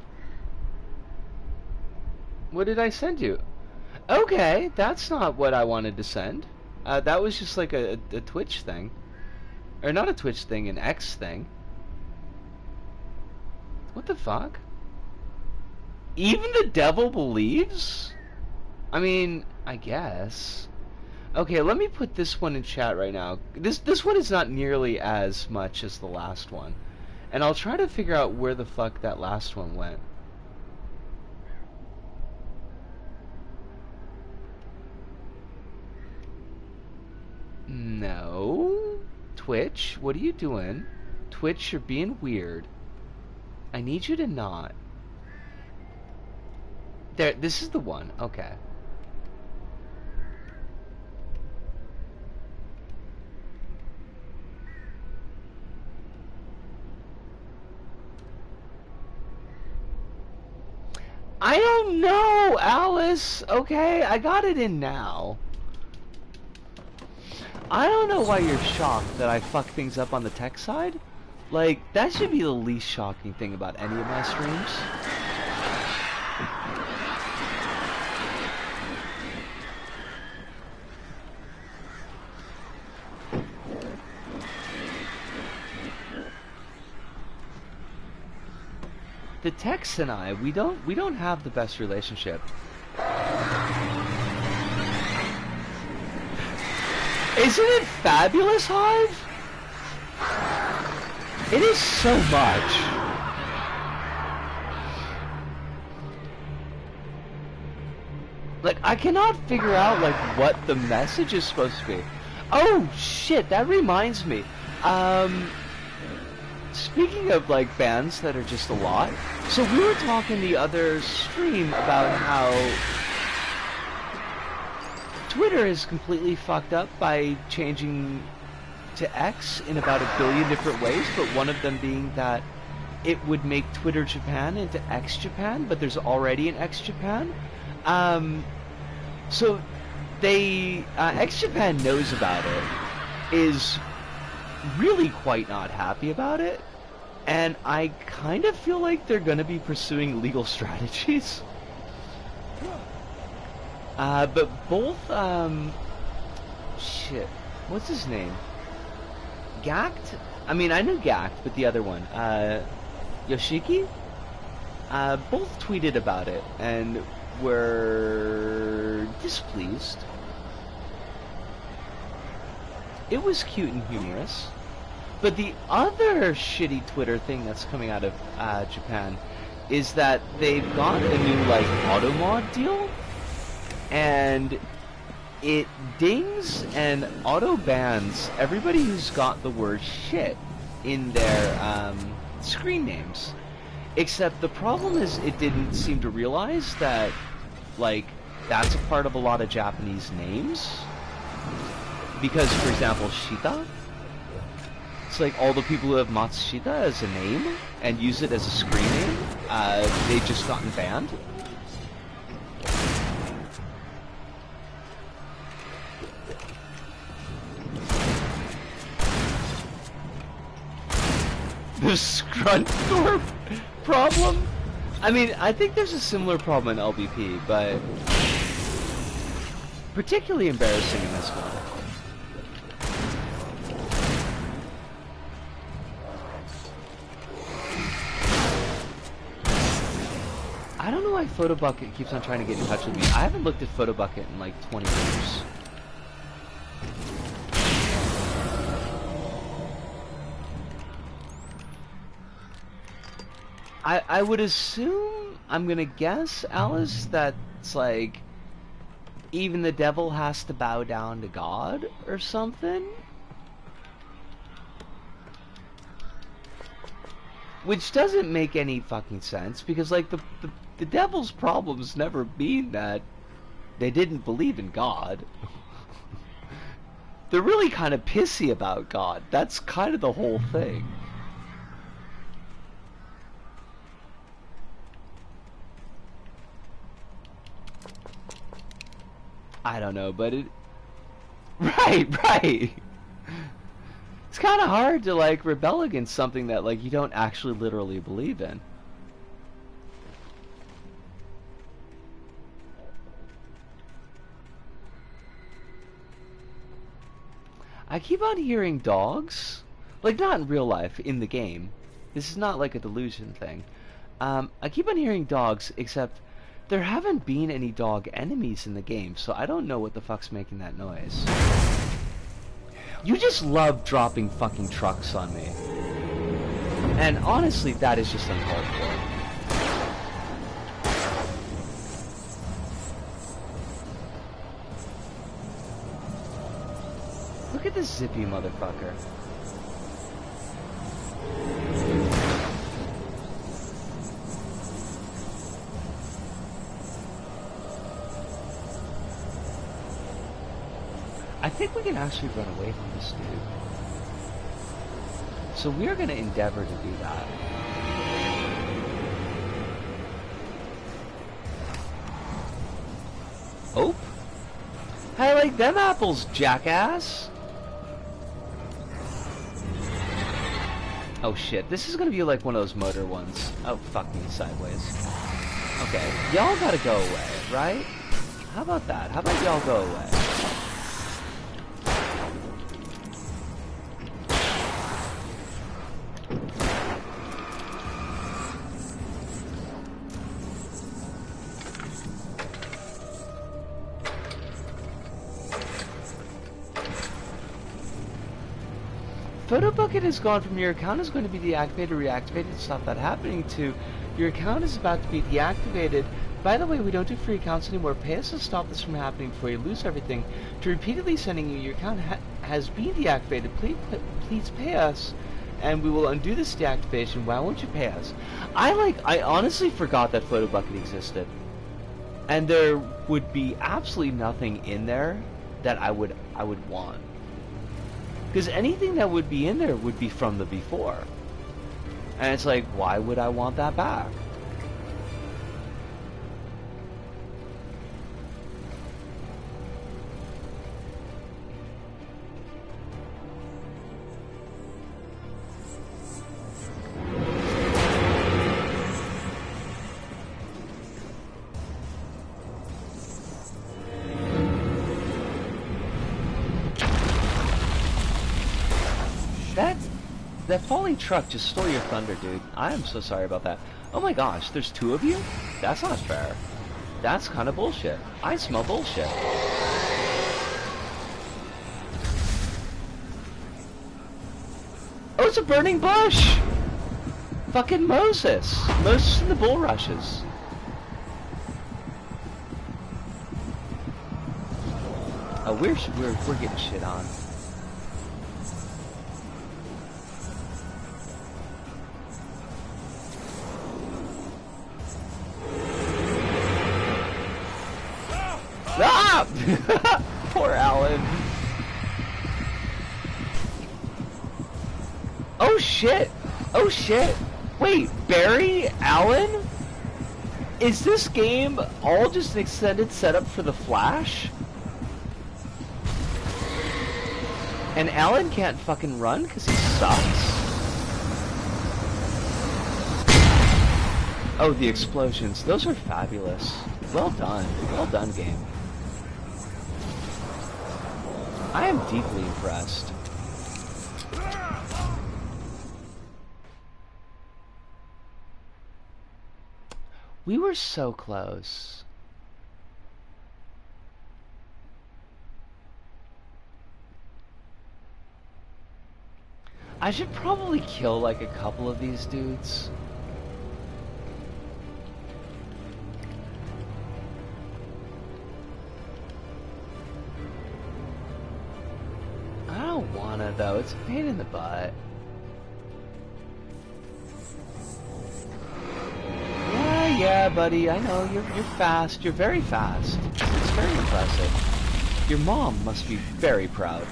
What did I send you? Okay, that's not what I wanted to send. That was just like a Twitch thing. Or not a Twitch thing, an X thing. What the fuck? Even the devil believes? I mean, I guess. Okay, let me put this one in chat right now. This one is not nearly as much as the last one. And I'll try to figure out where the fuck that last one went. No. Twitch, what are you doing? Twitch, you're being weird. I need you to not. There, this is the one. Okay. I don't know, Alice. Okay, I got it in now. I don't know why you're shocked that I fuck things up on the tech side. Like, that should be the least shocking thing about any of my streams. The Tex and I, we don't have the best relationship. Isn't it fabulous, Hive? It is so much. Like, I cannot figure out, like, what the message is supposed to be. Oh, shit, that reminds me. Speaking of, like, bands that are just a lot, so we were talking the other stream about how Twitter is completely fucked up by changing to X in about 1 billion different ways, but one of them being that it would make Twitter Japan into X Japan, but there's already an X Japan. So they, X Japan knows about it, is really quite not happy about it, and I kind of feel like they're gonna be pursuing legal strategies. But both, shit, what's his name? Gact? I mean, I knew Gact, but the other one, Yoshiki? Both tweeted about it, and were displeased. It was cute and humorous. But the other shitty Twitter thing that's coming out of Japan is that they've got a new, like, auto mod deal, and it dings and auto bans everybody who's got the word shit in their screen names. Except the problem is it didn't seem to realize that, like, that's a part of a lot of Japanese names. Because, for example, Shita, it's like all the people who have Matsushita as a name and use it as a screen name, they've just gotten banned. The Scrunthorpe problem? I mean, I think there's a similar problem in LBP, but particularly embarrassing in this one. I don't know why Photobucket keeps on trying to get in touch with me. I haven't looked at Photobucket in like 20 years. I would assume, I'm gonna guess, Alice, that's like, even the devil has to bow down to God or something? Which doesn't make any fucking sense, because like the devil's problems never been that they didn't believe in God. They're really kind of pissy about God. That's kind of the whole thing. I don't know, but it... Right, right! It's kind of hard to, like, rebel against something that, like, you don't actually literally believe in. I keep on hearing dogs. Like, not in real life, in the game. This is not like a delusion thing. I keep on hearing dogs, except there haven't been any dog enemies in the game, so I don't know what the fuck's making that noise. You just love dropping fucking trucks on me. And honestly, that is just uncalled for. Look at this zippy motherfucker. I think we can actually run away from this dude. So we're going to endeavor to do that. Oh. I like them apples, jackass. Oh shit, this is gonna be like one of those motor ones. Oh, fuck me sideways. Okay, y'all gotta go away, right? How about that? How about y'all go away? Photo bucket has gone from your account is going to be deactivated, reactivated to stop that happening to your account is about to be deactivated. By the way, we don't do free accounts anymore. Pay us to stop this from happening before you lose everything. To repeatedly sending you your account has been deactivated. Please pay us, and we will undo this deactivation. Why won't you pay us? I honestly forgot that photo bucket existed, and there would be absolutely nothing in there that I would want. Because anything that would be in there would be from the before. And it's like, why would I want that back? That falling truck just stole your thunder, dude. I am so sorry about that. Oh my gosh, there's two of you? That's not fair. That's kind of bullshit. I smell bullshit. Oh, it's a burning bush! Fucking Moses. Moses and the bulrushes. Oh, we're getting shit on. Ah! Poor Alan. Oh shit! Oh shit! Wait, Barry? Alan? Is this game all just an extended setup for the Flash? And Alan can't fucking run because he sucks? Oh, the explosions. Those are fabulous. Well done. Well done, game. I am deeply impressed. We were so close. I should probably kill like a couple of these dudes. I don't wanna though, it's a pain in the butt. Yeah, buddy, I know, you're fast, you're very fast. It's very impressive. Your mom must be very proud.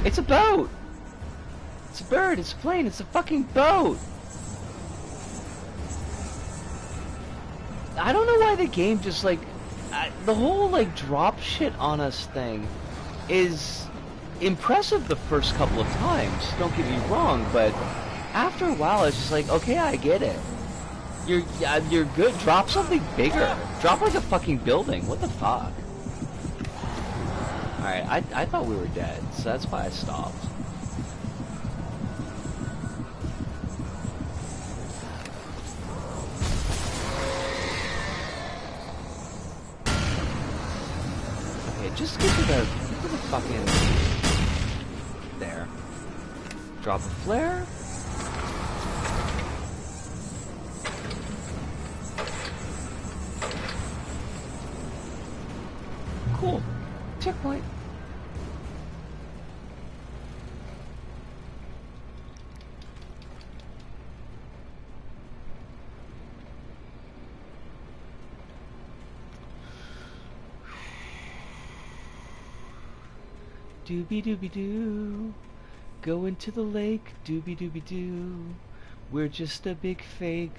It's a boat! It's a bird, it's a plane, it's a fucking boat! I don't know why the game just like... the whole like drop shit on us thing is impressive the first couple of times, don't get me wrong, but after a while it's just like, okay, I get it. You're good. Drop something bigger. Drop like a fucking building. What the fuck? Alright, I thought we were dead, so that's why I stopped. Okay, just get to the fucking... There. Drop a flare. Cool. Checkpoint. Doobie doobie doo. Go into the lake. Doobie doobie doo. We're just a big fake.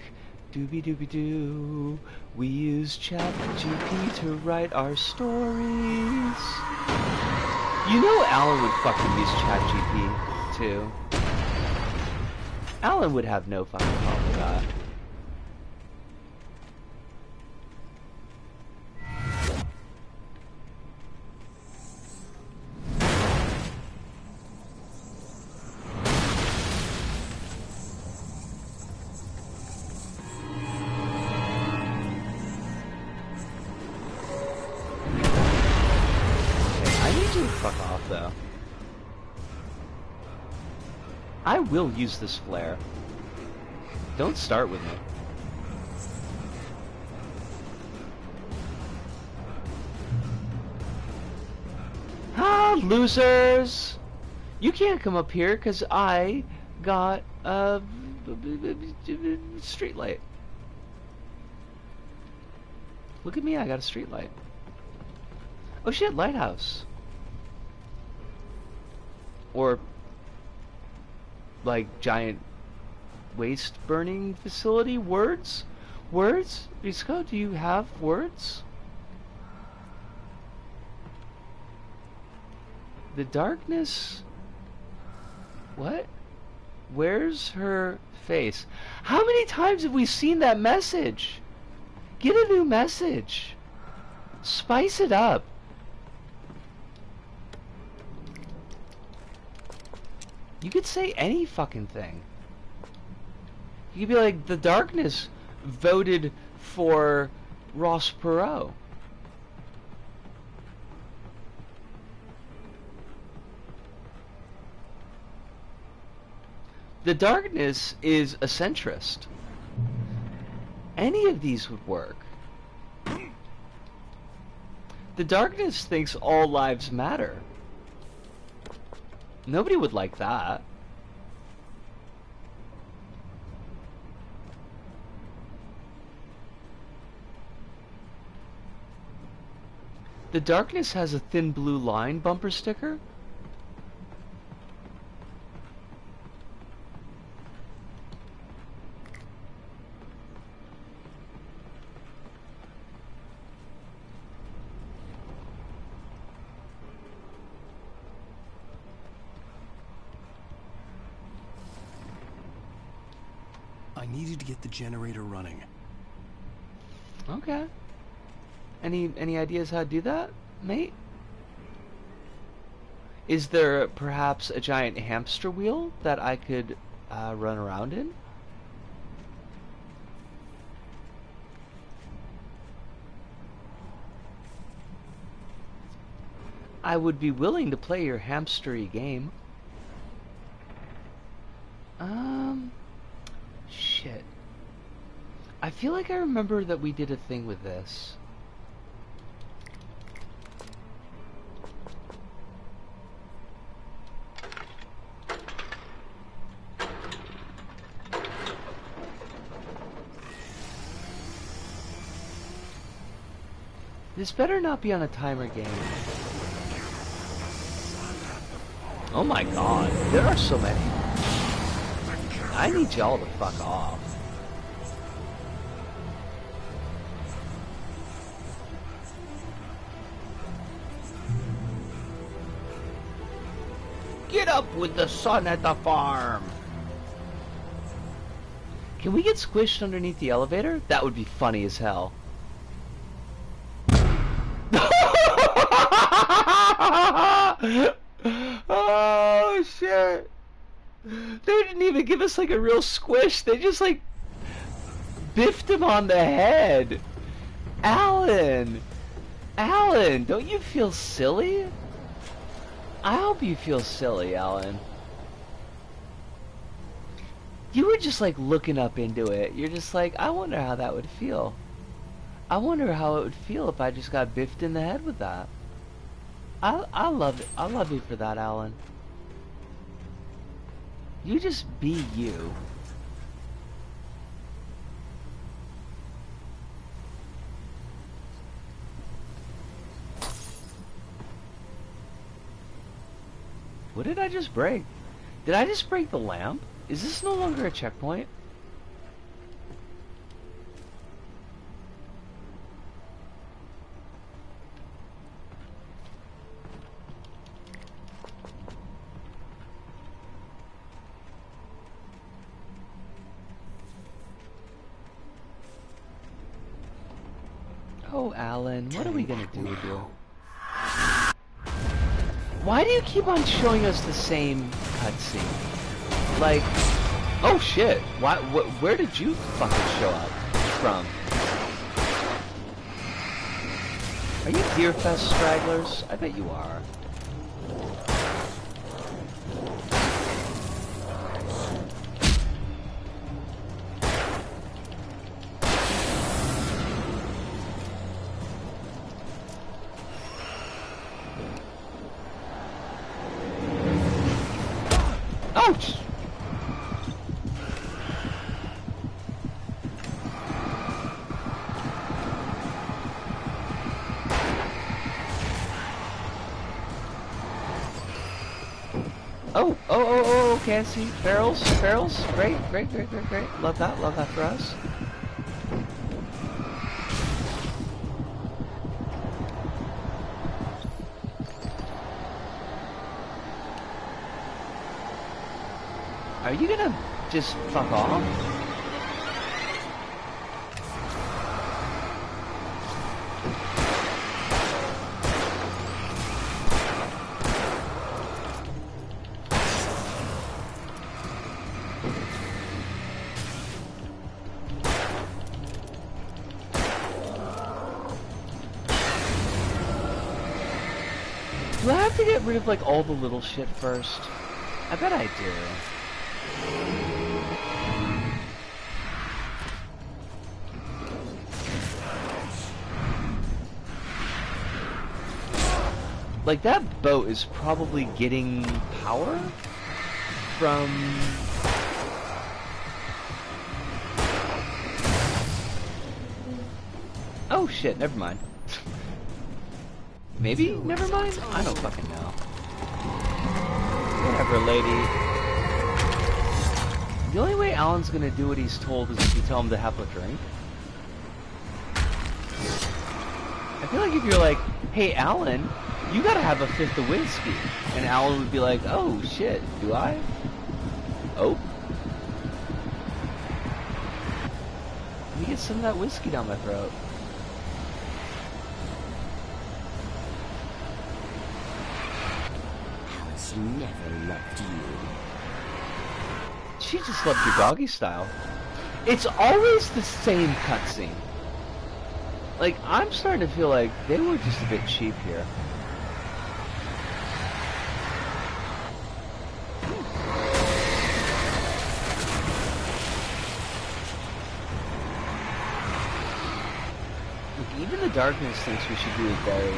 Doobie doobie doo. We use ChatGPT to write our stories. You know Alan would fucking use ChatGPT too. Alan would have no fucking problem with that. I will use this flare. Don't start with me. Ah, losers! You can't come up here because I got a street light. Look at me, I got a street light. Oh shit, lighthouse. Or like giant waste burning facility. Words? Words? Risco, do you have words? The darkness. What? Where's her face? How many times have we seen that message? Get a new message. Spice it up. You could say any fucking thing. You could be like, the darkness voted for Ross Perot. The darkness is a centrist. Any of these would work. The darkness thinks all lives matter. Nobody would like that. The darkness has a thin blue line bumper sticker. I needed to get the generator running. Okay. Any ideas how to do that, mate? Is there perhaps a giant hamster wheel that I could run around in? I would be willing to play your hamstery game. Shit. I feel like I remember that we did a thing with this. This better not be on a timer game. Oh my god, there are so many. I need y'all to fuck off. Get up with the sun at the farm! Can we get squished underneath the elevator? That would be funny as hell. Oh shit! They didn't even give us like a real squish. They just like biffed him on the head. Alan! Alan, don't you feel silly? I hope you feel silly, Alan. You were just like looking up into it. You're just like, I wonder how that would feel. I wonder how it would feel if I just got biffed in the head with that. I love it. I love you for that, Alan. You just be you. What did I just break? Did I just break the lamp? Is this no longer a checkpoint? Oh, Alan, what are we gonna do with you? Why do you keep on showing us the same cutscene? Like, oh shit! Where did you fucking show up from? Are you Deerfest stragglers? I bet you are. Ouch! Oh, okay, I see. Barrels. Great. Love that for us. Are you gonna just fuck off? Do I have to get rid of like all the little shit first? I bet I do. Like, that boat is probably getting power from... Oh shit, never mind. Maybe? Never mind? I don't fucking know. Whatever, lady. The only way Alan's gonna do what he's told is if you tell him to have a drink. I feel like if you're like, hey Alan, you gotta have a fifth of whiskey. And Alan would be like, oh shit, do I? Oh. Let me get some of that whiskey down my throat. Alice never loved you. She just loved your doggy style. It's always the same cutscene. Like, I'm starting to feel like they were just a bit cheap here. Look, even the darkness thinks we should do it very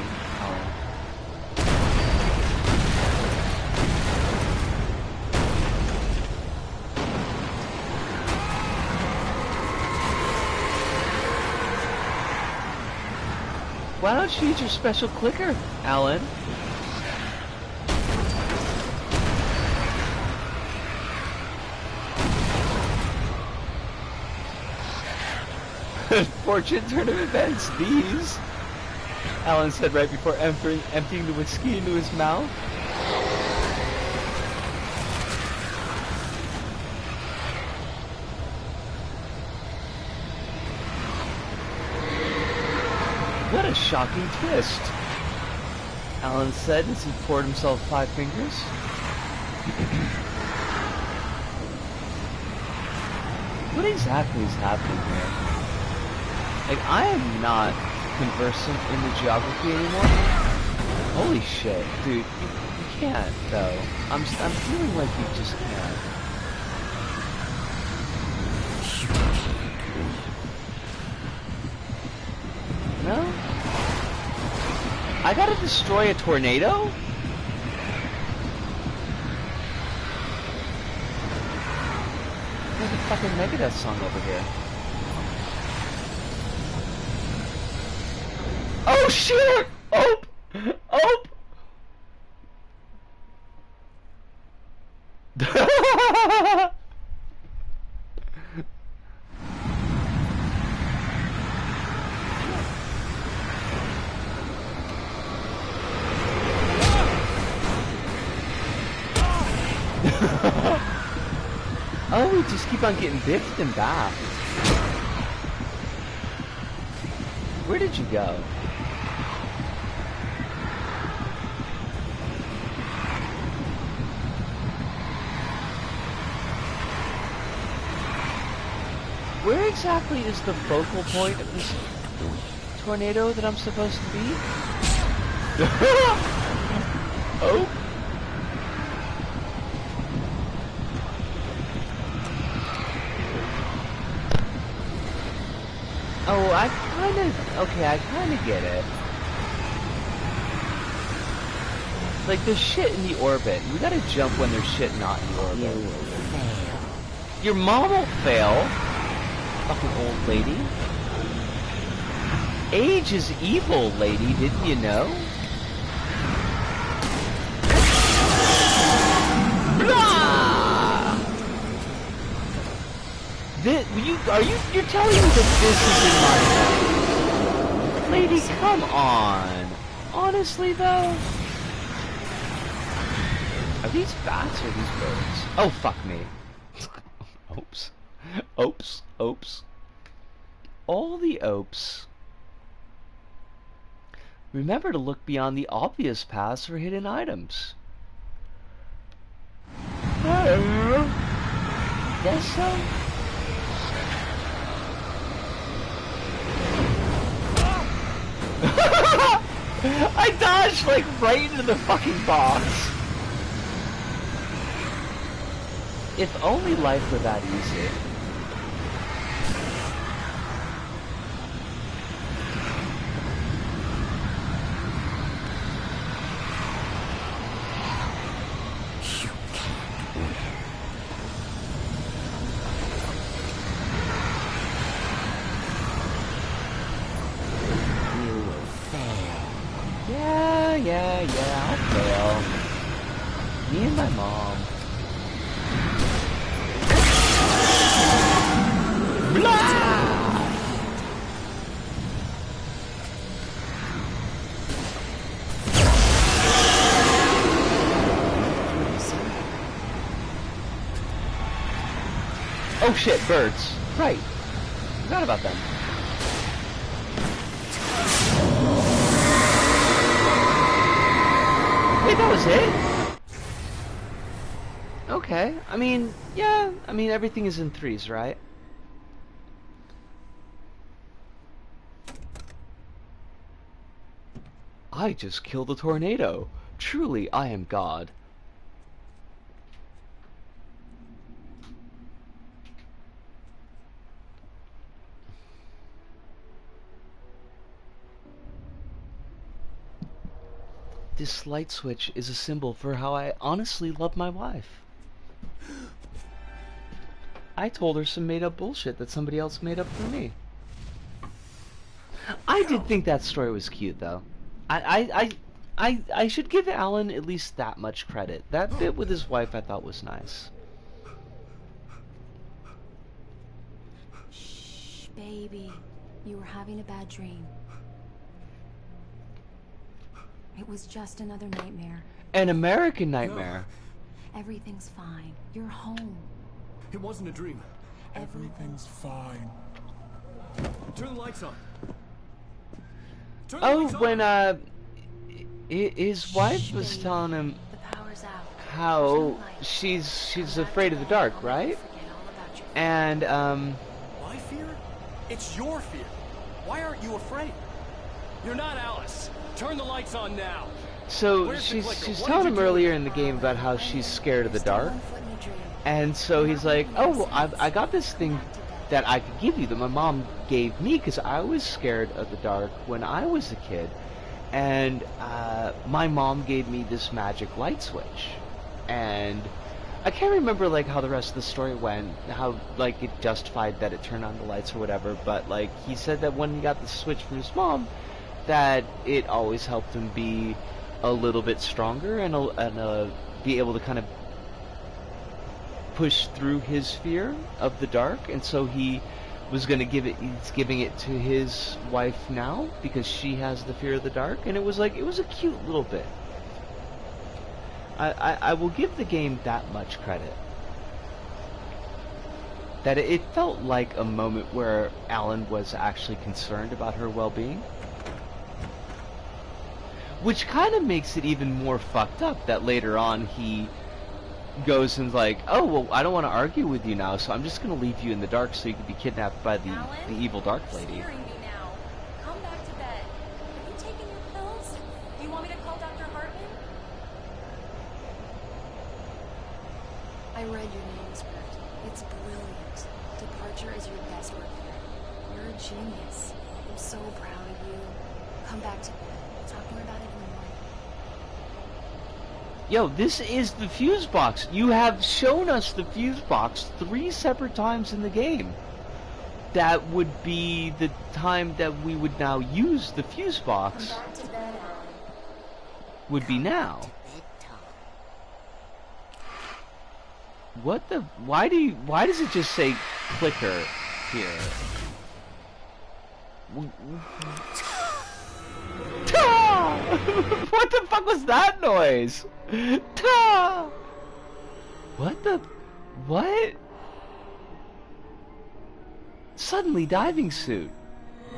Why don't you use your special clicker, Alan? Fortune tournament events, these. Alan said right before emptying the whiskey into his mouth. What a shocking twist, Alan said as he poured himself 5 fingers. What exactly is happening here? Like, I am not conversant in the geography anymore. Holy shit, dude, you can't though. I'm feeling like you just can't. No? I gotta destroy a tornado? There's a fucking Megadeth song over here. Oh shit! Oh! Oh! Oh, we just keep on getting biffed and back. Where did you go? Where exactly is the focal point of this tornado that I'm supposed to be? Oh! Oh, I kind of get it. Like, there's shit in the orbit. We gotta jump when there's shit not in the orbit. You will fail. Your mom will fail. Fucking old lady. Age is evil, lady, didn't you know? Blah! You're telling me that this is in my head? Lady, come on. Honestly, though? Are these bats or these birds? Oh, fuck me. Oops. Oops. Oops. All the oops. Remember to look beyond the obvious paths for hidden items. Guess so? I dodged like right into the fucking box. If only life were that easy. Yeah, I'll fail. Me and my mom. Blah! Oh shit, birds. Right. Forgot about them. Wait, that was it? Okay. I mean, yeah. I mean, everything is in threes, right? I just killed a tornado. Truly, I am God. This light switch is a symbol for how I honestly love my wife. I told her some made-up bullshit that somebody else made up for me. I did think that story was cute, though. I should give Alan at least that much credit. That bit with his wife I thought was nice. Shh, baby. You were having a bad dream. It was just another nightmare. An American nightmare. Everything's fine. You're home. It wasn't a dream. Everything's fine. Turn the lights on. Turn the lights on. When his wife was telling him The power's out. how she's afraid of the dark, right? And My fear? It's your fear. Why aren't you afraid? You're not Alice. Turn the lights on now. so she's telling him earlier in the game about how she's scared of the dark. And so he's like, oh, well, I got this thing that I could give you that my mom gave me because I was scared of the dark when I was a kid. And my mom gave me this magic light switch. And I can't remember, like, how the rest of the story went, how, like, it justified that it turned on the lights or whatever, but, like, he said that when he got the switch from his mom, that it always helped him be a little bit stronger and be able to kind of push through his fear of the dark, and so he's giving it to his wife now because she has the fear of the dark, and it was a cute little bit. I will give the game that much credit. That it felt like a moment where Alan was actually concerned about her well-being. Which kind of makes it even more fucked up that later on he goes and like, oh, well, I don't want to argue with you now, so I'm just going to leave you in the dark so you can be kidnapped by the evil dark lady. You're scaring me now. Come back to bed. Have you taken your pills? Do you want me to call Dr. Hartman? I read your manuscript. It's brilliant. Departure is your best work here. You're a genius. I'm so proud of you. Come back to bed. We'll talk more about it in the morning. Yo, this is the fuse box. You have shown us the fuse box 3 separate times in the game. That would be the time that we would now use the fuse box. Come back to bed, Alan. Would be now. What the? Why does it just say clicker here? Ta! What the fuck was that noise? Ta! What the? What? Suddenly diving suit.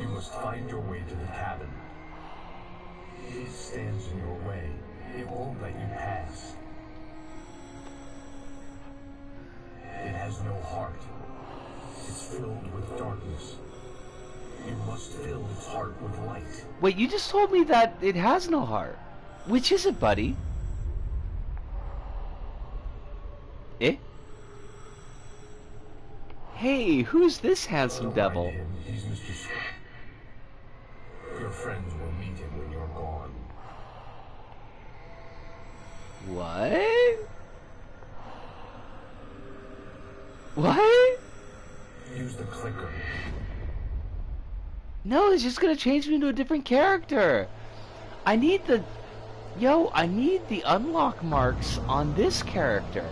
You must find your way to the cabin. It stands in your way. It won't let you pass. It has no heart. It's filled with darkness. You must fill its heart with light. Wait, you just told me that it has no heart. Which is it, buddy? Eh? Hey, who's this handsome devil? He's Mr. Scott. Your friends will meet him when you're gone. What? What? Use the clicker. No, it's just gonna change me into a different character. I need the... Yo, I need the unlock marks on this character.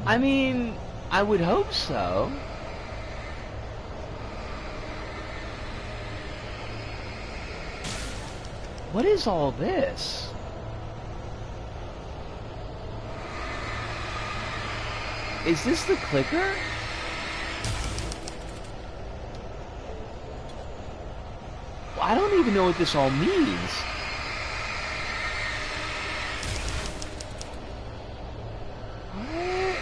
I mean, I would hope so. What is all this? Is this the clicker? I don't even know what this all means. What?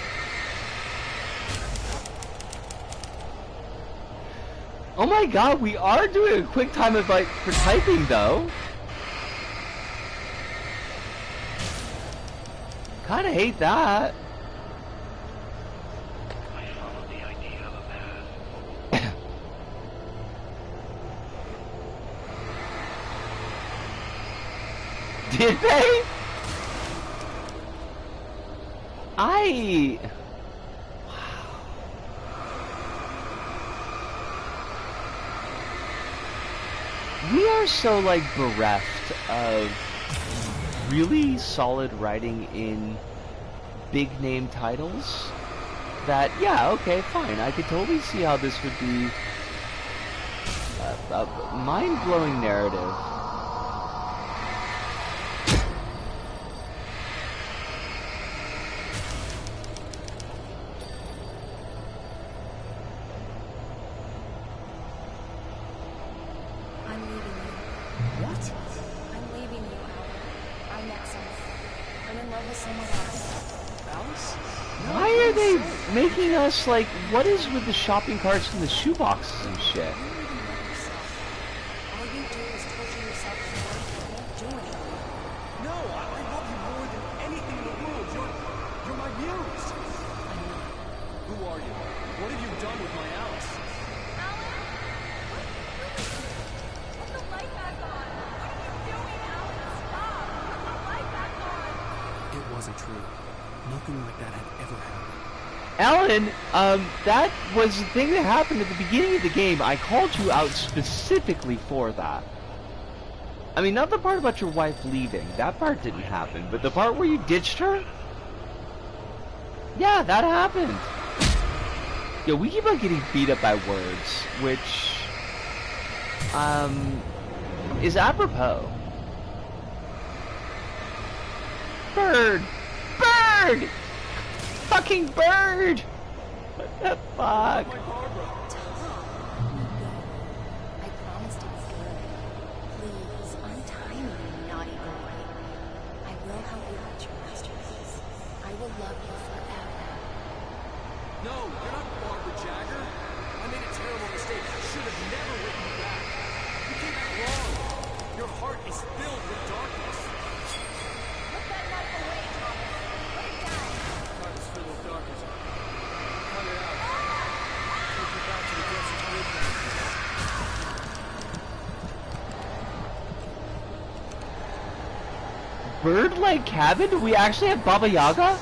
Oh my god, we are doing a quick time event for typing though. Kinda hate that. Did they? Wow. We are so, like, bereft of really solid writing in big name titles that, yeah, okay, fine. I could totally see how this would be a mind-blowing narrative. I'm leaving you. What? I'm leaving you, Albert. I met someone. I'm in love with someone else. Alice? Why are they making us, like, what is with the shopping carts and the shoeboxes and shit? You don't even love yourself. All you do is torture yourself for work and won't do anything. No, I love you more than anything in the world. You're my muse. I'm not. Who are you? What have you done with my Alice? Alan? What are you doing? Put the light back on. What are you doing, Alan? Stop. Put the light back on. It wasn't true. Nothing like that had ever happened. Alan, that was the thing that happened at the beginning of the game. I called you out specifically for that. I mean, not the part about your wife leaving. That part didn't happen. But the part where you ditched her? Yeah, that happened. Yo, we keep on getting beat up by words, which, is apropos. Bird! Bird! Fucking bird! What the fuck? Tom, I promised to be good. Please, untie me, you naughty boy. I will help you reach your masterpiece. I will love you forever. No, you're not Barbara Jagger. I made a terrible mistake. I should have never written you back. You came back wrong. Your heart is filled with darkness. Put that knife away, Thomas. Put it down. Heart is filled with darkness. Cut it out. Take you back to the depths of midnight. Bird-like cabin? Do we actually have Baba Yaga?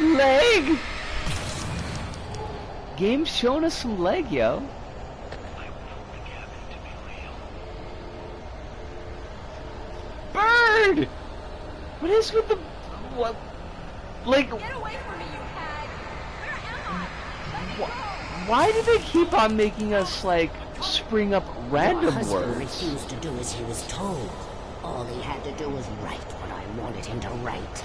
Leg! Game's showing us some leg, yo. Bird! What is with the... what? Like... Get away from me, you hag. Where am I? Let me go. Why do they keep on making us, like, spring up Your random husband words? refused to do as he was told. All he had to do was write what I wanted him to write.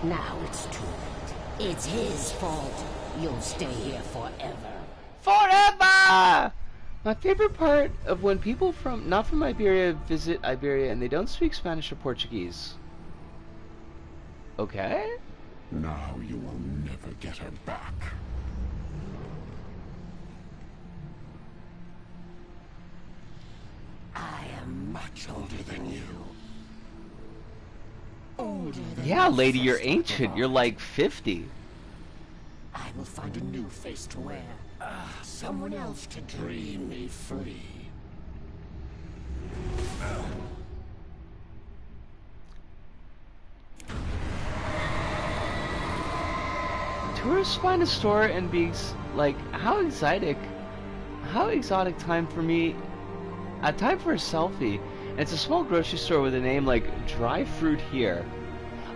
Now it's too late. It's his fault. You'll stay here forever. Forever! My favorite part of when people from, not from Iberia, visit Iberia and they don't speak Spanish or Portuguese. Okay? Now you will never get her back. I am much older than you. Older than Yeah, the lady, you're first ancient. of You're all. like 50. I will find a new face to wear. Someone else to dream me free. Tourists find a store and be like, how exotic time for me. A time for a selfie. And it's a small grocery store with a name like Dry Fruit Here.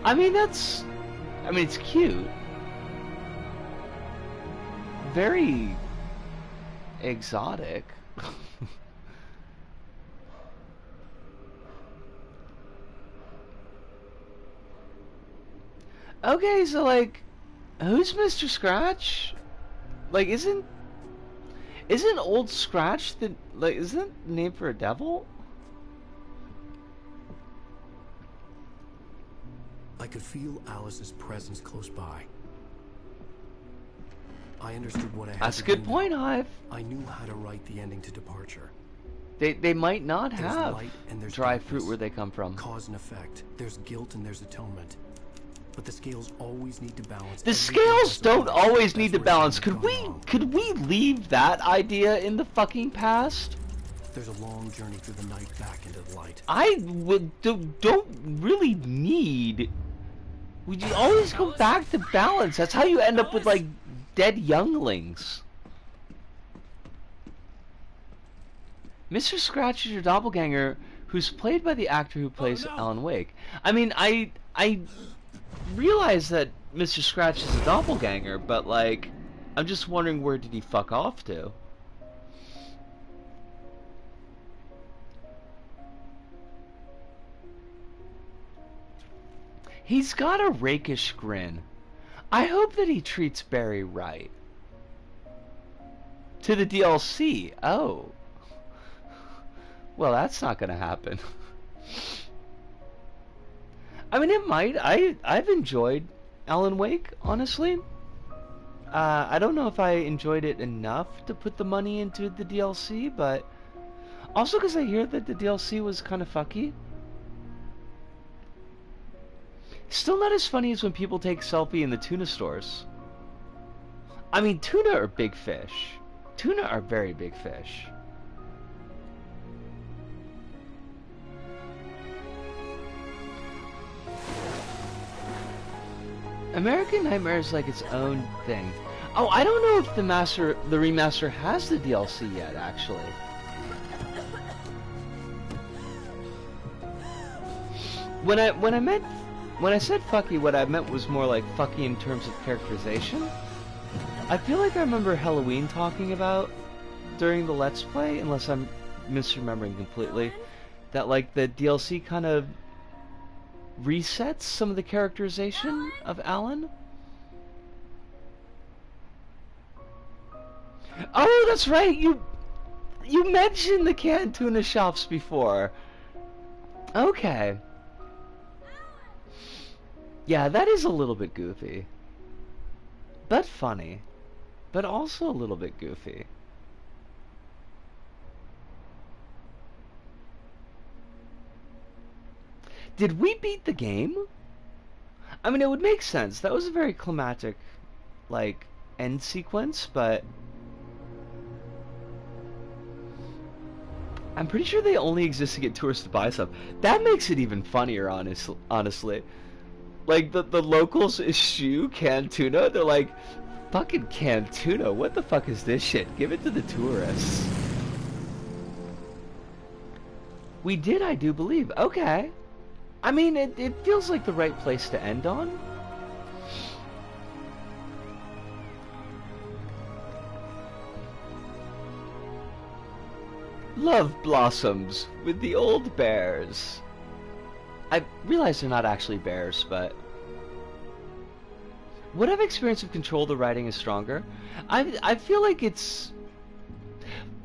I mean, it's cute. Very exotic. Okay, so like, who's Mr. Scratch? Like, isn't Old Scratch the, like, isn't that the name for a devil? I could feel Alice's presence close by. I understood what I had That's to a good do point, now. Hive. I knew how to write the ending to Departure. They might not There's have light and there's dry darkness. fruit where they come from. Cause and effect. There's guilt and there's atonement. But the scales always need to balance. The Everything scales has to don't balance. always That's need to where balance. things Could go we wrong. leave that idea in the fucking past? There's a long journey through the night back into the light. I don't really need. We just always go back to balance. That's how you end up with like dead younglings. Mr. Scratch is your doppelganger, who's played by the actor who plays Alan Wake. I mean, I realize that Mr. Scratch is a doppelganger, but like, I'm just wondering, where did he fuck off to? He's got a rakish grin. I hope that he treats Barry right. To the DLC. Oh. Well, that's not gonna happen. I mean, it might. I've enjoyed Alan Wake, honestly. I don't know if I enjoyed it enough to put the money into the DLC, but also because I hear that the DLC was kind of fucky. Still not as funny as when people take selfie in the tuna stores. I mean, tuna are big fish. Tuna are very big fish. American Nightmare is like its own thing. Oh, I don't know if the remaster has the DLC yet, actually. When I said fucky, what I meant was more like fucky in terms of characterization. I feel like I remember Halloween talking about during the Let's Play, unless I'm misremembering completely, that like the DLC kind of resets some of the characterization of Alan. Oh, that's right. You mentioned the canned tuna shops before. Okay. Yeah, that is a little bit goofy. But funny. But also a little bit goofy. Did we beat the game? I mean, it would make sense. That was a very climactic, like, end sequence, but I'm pretty sure they only exist to get tourists to buy stuff. That makes it even funnier, honestly. Like, the locals eschew canned tuna. They're like, fucking canned tuna? What the fuck is this shit? Give it to the tourists. We did, I do believe. Okay. I mean, it feels like the right place to end on. Love blossoms with the old bears. I realize they're not actually bears, but would have experience of Control, the writing is stronger. I feel like it's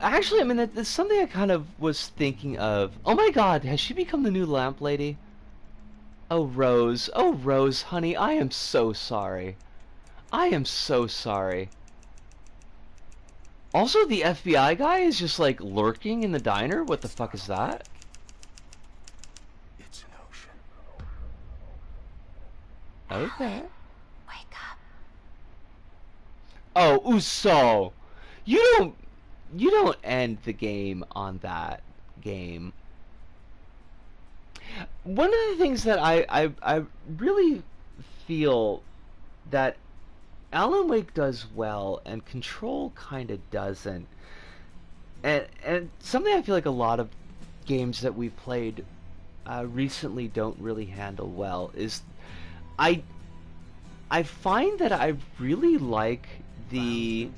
actually, I mean, that's something I kind of was thinking of. Oh my god, has she become the new lamp lady? Oh Rose, honey, I am so sorry. I am so sorry. Also, the FBI guy is just like lurking in the diner. What the fuck is that? It's an ocean. Okay. Wake up. Oh, Uso, you don't end the game on that game. One of the things that I really feel that Alan Wake does well and Control kind of doesn't, and something I feel like a lot of games that we played recently don't really handle well is I find that I really like the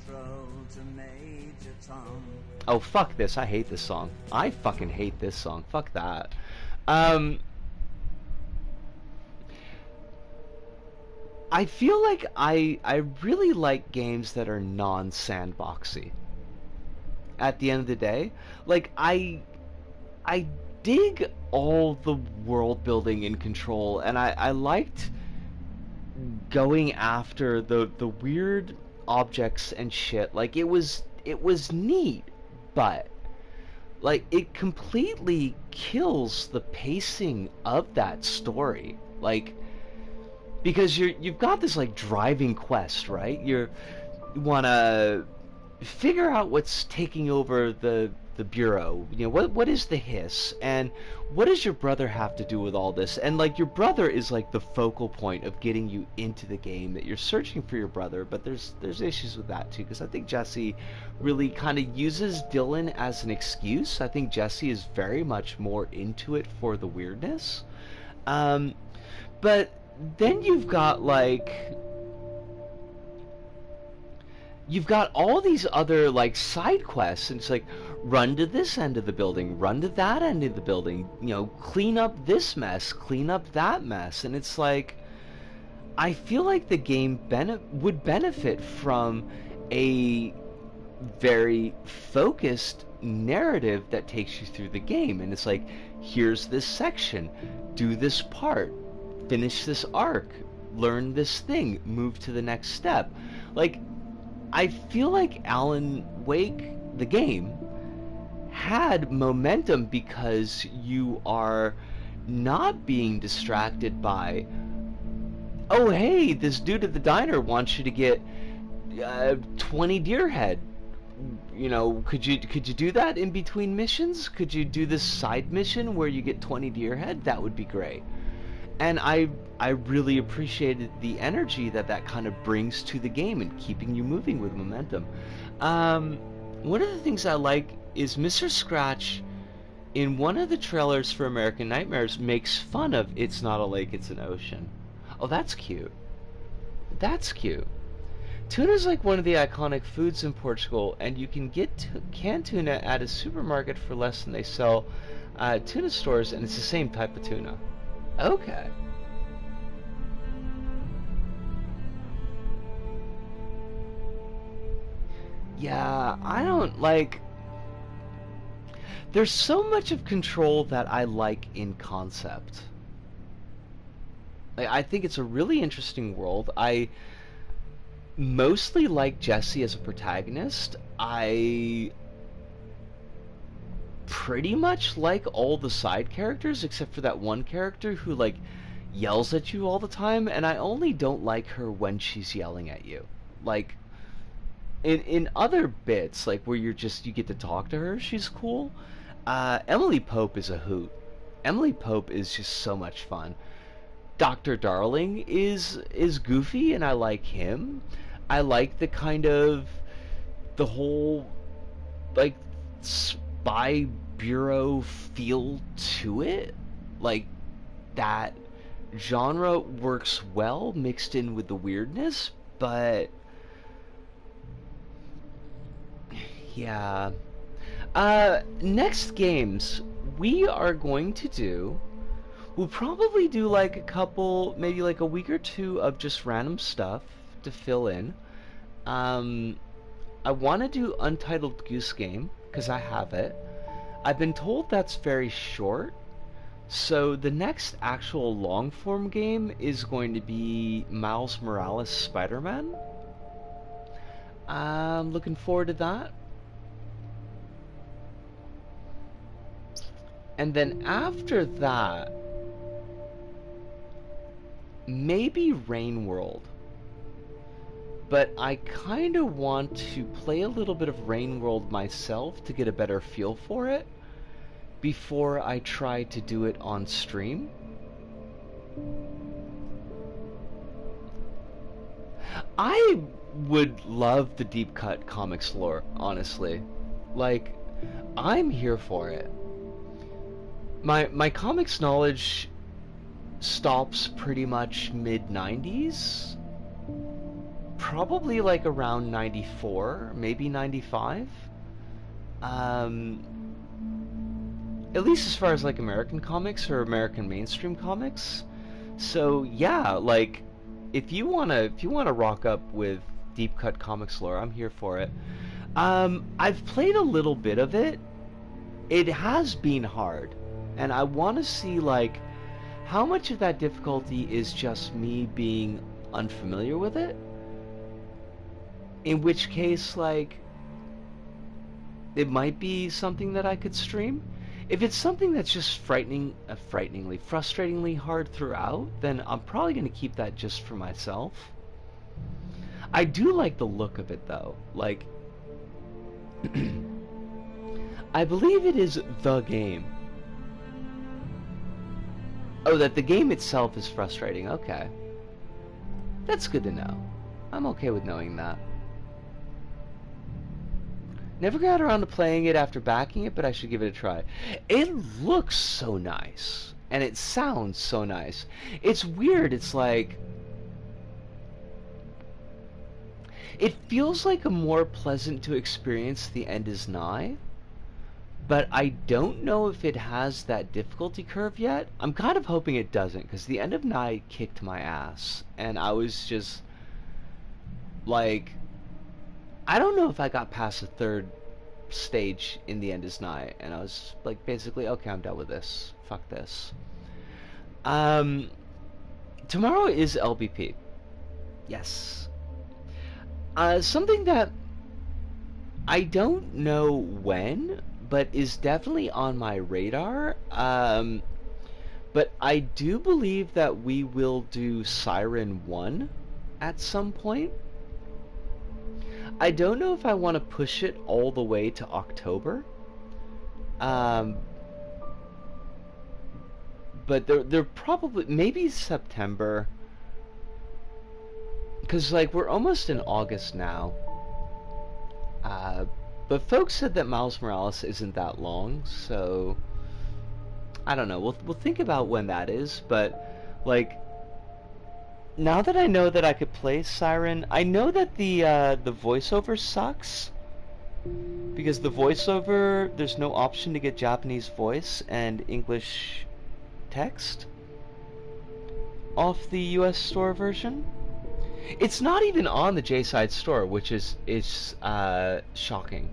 oh fuck this, I hate this song. I fucking hate this song. Fuck that. I feel like I really like games that are non-sandboxy. At the end of the day, like I dig all the world building in Control, and I liked going after the weird objects and shit. Like it was neat, but like it completely kills the pacing of that story. Like, because you've got this like driving quest, right? You want to figure out what's taking over the the Bureau? You know, what is the hiss? And what does your brother have to do with all this? And like, your brother is like the focal point of getting you into the game, that you're searching for your brother, but there's issues with that too, because I think Jesse really kind of uses Dylan as an excuse. I think Jesse is very much more into it for the weirdness. But then you've got like, you've got all these other like side quests, and it's like, run to this end of the building, run to that end of the building, you know, clean up this mess, clean up that mess. And it's like, I feel like the game would benefit from a very focused narrative that takes you through the game. And it's like, here's this section, do this part, finish this arc, learn this thing, move to the next step. Like, I feel like Alan Wake, the game, had momentum because you are not being distracted by, oh hey, this dude at the diner wants you to get 20 deer head. You know, could you do that in between missions? Could you do this side mission where you get 20 deer head? That would be great. And I really appreciated the energy that kind of brings to the game and keeping you moving with momentum. One of the things I like is Mr. Scratch, in one of the trailers for American Nightmares, makes fun of "It's not a lake, it's an ocean." Oh, that's cute. That's cute. Tuna is like one of the iconic foods in Portugal, and you can get canned tuna at a supermarket for less than they sell tuna stores, and it's the same type of tuna. Okay. Yeah, I don't like... There's so much of Control that I like in concept. Like, I think it's a really interesting world. I mostly like Jesse as a protagonist. I pretty much like all the side characters except for that one character who like yells at you all the time, and I only don't like her when she's yelling at you. Like in other bits, like where you get to talk to her, she's cool. Emily Pope is a hoot. Emily Pope is just so much fun. Dr. Darling is goofy, and I like him. I like the whole like spy bureau feel to it. Like, that genre works well mixed in with the weirdness, but yeah. Next games we are going to do, we'll probably do like a couple, maybe like a week or two of just random stuff to fill in. I want to do Untitled Goose Game because I have it. I've been told that's very short, so the next actual long form game is going to be Miles Morales Spider-Man. I'm looking forward to that. And then after that, maybe Rain World. But I kind of want to play a little bit of Rain World myself to get a better feel for it before I try to do it on stream. I would love the deep cut comics lore, honestly. Like, I'm here for it. My comics knowledge stops pretty much mid-90s. Probably like around 94, maybe 95. At least as far as like American comics or American mainstream comics. So yeah, like if you wanna rock up with deep cut comics lore, I'm here for it. I've played a little bit of it. It has been hard, and I want to see like how much of that difficulty is just me being unfamiliar with it. In which case, like, it might be something that I could stream. If it's something that's just frustratingly hard throughout, then I'm probably going to keep that just for myself. I do like the look of it, though. Like, I believe it is the game. Oh, that the game itself is frustrating. Okay. That's good to know. I'm okay with knowing that. Never got around to playing it after backing it, but I should give it a try. It looks so nice. And it sounds so nice. It's weird. It's like... It feels like a more pleasant to experience The End Is Nigh. But I don't know if it has that difficulty curve yet. I'm kind of hoping it doesn't, because The End of Nigh kicked my ass. And I was just... like... I don't know if I got past the third stage in The End Is Nigh, and I was like, basically, okay, I'm done with this. Fuck this. Tomorrow is LBP. Yes. Something that I don't know when, but is definitely on my radar. But I do believe that we will do Siren 1 at some point. I don't know if I want to push it all the way to October. But they're probably, maybe September. Because, like, we're almost in August now. But folks said that Miles Morales isn't that long, so... I don't know, we'll think about when that is, but, like... Now that I know that I could play Siren, I know that the voiceover sucks, because the voiceover, there's no option to get Japanese voice and English text off the US store version. It's not even on the J-Side store, which is shocking.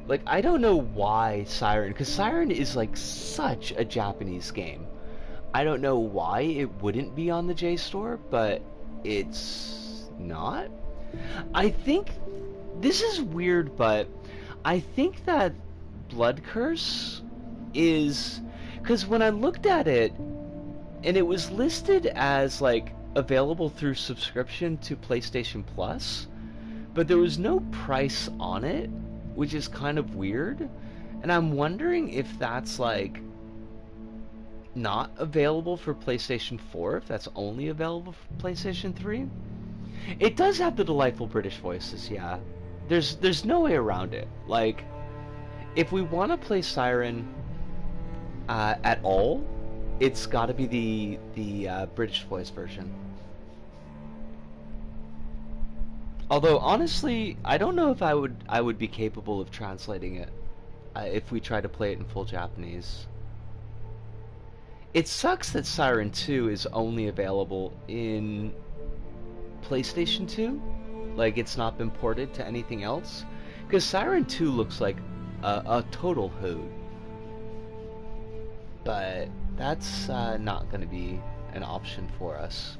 Like, I don't know why Siren, because Siren is like such a Japanese game. I don't know why it wouldn't be on the J-Store, but it's not. I think, this is weird, but I think that Blood Curse is, because when I looked at it, and it was listed as, like, available through subscription to PlayStation Plus, but there was no price on it, which is kind of weird, and I'm wondering if that's, like, not available for PlayStation 4, if that's only available for PlayStation 3. It does have the delightful British voices, yeah. There's no way around it. Like, if we want to play Siren at all, it's got to be the British voice version. Although honestly, I don't know if I would be capable of translating it if we try to play it in full Japanese. It sucks that Siren 2 is only available in PlayStation 2. Like, it's not been ported to anything else. Because Siren 2 looks like a total hoot. But that's not going to be an option for us.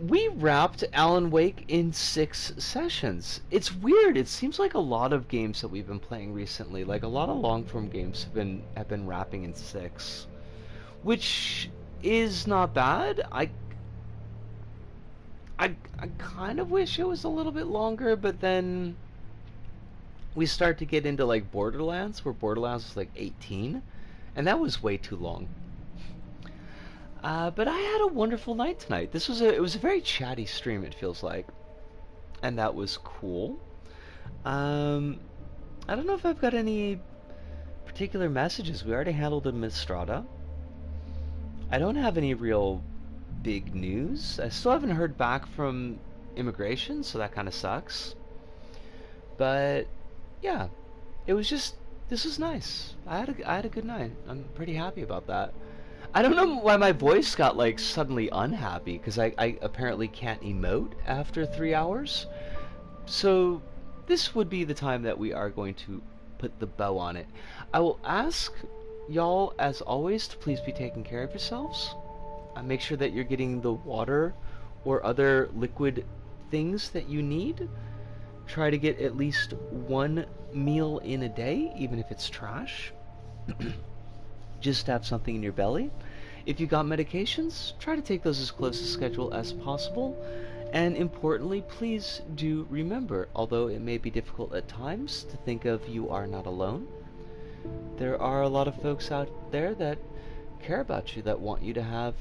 We wrapped Alan Wake in 6 sessions. It's weird. It seems like a lot of games that we've been playing recently, like a lot of long-form games have been wrapping in 6, which is not bad. I kind of wish it was a little bit longer, but then we start to get into like Borderlands, where Borderlands was like 18, and that was way too long. But I had a wonderful night tonight. It was a very chatty stream, it feels like, and that was cool. I don't know if I've got any particular messages. We already handled Administrada. I don't have any real big news. I still haven't heard back from immigration, so that kind of sucks. But yeah, this was nice. I had a good night. I'm pretty happy about that. I don't know why my voice got, like, suddenly unhappy, because I apparently can't emote after 3 hours. So, this would be the time that we are going to put the bow on it. I will ask y'all, as always, to please be taking care of yourselves. Make sure that you're getting the water or other liquid things that you need. Try to get at least 1 meal in a day, even if it's trash. Just have something in your belly. If you got medications, try to take those as close to schedule as possible. And importantly, please do remember, although it may be difficult at times to think of you are not alone, there are a lot of folks out there that care about you, that want you to have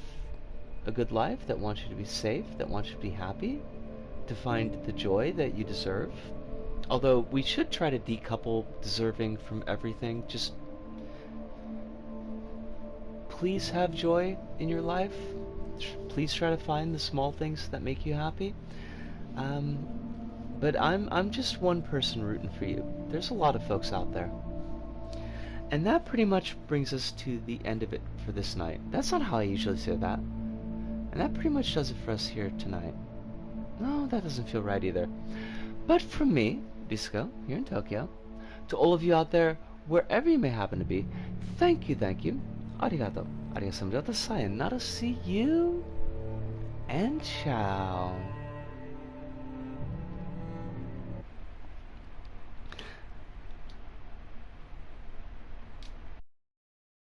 a good life, that want you to be safe, that want you to be happy, to find the joy that you deserve. Although we should try to decouple deserving from everything. Just please have joy in your life. Please try to find the small things that make you happy. But I'm just one person rooting for you. There's a lot of folks out there. And that pretty much brings us to the end of it for this night. That's not how I usually say that. And that pretty much does it for us here tonight. No, that doesn't feel right either. But from me, Bisco, here in Tokyo, to all of you out there, wherever you may happen to be, thank you. Arigato. Arigato. Sayonara. See you. And ciao.